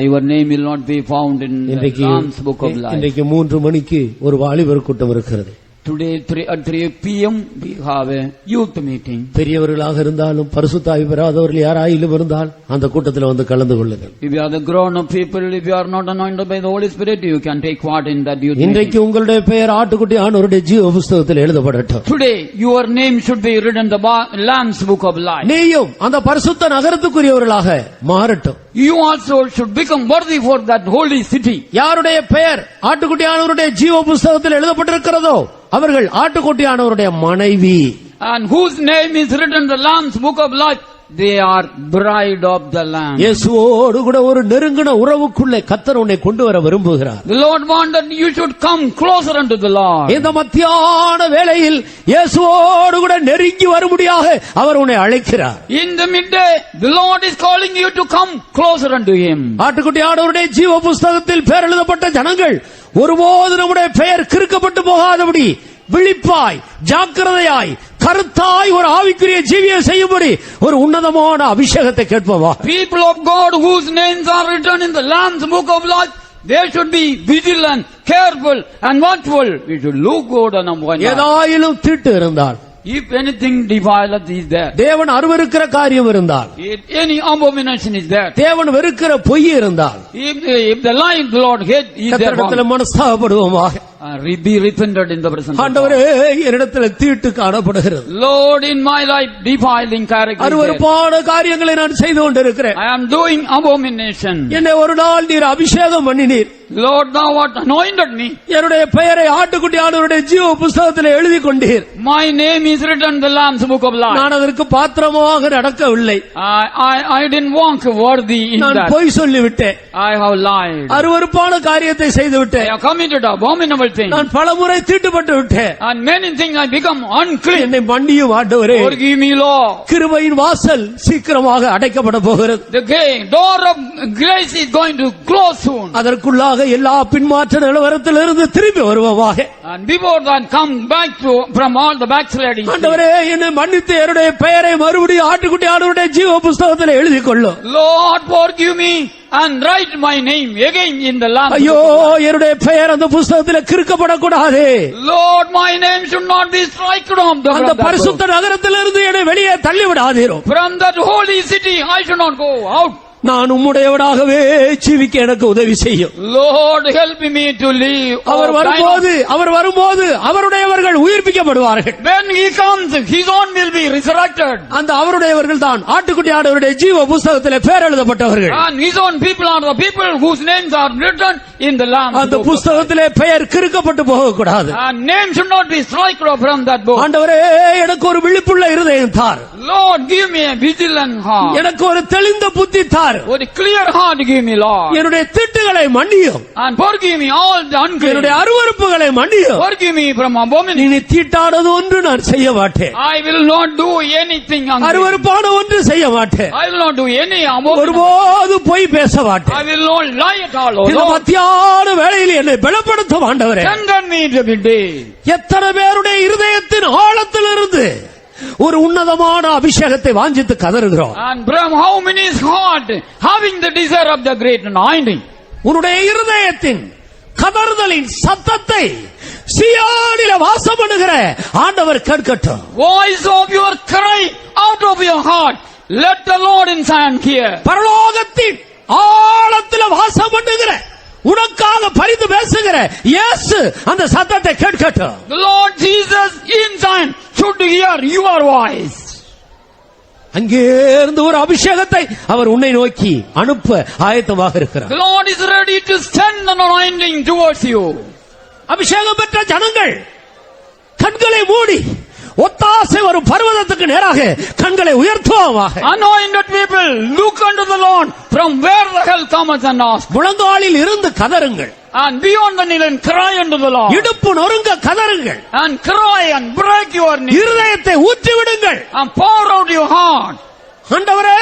your name will not be found in the Lamb's book of life. இன்றைக்கு 3 மணிக்கு ஒரு வாலிபர் கூட்டம் இருக்கிறது. Today at 3 p.m. we have a youth meeting. பெரியவர்களாக இருந்தாலும் பரிசுத்தாவி பெறாதவர்கள் யாராயிலும் இருந்தால் அந்த கூட்டத்தில் வந்து கலந்து கொள்ளுங்கள். If you are the grown up people, if you are not anointed by the Holy Spirit, you can take part in that youth meeting. இன்றைக்கு உங்களுடைய பெயர் ஆட்டுக்குட்டியானவருடைய ஜீவ புஸ்தகத்தில் எழுதப்படட்டும். Today your name should be written in the Lamb's book of life. நீயும் அந்த பரிசுத்த நகரத்துக்குரியவர்களாக மாறட்டும். You also should become worthy for that holy city. யாருடைய பெயர் ஆட்டுக்குட்டியானவருடைய ஜீவ புஸ்தகத்தில் எழுதப்பட்டிருக்கிறதோ அவர்கள் ஆட்டுக்குட்டியானவருடைய மனைவி. And whose name is written in the Lamb's book of life, they are bride of the Lamb. இயேசுவோடு கூட ஒரு நெருங்கின உறவுக்குள்ளே கர்த்தர் உன்னை கொண்டு வர விரும்புகிறார். The Lord wanted you should come closer unto the Lord. இந்த மத்தியான வேளையில் இயேசுவோடு கூட நெருங்கி வரும்படியாக அவர் உன்னை அழைக்கிறார். In the midday, the Lord is calling you to come closer unto Him. ஆட்டுக்குட்டியானவருடைய ஜீவ புஸ்தகத்தில் பெயர் எழுதப்பட்ட ஜனங்கள் ஒருபோது நம்முடைய பெயர் கிறுக்கப்பட்டு போகாதபடி விழிப்பாய், ஜாக்கிரதையாய், கருத்தாய் ஒரு ஆவிக்குரிய ஜீவியை செய்யும்படி ஒரு உன்னதமான அபிஷேகத்தை கேட்பவா. People of God whose names are written in the Lamb's book of life, they should be vigilant, careful and watchful. We should look good on one. ஏதாயிலும் தீட்டு இருந்தால், if anything defileth is there, தேவன் அருவருக்கிற காரியம் இருந்தால், if any abomination is there, தேவன் வெறுக்கிற பொய் இருந்தால், if the lie the Lord hate is there, கர்த்தரிடத்தில் மனஸ்தாபப்படுவோமாக. be repented in the presence of ஆண்டவரே, God. என்னிடத்தில் தீட்டு காணப்படுகிறது. Lord, in my life defiling character is there. அருவருப்பான காரியங்களை நான் செய்து கொண்டிருக்கிறேன். I am doing abomination. என்னை ஒரு நாள் நீர் அபிஷேகம் பண்ணினீர். Lord, thou art anointed me. என்னுடைய பெயரை ஆட்டுக்குட்டியானவருடைய ஜீவ புஸ்தகத்தில் எழுதி கொண்டீர். My name is written in the Lamb's book of life. நான் அதற்கு பாத்திரமாக நடக்கவில்லை. I didn't walk worthy in நான் that. பொய் சொல்லிவிட்டேன். I have lied. அருவருப்பான காரியத்தை செய்து I விட்டேன். have committed abominable things. நான் பலமுறை தீட்டுப்பட்டு விட்டேன். And many things I become unclean. என்னை மன்னியும் ஆண்டவரே. Forgive me, Lord. கிருபையின் வாசல் சீக்கிரமாக அடைக்கப்பட போகிறது. The door of grace is going to close soon. அதற்குள்ளாக எல்லா பின்மாற்ற நிலவரத்திலிருந்து திரும்பி வருவதாக. And before that, come back from all the backsliding. ஆண்டவரே, என்னை மன்னித்து என்னுடைய பெயரை மறுபடியும் ஆட்டுக்குட்டியானவருடைய ஜீவ புஸ்தகத்தில் எழுதி கொள்ளும். Lord, forgive me and write my name again in the Lamb's ஐயோ book of life. என்னுடைய பெயர் அந்த புஸ்தகத்தில் கிறுக்கப்படக்கூடாது. Lord, my name should not be stricken off அந்த from that பரிசுத்த book. நகரத்திலிருந்து என்னை வெளியே தள்ளிவிடாதீரும். From that holy city I should not go out. நான் உம்முடையவனாகவே ஜீவிக்க எனக்கு உதவி செய்யும். Lord, help me to live. அவர் வரும்போது அவருடையவர்கள் உயிர்ப்பிக்கப்படுவார்கள். When he comes, his own will be resurrected. அந்த அவருடையவர்கள் தான் ஆட்டுக்குட்டி ஆண்டவருடைய ஜீவ புஸ்தகத்திலே பேர் எழுதப்பட்டவர்கள். And his own people are the people whose names are written in the Lamb's அந்த book. புஸ்தகத்திலே பெயர் கிறுக்கப்பட்டு போகக்கூடாது. And name should not be struck off from that book. ஆண்டவரே எனக்கு ஒரு விழிப்புள்ள இருதயம் தார். Lord, give me a vigilant heart. எனக்கு ஒரு தெளிந்த புத்தி தார். With a clear heart give me, Lord. என்னுடைய திட்டுகளை மன்னியும். And forgive me all the unclean. என்னுடைய அருவருப்புகளை மன்னியும். Forgive me from abomination. நீ தீட்டானது ஒன்று நான் செய்ய மாட்டேன். I will not do anything unclean. அருவருப்பான ஒன்று செய்ய மாட்டேன். I will not do any abomination. ஒருபோது பொய் பேச மாட்டேன். I will not lie at all. இந்த Lord, மத்தியான வேளையில் என்னை பலப்படுத்தும் ஆண்டவரே. strengthen me every day. எத்தனை பேருடைய இருதயத்தின் ஆழத்திலிருந்து ஒரு உன்னதமான அபிஷேகத்தை வாஞ்சித்து கதறுகிறோம். And from how many's heart having the desire of the great anointing. உன்னுடைய இருதயத்தின் கதறுதலின் சத்தத்தை சீயோனிலே வாசம் பண்ணுகிற ஆண்டவர் கேட்கட்டும். Voice of your cry out of your heart. Let the Lord in Zion hear. பரலோகத்தின் ஆழத்தில் வாசம் பண்ணுகிற உனக்காக பரிந்து பேசுகிற இயேசு அந்த சத்தத்தை கேட்கட்டும். The Lord Jesus in Zion should hear your voice. அங்கே இருந்து ஒரு அபிஷேகத்தை அவர் உன்னை நோக்கி அனுப்ப ஆயத்தமாக இருக்கிறார். The Lord is ready to send an anointing towards you. அபிஷேகம் பெற்ற ஜனங்கள் கண்களை மூடி ஒத்தாசை வரும் பர்வதத்துக்கு நேராக கண்களை உயர்த்துவாமாக. Anointed people, look unto the Lord from where the help cometh and ask. முழங்காலில் இருந்து கதறுங்கள். And beyond the knee and cry unto the Lord. இடுப்பு நொறுங்க கதறுங்கள். And cry and break your knee. இருதயத்தை ஊற்றி விடுங்கள். And pour out your heart. ஆண்டவரே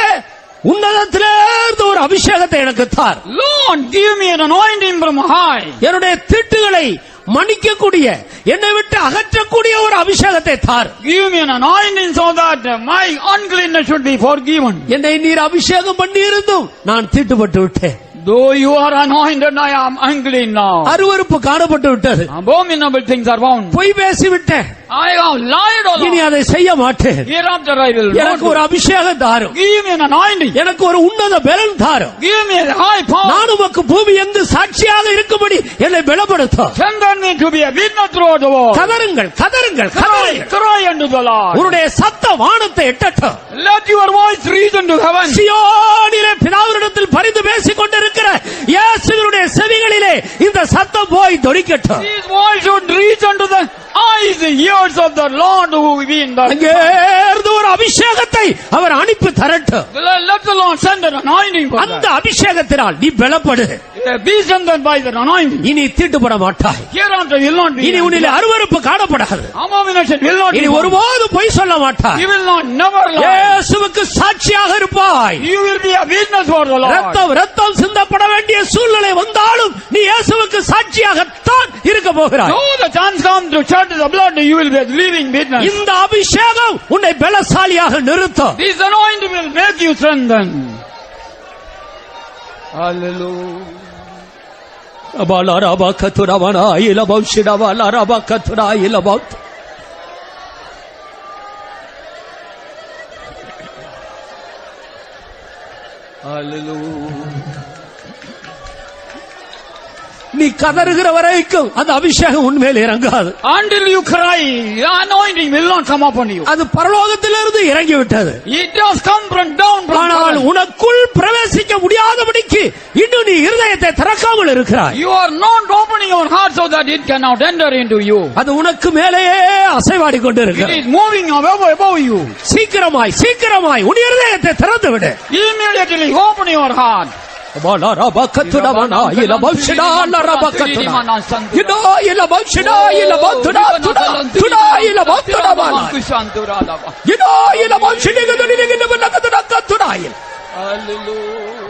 உன்னதத்திலிருந்து ஒரு அபிஷேகத்தை எனக்கு தார். Lord, give me an anointing from high. என்னுடைய திட்டுகளை மன்னிக்கக்கூடிய என்னை விட்டு அகற்றக்கூடிய ஒரு அபிஷேகத்தை தார். Give me an anointing so that my uncleanness should be forgiven. என்னை நீர் அபிஷேகம் பண்ணி இருந்தும் நான் தீட்டுப்பட்டு விட்டேன். Though you are anointed, I am unclean now. அருவருப்பு காணப்பட்டு விட்டது. Abominable things are found. பொய் பேசி விட்டேன். I have lied all இனி அதை செய்ய மாட்டேன். Hereafter I will not. எனக்கு ஒரு அபிஷேகம் தாரும். Give me an anointing. எனக்கு ஒரு உன்னத பலன் தாரும். Give me a high power. நான் உமக்கு பூமி எங்கு சாட்சியாக இருக்கும்படி என்னை பலப்படுத்தும். Strengthen me to be a witness throughout the world. கதறுங்கள் கதறுங்கள் Cry, கதறுங்கள். cry unto the Lord. உன்னுடைய சத்த வானத்தை எட்டட்டும். Let your voice reach unto heaven. சீயோனிலே பிதாவினிடத்தில் பரிந்து பேசிக் கொண்டிருக்கிற இயேசுவினுடைய செவிகளிலே இந்த சத்தம் போய் தொனிக்கட்டும். His voice should reach unto the eyes and ears of the Lord who be in the. அங்கே இருந்து ஒரு அபிஷேகத்தை அவர் அனுப்பி தரட்டும். Let the Lord send an anointing for அந்த that. அபிஷேகத்தினால் நீ பலப்படு. Be strengthened by the anointing. இனி தீட்டுப்பட மாட்டாய். Hereafter will not be. இனி உன்னிலே அருவருப்பு காணப்படாது. Abomination will not இனி be. ஒருபோது பொய் சொல்ல மாட்டாய். You will not never lie. இயேசுவுக்கு சாட்சியாக இருப்பாய். You will be a witness for the Lord. ரத்தம் சிந்தப்பட வேண்டிய சூழ்நிலை வந்தாலும் நீ இயேசுவுக்கு சாட்சியாகத்தான் இருக்க போகிறாய். Though the chance comes to shed the blood, you will be a living witness. இந்த அபிஷேகம் உன்னை பலசாலியாக நிறுத்தும். This anointing will make you strengthened. Hallelujah. அபாலாரபா கத்துரவனா இலபௌஷிடவாலாரபா கத்துரா இலபௌத். Hallelujah. நீ கதறுகிற வரைக்கும் அந்த அபிஷேகம் உன்மேல் இறங்காது. Until you cry, the anointing will not come upon you. அது பரலோகத்திலிருந்து இறங்கி விட்டது. It does come from down from ஆனால் heaven. உனக்குள் பிரவேசிக்க முடியாதபடிக்கு இன்னும் நீ இருதயத்தை திறக்காமல் இருக்கிறாய். You are not opening your heart so that it cannot enter into you. அது உனக்கு மேலேயே அசைவாடி It கொண்டிருக்கிறது. is moving above you. சீக்கிரமாய் உன் இருதயத்தை திறந்து விடு. Immediately open your heart. அபாலாரபா கத்துரவனா இலபௌஷிடாலாரபா கத்துரா. இதோ இலபௌஷிடா இலபௌத்துடா துடா துடா இலபௌத்துடாபாலா. இதோ இலபௌஷிடிகதுடிகதுபனகதுடா கத்துடாயில். Hallelujah.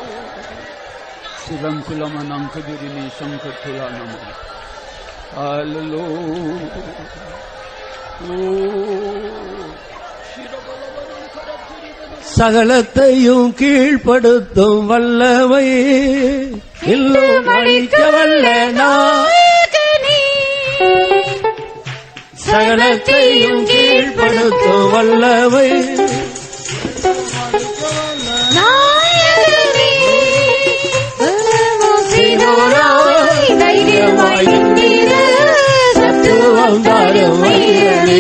Silankulamana kudini sankathulanam. Hallelujah. சகலத்தையும் கீழ்ப்படுத்தும் வல்லமை இன்னும் அழிக்க வல்ல நாயகனே. சகலத்தையும் கீழ்ப்படுத்தும் வல்லமை நாயகனே. சீதோராய் தைரியமாய் நின்றீர, சத்துவம் தாரும் ஐயனே.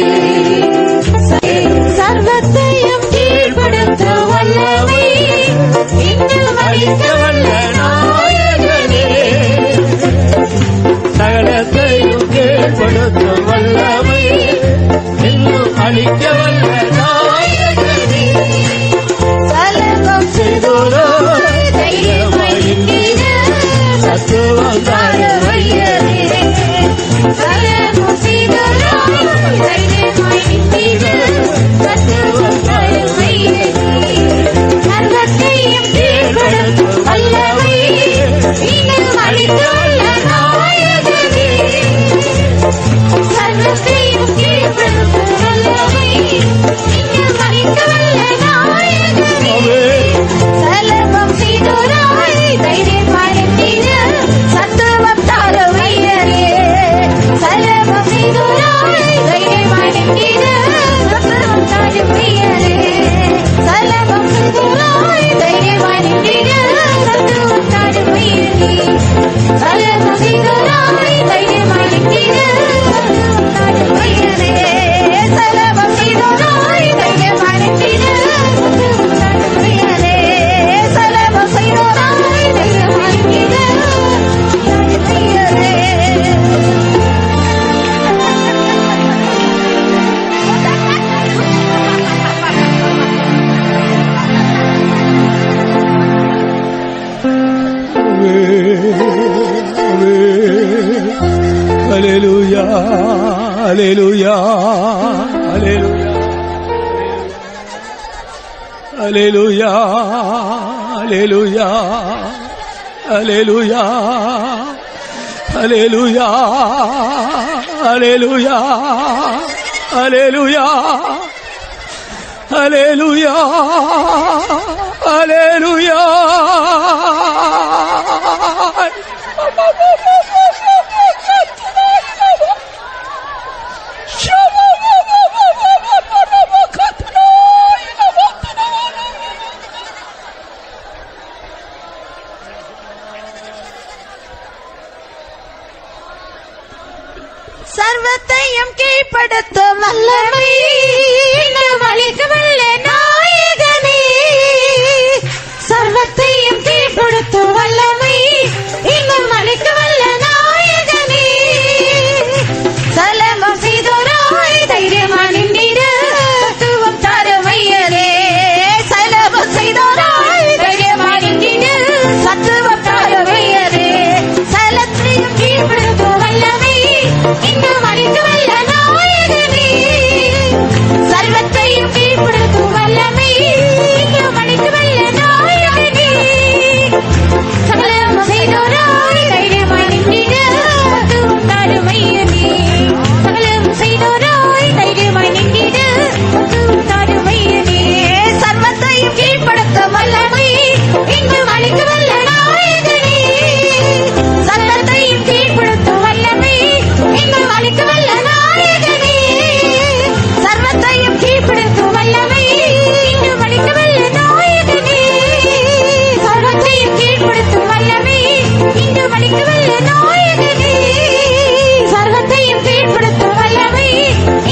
சர்வத்தையும் கீழ்ப்படுத்த வல்லமை இன்னும் அழிக்க வல்ல நாயகனே. சகலத்தையும் கீழ்ப்படுத்தும் வல்லமை இன்னும் அழிக்க வல்ல நாயகனே. சலகம் செய்தோராய் தைரியமாய் நின்றீர, சத்துவம் தாரும் ஐயனே. சலகம் செய்தோராய் தைரியமாய் நின்றீர, சத்துவம் தாரும் ஐயனே. சர்வத்தையும் கீழ்ப்படுத்தும் வல்லமை இன்னும் அழிக்க வல்ல நாயகனே. சர்வத்தையும் கீழ்ப்படுத்தும் வல்லமை இன்னும் அழிக்க வல்ல நாயகனே. சலபம் செய்தோராய் தைரியமாய் நின்றீர, சத்துவம் தாரும் ஐயனே. சலபம் செய்தோராய் தைரியமாய் நின்றீர, சத்துவம் தாரும் ஐயனே. சலபம் செய்தோராய் தைரியமாய் நின்றீர, சத்துவம் தாரும் ஐயனே. சலபம் செய்தோராய் தைரியமாய் நின்றீர, சத்துவம் தாரும் ஐயனே. சலபம் செய்தோராய் தைரியமாய் நின்றீர, சத்துவம் தாரும் ஐயனே. சலபம் செய்தோராய் தைரியமாய் நின்றீர, சத்துவம் தாரும் ஐயனே. Hallelujah, hallelujah, hallelujah, hallelujah, hallelujah, hallelujah, hallelujah, hallelujah, hallelujah, hallelujah, hallelujah. சர்வத்தையும் கீழ்ப்படுத்தும் வல்லமை இன்னும் அழிக்க வல்ல நாயகனே. சர்வத்தையும் கீழ்ப்படுத்தும் வல்லமை இன்னும் அழிக்க வல்ல நாயகனே. சலபம் செய்தோராய் தைரியமாய் நின்றீர, சத்துவம் தாரும் ஐயனே. சலபம் செய்தோராய் தைரியமாய் நின்றீர, சத்துவம் தாரும் ஐயனே. சலத்தையும் கீழ்ப்படுத்தும் வல்லமை இன்னும் அழிக்க வல்ல நாயகனே. சர்வத்தையும் கீழ்ப்படுத்தும் வல்லமை இன்னும் அழிக்க வல்ல நாயகனே. சகலம் செய்தோராய் தைரியமாய் நின்றீர, சத்துவம் தாரும் ஐயனே. சகலம் செய்தோராய் தைரியமாய் நின்றீர, சத்துவம் தாரும் ஐயனே. சர்வத்தையும் கீழ்ப்படுத்தும் வல்லமை இன்னும் அழிக்க வல்ல நாயகனே. சர்வத்தையும் கீழ்ப்படுத்தும் வல்லமை இன்னும் அழிக்க வல்ல நாயகனே. சர்வத்தையும் கீழ்ப்படுத்தும் வல்லமை இன்னும் அழிக்க வல்ல நாயகனே. சர்வத்தையும் கீழ்ப்படுத்தும் வல்லமை இன்னும் அழிக்க வல்ல நாயகனே. சர்வத்தையும் கீழ்ப்படுத்தும் வல்லமை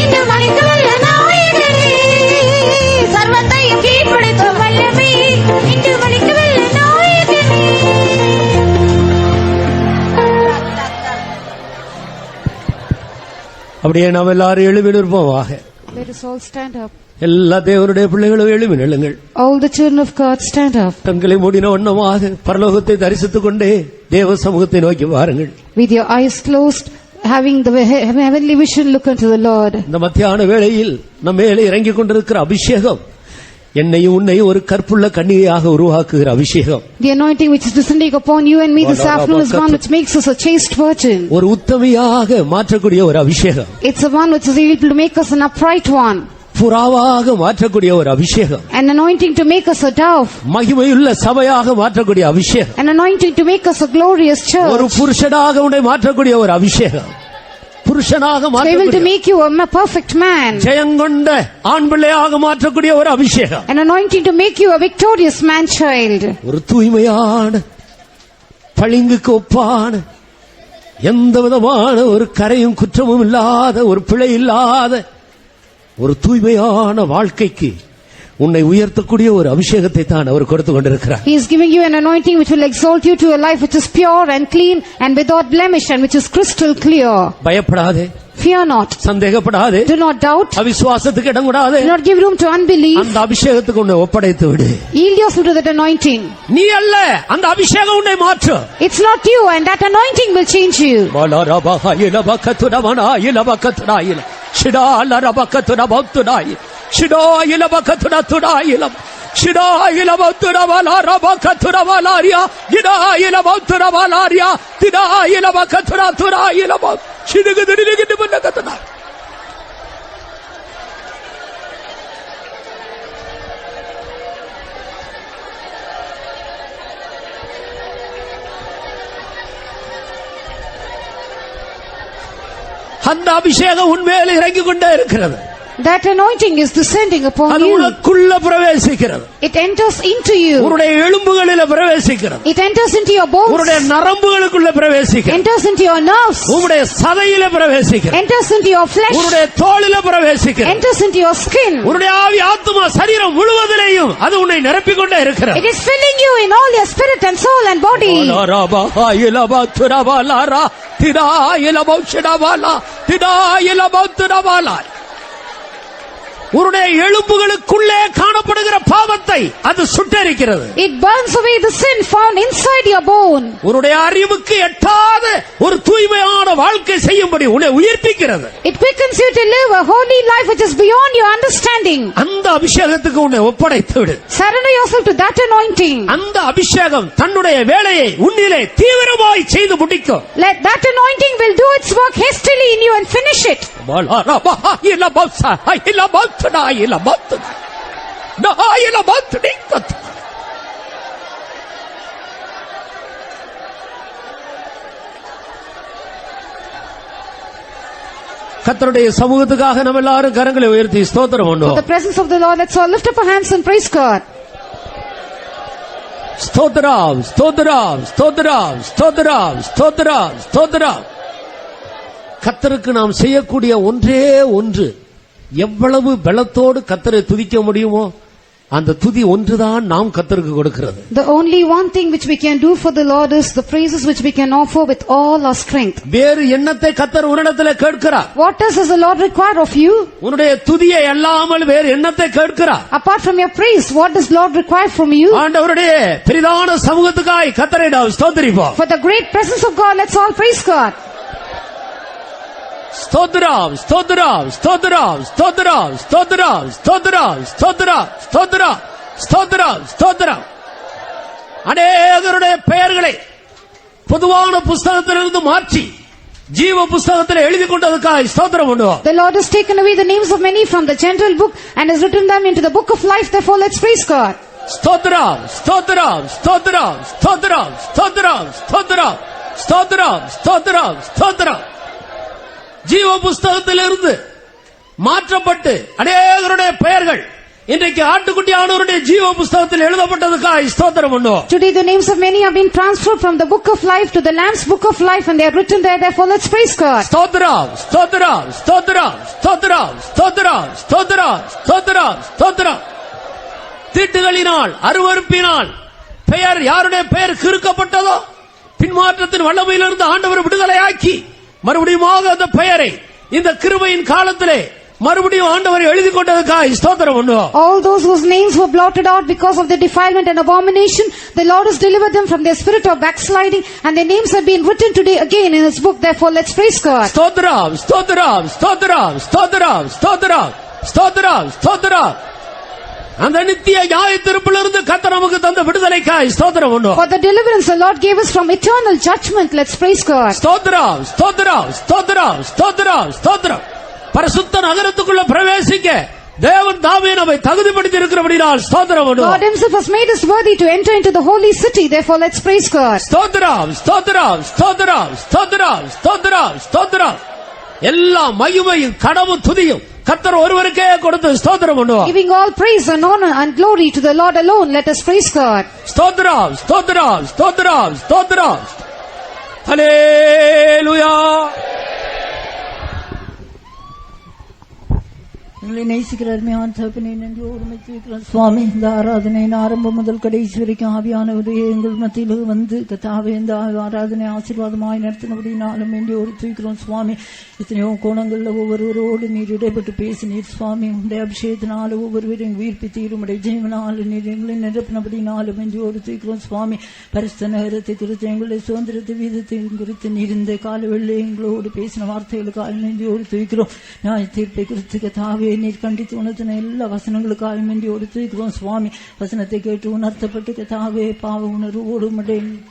இன்னும் அழிக்க வல்ல நாயகனே. சர்வத்தையும் கீழ்ப்படுத்தும் வல்லமை இன்னும் அழிக்க வல்ல நாயகனே. அப்படியே நாம் எல்லாரும் எழுப்பி நிற்போமாக. Let us all stand up. எல்லா தேவனுடைய பிள்ளைகளும் எழுப்பி நில்லுங்கள். All the children of God stand up. கண்களை மூடின வண்ணமாக பரலோகத்தை தரிசித்துக் கொண்டே தேவ சமூகத்தை நோக்கி வாருங்கள். With your eyes closed, having the heavenly vision, look unto the Lord. இந்த மத்தியான வேளையில் நம்ம மேலே இறங்கிக் கொண்டிருக்கிற அபிஷேகம் என்னையும் உன்னையும் ஒரு கற்புள்ள கன்னிகையாக உருவாக்குகிற அபிஷேகம். The anointing which is descending upon you and me this afternoon is one which makes us a chaste virgin. ஒரு உத்தமியாக மாற்றக்கூடிய ஒரு அபிஷேகம். It's a one which is able to make us an upright one. புறாவாக மாற்றக்கூடிய ஒரு அபிஷேகம், An anointing to make us a dove. மகிமையுள்ள சபையாக மாற்றக்கூடிய அபிஷேகம், An anointing to make us a glorious ஒரு church. புருஷனாக உன்னை மாற்றக்கூடிய ஒரு அபிஷேகம், புருஷனாக Able to மாற்றக்கூடிய make you a perfect man. ஜெயங்கொண்ட ஆண் பிள்ளையாக மாற்றக்கூடிய ஒரு அபிஷேகம், An anointing to make you a victorious man child. ஒரு தூய்மையான பளிங்குக்கு ஒப்பான எந்த விதமான ஒரு கரையும் குற்றமும் இல்லாத ஒரு பிழை இல்லாத ஒரு தூய்மையான வாழ்க்கைக்கு உன்னை உயர்த்தக்கூடிய ஒரு அபிஷேகத்தை தான் அவர் கொடுத்து கொண்டிருக்கிறார். He is giving you an anointing which will exalt you to a life which is pure and clean and without blemish and which is crystal clear. பயப்படாதே, Fear not. சந்தேகப்படாதே, Do not doubt. அவிசுவாசத்துக்கு இடம் கொடாதே. Do not give room to unbelief. அந்த அபிஷேகத்துக்கு உன்னை ஒப்படைத்து விடு. Yield yourself to that anointing. நீ அல்ல, அந்த அபிஷேகம் உன்னை மாற்றும். It's not you, and that anointing will change you. அந்த அபிஷேகம் உன்மேல் இறங்கிக் கொண்டே இருக்கிறது. That anointing is descending upon அது you. உனக்குள்ள பிரவேசிக்கிறது. It enters into you. உன்னுடைய எலும்புகளில் பிரவேசிக்கிறது. It enters into your bones. உன்னுடைய நரம்புகளுக்குள்ள பிரவேசிக்கிறது. Enters into your nerves. உன்னுடைய சதையில பிரவேசிக்கிறது. Enters into your flesh. உன்னுடைய தோலில பிரவேசிக்கிறது. Enters into your skin. உன்னுடைய ஆவி ஆத்துமா சரீரம் முழுவதிலேயும் அது உன்னை நிரப்பிக் கொண்டே இருக்கிறது. It is filling you in all your spirit and soul and body. உன்னுடைய எலும்புகளுக்குள்ளே காணப்படுகிற பாவத்தை அது சுட்டெரிக்கிறது. It burns away the sin found inside your bone. உன்னுடைய அறிவுக்கு எட்டாத ஒரு தூய்மையான வாழ்க்கை செய்யும்படி உன்னை உயிர்ப்பிக்கிறது. It quickens you to live a holy life which is beyond your understanding. அந்த அபிஷேகத்துக்கு உன்னை ஒப்படைத்து விடு. Surrender yourself to that anointing. அந்த அபிஷேகம் தன்னுடைய வேலையை உன்னிலே தீவிரமாய் செய்து முடிக்கும். Let that anointing will do its work hastily in you and finish it. கர்த்தருடைய சமூகத்துக்காக நம்ம எல்லாரும் கரங்களை உயர்த்தி ஸ்தோத்திரம் In பண்ணுவோம். the presence of the Lord, let's all lift up our hands and praise God. ஸ்தோத்திரம், ஸ்தோத்திரம், ஸ்தோத்திரம், ஸ்தோத்திரம், ஸ்தோத்திரம், ஸ்தோத்திரம். கர்த்தருக்கு நாம் செய்யக்கூடிய ஒன்றே ஒன்று, எவ்வளவு பலத்தோடு கர்த்தரை துதிக்க முடியுமோ அந்த துதி ஒன்றுதான் நாம் கர்த்தருக்கு கொடுக்கிறது. The only one thing which we can do for the Lord is the praises which we can offer with all our strength. வேறு எண்ணத்தை கர்த்தர் உன்னிடத்தில் கேட்கிறார். What does the Lord require of you? உன்னுடைய துதியை அல்லாமல் வேறு எண்ணத்தை கேட்கிறார். Apart from your praise, what does Lord require from you? ஆண்டவருடைய பெரிதான சமூகத்துக்காய் கர்த்தரை நாம் ஸ்தோத்திரிப்போம். For the great presence of God, let's all praise God. ஸ்தோத்திரம், ஸ்தோத்திரம், ஸ்தோத்திரம், ஸ்தோத்திரம், ஸ்தோத்திரம், ஸ்தோத்திரம், ஸ்தோத்திரம், ஸ்தோத்திரம், ஸ்தோத்திரம், ஸ்தோத்திரம். அநேகருடைய பெயர்களை பொதுவான புஸ்தகத்திலிருந்து மாற்றி ஜீவ புஸ்தகத்தில் எழுதி கொண்டதுக்காக ஸ்தோத்திரம் பண்ணுவோம். The Lord has taken away the names of many from the general book and has written them into the book of life. Therefore, let's praise God. ஸ்தோத்திரம், ஸ்தோத்திரம், ஸ்தோத்திரம், ஸ்தோத்திரம், ஸ்தோத்திரம், ஸ்தோத்திரம், ஸ்தோத்திரம், ஸ்தோத்திரம், ஸ்தோத்திரம். ஜீவ புஸ்தகத்திலிருந்து மாற்றப்பட்டு அநேகருடைய பெயர்கள் இன்றைக்கு ஆட்டுக்குட்டியானவருடைய ஜீவ புஸ்தகத்தில் எழுதப்பட்டதுக்காக ஸ்தோத்திரம் பண்ணுவோம். Today the names of many have been transferred from the book of life to the Lamb's book of life and they are written there. Therefore, let's praise God. ஸ்தோத்திரம், ஸ்தோத்திரம், ஸ்தோத்திரம், ஸ்தோத்திரம், ஸ்தோத்திரம், ஸ்தோத்திரம், ஸ்தோத்திரம், ஸ்தோத்திரம். தீட்டுகளினால் அருவருப்பினால் பெயர் யாருடைய பெயர் கிறுக்கப்பட்டதோ பின்மாற்றத்தின் வல்லமையிலிருந்து ஆண்டவர் விடுதலையாக்கி மறுபடியும் அந்த பெயரை இந்த கிருபையின் காலத்திலே மறுபடியும் ஆண்டவர் எழுதி கொண்டதுக்காக ஸ்தோத்திரம் பண்ணுவோம். All those whose names were blotted out because of their defilement and abomination, the Lord has delivered them from their spirit of backsliding and their names have been written today again in His book. Therefore, let's praise God. ஸ்தோத்திரம், ஸ்தோத்திரம், ஸ்தோத்திரம், ஸ்தோத்திரம், ஸ்தோத்திரம், ஸ்தோத்திரம், ஸ்தோத்திரம். அந்த நித்திய நியாய தீர்ப்பிலிருந்து கர்த்தர் நமக்கு தந்த விடுதலைக்காய் ஸ்தோத்திரம் பண்ணுவோம். For the deliverance the Lord gave us from eternal judgment, let's praise God. ஸ்தோத்திரம், ஸ்தோத்திரம், ஸ்தோத்திரம், ஸ்தோத்திரம், ஸ்தோத்திரம். பரிசுத்த நகரத்துக்குள்ள பிரவேசிக்க தேவன் தாமே நம்மை தகுதிப்படுத்தி இருக்கிறபடியால் ஸ்தோத்திரம் பண்ணுவோம். God himself has made us worthy to enter into the holy city. Therefore let's praise God. ஸ்தோத்திரம் ஸ்தோத்திரம் ஸ்தோத்திரம் ஸ்தோத்திரம் ஸ்தோத்திரம் ஸ்தோத்திரம். எல்லா மகிமையும் கடவும் துதியும் கர்த்தர் ஒருவருக்கே கொடுத்து ஸ்தோத்திரம் பண்ணுவோம். Giving all praise and honor and glory to the Lord alone, let us praise God. ஸ்தோத்திரம் ஸ்தோத்திரம் ஸ்தோத்திரம் ஸ்தோத்திரம். ஹல்லேலூயா. எங்களை நேசிக்கிற அருமையான தகப்பனே, நன்றி ஒருமைத்திருக்கிறோம் சுவாமி. இந்த ஆராதனையின் ஆரம்பம் முதல் கடைசி வரைக்கும் ஆவியானவரே எங்கள் மத்தியில் வந்து கத்தாவே இந்த ஆராதனை ஆசீர்வாதமாய் நடத்தினபடினாலும் என்று ஒரு தூக்கிறோம் சுவாமி. எத்தனையோ கோணங்களில் ஒவ்வொருவரோடு நீர் இடைப்பட்டு பேசினீர் சுவாமி. உடைய அபிஷேகத்தினால ஒவ்வொருவரையும் உயிர்ப்பித்தீர். உடைய ஜெயமனால் நீர் எங்களை நிரப்பினபடினாலும் என்று ஒரு தூக்கிறோம் சுவாமி. பரிசுத்த நகரத்தை குறித்து எங்களுடைய சுதந்திரத்தை வீதத்தையும் குறித்து நீர் இந்த காலவெளியில் எங்களோடு பேசின வார்த்தைகளுக்காக நன்றி ஒரு தூக்கிறோம். நியாய தீர்ப்பை குறித்து கத்தாவே நீர் கண்டித்து உணர்த்தின எல்லா வசனங்களுக்காக நன்றி ஒரு தூக்கிறோம் சுவாமி. வசனத்தை கேட்டு உணர்த்தப்பட்டு கத்தாவே பாவ உணர்வோடு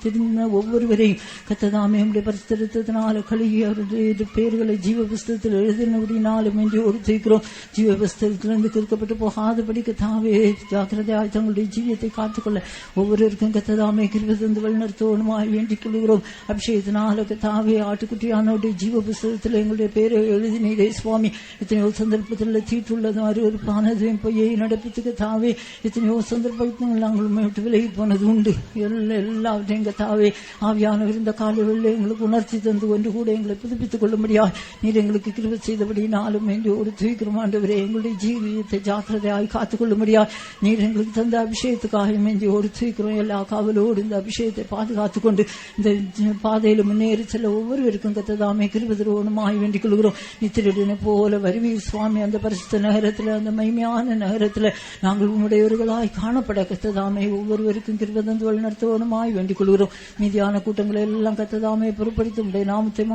தெரிந்த ஒவ்வொருவரையும் கத்ததாமே உடைய பரிசுத்தத்தினால கழுகி அவருடைய பேர்களை ஜீவ புஸ்தகத்தில் எழுதினபடினாலும் என்று ஒரு தூக்கிறோம். ஜீவ புஸ்தகத்திலிருந்து கிறுக்கப்பட்டு போகாதபடி கத்தாவே ஜாக்கிரதையாய் தங்களுடைய ஜீவியத்தை காத்துக்கொள்ள ஒவ்வொருவருக்கும் கத்ததாமே கிருபை தந்து வழிநடத்தோனுமாய் வேண்டிக் கொள்கிறோம். அபிஷேகத்தினால கத்தாவே ஆட்டுக்குட்டியானோடைய ஜீவ புஸ்தகத்தில் எங்களுடைய பேரை எழுதினீரே சுவாமி. எத்தனையோ சந்தர்ப்பத்தில் தீட்டுள்ளதும் அருவருப்பானதும் பொய்யை நடப்பதுக்கு தாவே எத்தனையோ சந்தர்ப்பங்கள் நாங்கள் விட்டு விலகி போனது உண்டு. எல்லாவற்றையும் தாவே ஆவியானவர் இந்த காலையில் எங்களுக்கு உணர்ச்சி தந்து ஒன்று கூட எங்களை புதுப்பித்துக் கொள்ளும்படியா நீர் எங்களுக்கு கிருபை செய்தபடினாலும் என்று ஒரு தூக்கிறோம் ஆண்டவரே. எங்களுடைய ஜீவியத்தை ஜாக்கிரதையாய் காத்துக் கொள்ளும்படியா நீர் எங்களுக்கு தந்த அபிஷேகத்துக்காக என்று ஒரு தூக்கிறோம். எல்லா காவலோடு இந்த அபிஷேகத்தை பாதுகாத்துக் கொண்டு இந்த பாதையில் முன்னேறி செல்ல ஒவ்வொருவருக்கும் கத்ததாமே கிருபை தருவோனுமாய் வேண்டிக் கொள்கிறோம். நித்திரனை போல வருவீர் சுவாமி. அந்த பரிசுத்த நகரத்தில் அந்த மகிமையான நகரத்தில் நாங்கள் உங்களுடையவர்களாய் காணப்பட கத்ததாமே ஒவ்வொருவருக்கும் கிருபை தந்து வழிநடத்துவோனுமாய் வேண்டிக் கொள்கிறோம். மீதியான கூட்டங்களை எல்லாம் கத்ததாமே பொறுப்படுத்த நாமத்தை